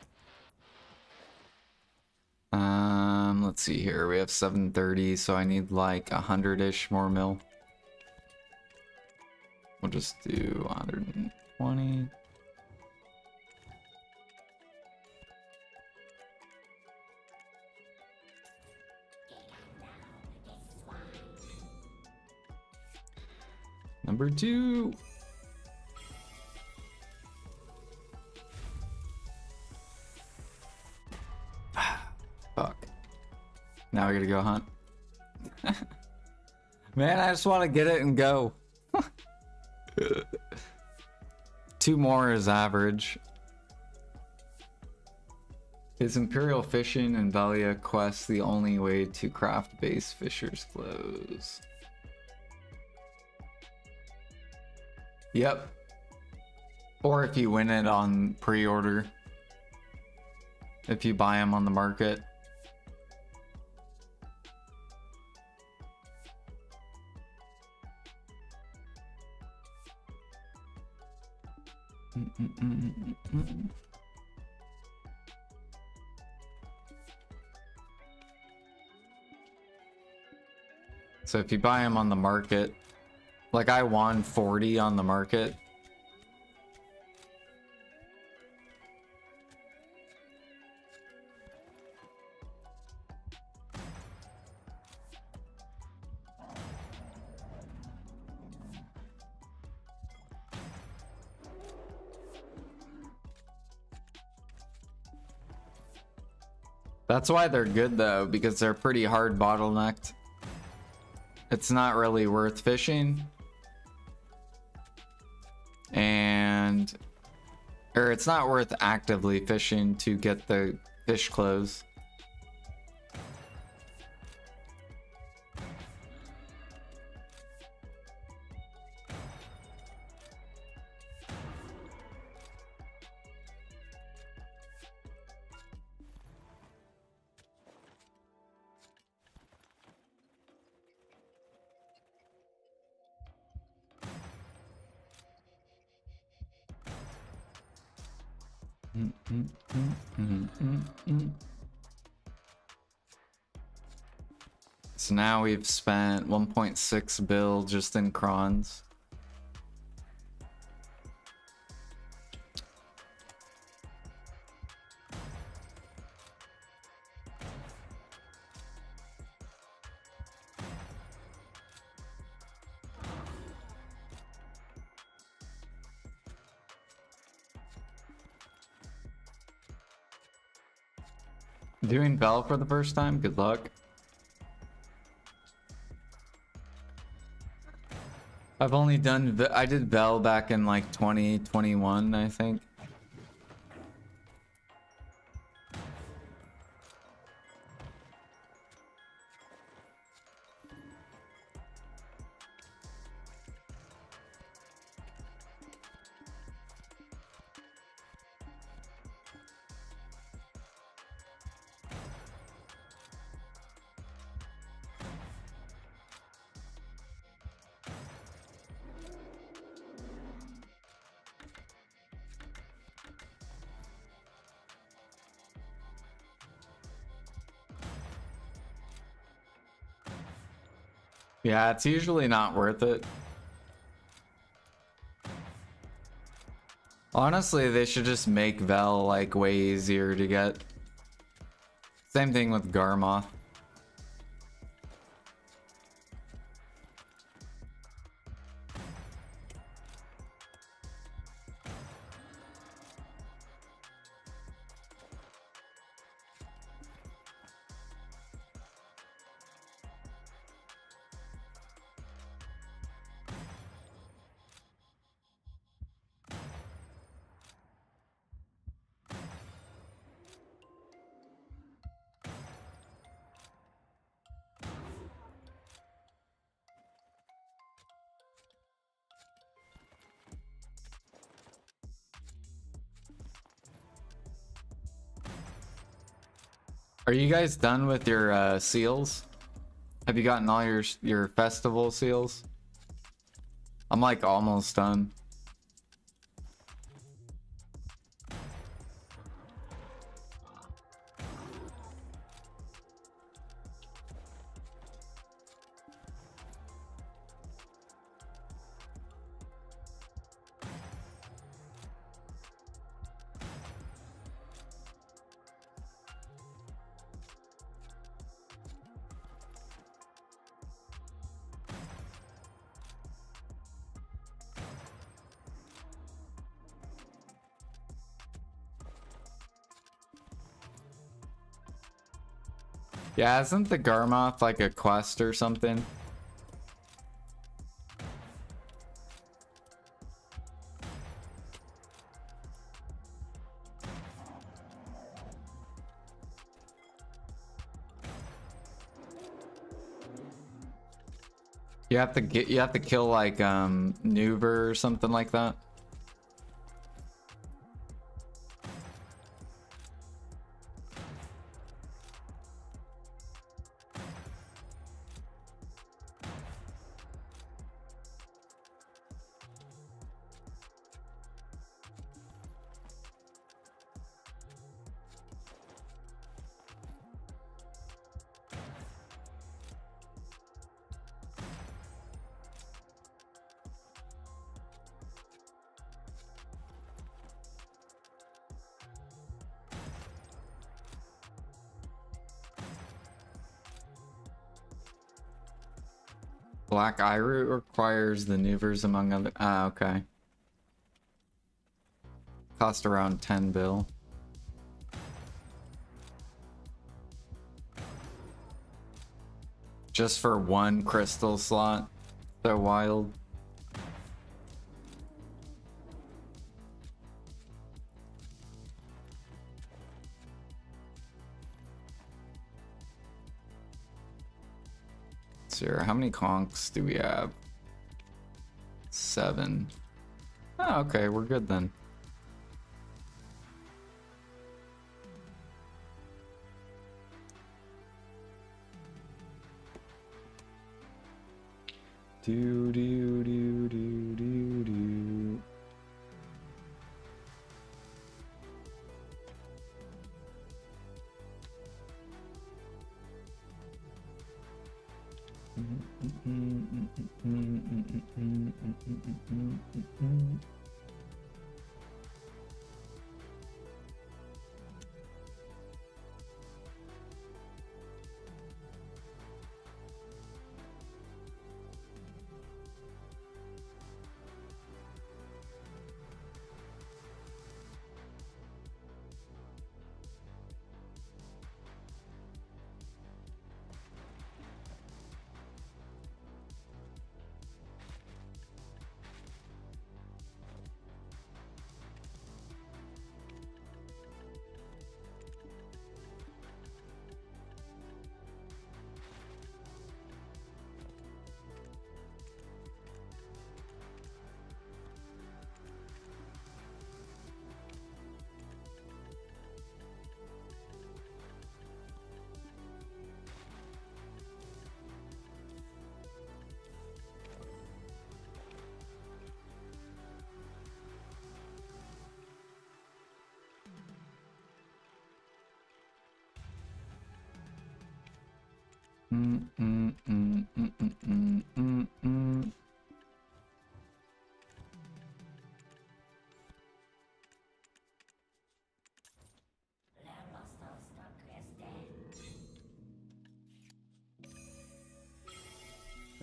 [SPEAKER 1] Let's see here. We have 730, so I need like 100-ish more mil. We'll just do 120. Number 2. Fuck. Now we gotta go hunt. Man, I just want to get it and go. 2 more is average. Is Imperial Fishing and Velia Quest the only way to craft base Fisher's Clothes? Yep. Or if you win it on pre-order. If you buy them on the market. So if you buy them on the market, like I won 40 on the market. That's why they're good though, because they're pretty hard bottlenecked. It's not really worth fishing. Or it's not worth actively fishing to get the fish clothes. So now we've spent 1.6 bill just in crons. Doing Bell for the first time? Good luck. I've only done... I did Bell back in like 2021, I think. Yeah, it's usually not worth it. Honestly, they should just make Vel like way easier to get. Same thing with Garmoth. Are you guys done with your seals? Have you gotten all your festival seals? I'm like almost done. Yeah, isn't the Garmoth like a quest or something? You have to kill like Nuber or something like that. Black eye root requires the Nuvers among other. Ah, okay. Cost around 10 bill. Just for one crystal slot. So wild. Sure, how many conks do we have? 7. Oh, okay, we're good then. Do do do do do do.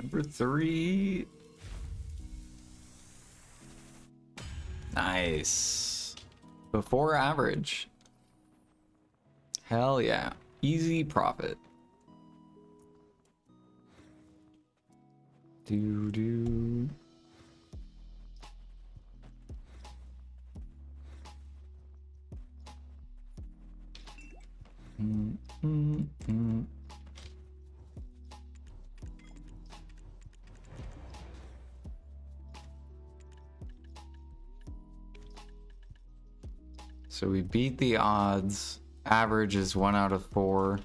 [SPEAKER 1] Number 3. Nice. Before average. Hell yeah. Easy profit. Do do. So we beat the odds. Average is 1 out of 4.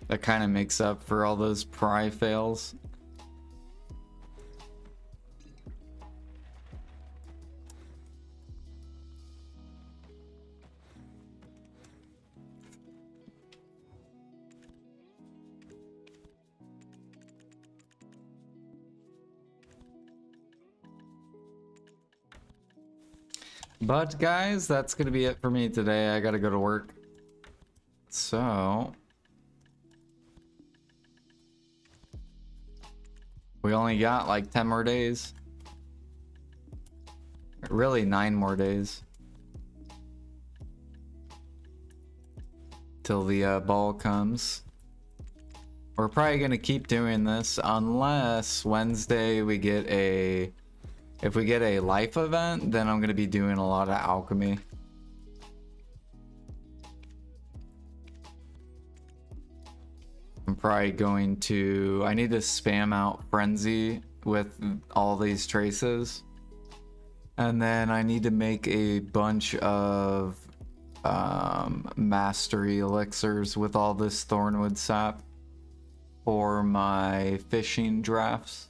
[SPEAKER 1] That kind of makes up for all those pry fails. But guys, that's gonna be it for me today. I gotta go to work. So We only got like 10 more days. Really 9 more days. Till the ball comes. We're probably gonna keep doing this unless Wednesday we get a... If we get a life event, then I'm gonna be doing a lot of alchemy. I'm probably going to... I need to spam out Frenzy with all these traces. And then I need to make a bunch of mastery elixirs with all this Thornwood sap for my fishing drafts.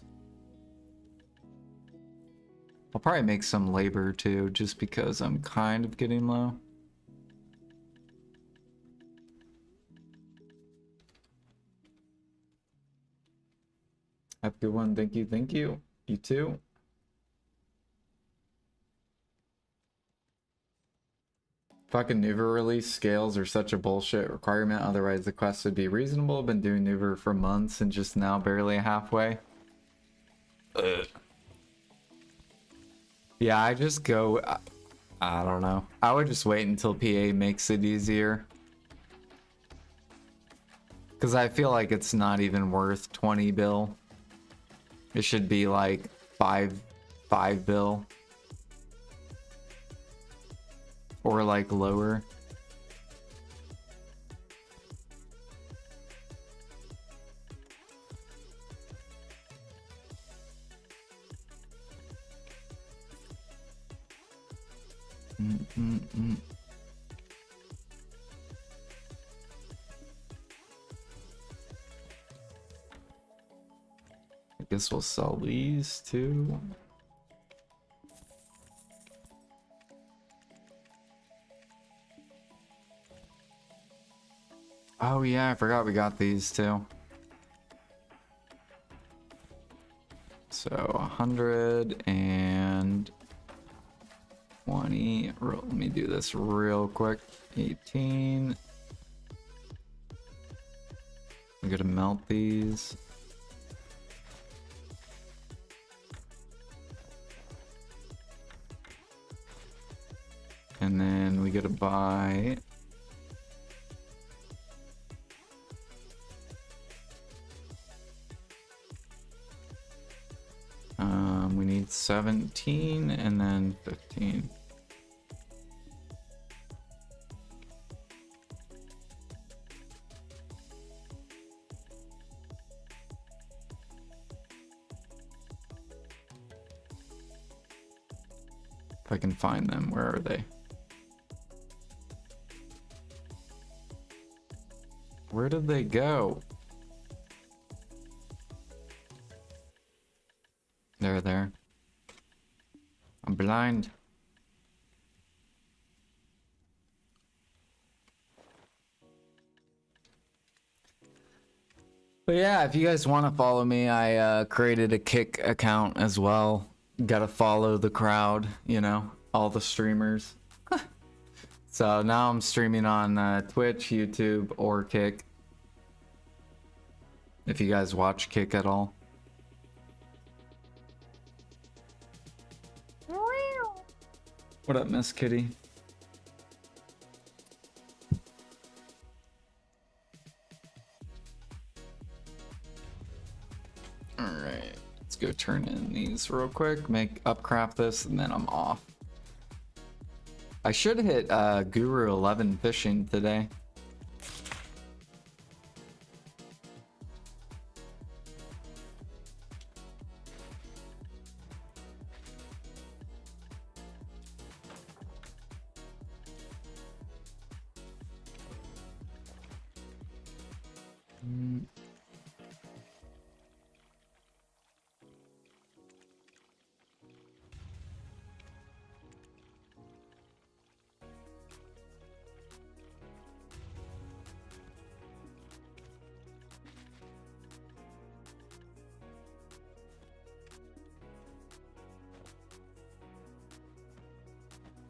[SPEAKER 1] I'll probably make some labor too, just because I'm kind of getting low. Have a good one. Thank you. Thank you. You too. Fucking Nuver release scales are such a bullshit requirement, otherwise the quest would be reasonable. Been doing Nuver for months and just now barely halfway. Ugh. Yeah, I just go... I don't know. I would just wait until PA makes it easier. Because I feel like it's not even worth 20 bill. It should be like 5 bill. Or like lower. I guess we'll sell these too. Oh yeah, I forgot we got these too. So 120. Let me do this real quick. 18. I'm gonna melt these. And then we gotta buy we need 17 and then 15. If I can find them, where are they? Where did they go? They're there. I'm blind. But yeah, if you guys want to follow me, I created a Kick account as well. Gotta follow the crowd, you know, all the streamers. So now I'm streaming on Twitch, YouTube, or Kick. If you guys watch Kick at all. What up, Miss Kitty? Alright, let's go turn in these real quick, upcraft this, and then I'm off. I should hit Guru 11 fishing today.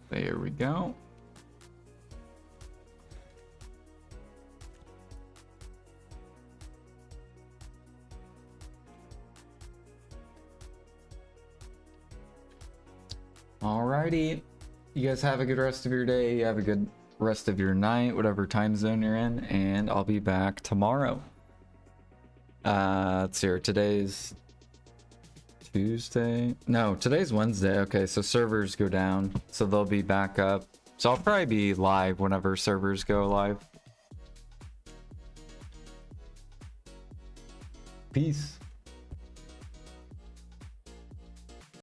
[SPEAKER 1] There we go. Alrighty. You guys have a good rest of your day. Have a good rest of your night, whatever time zone you're in, and I'll be back tomorrow. Let's see here. Today's Tuesday. No, today's Wednesday. Okay, so servers go down, so they'll be back up. So I'll probably be live whenever servers go live. Peace.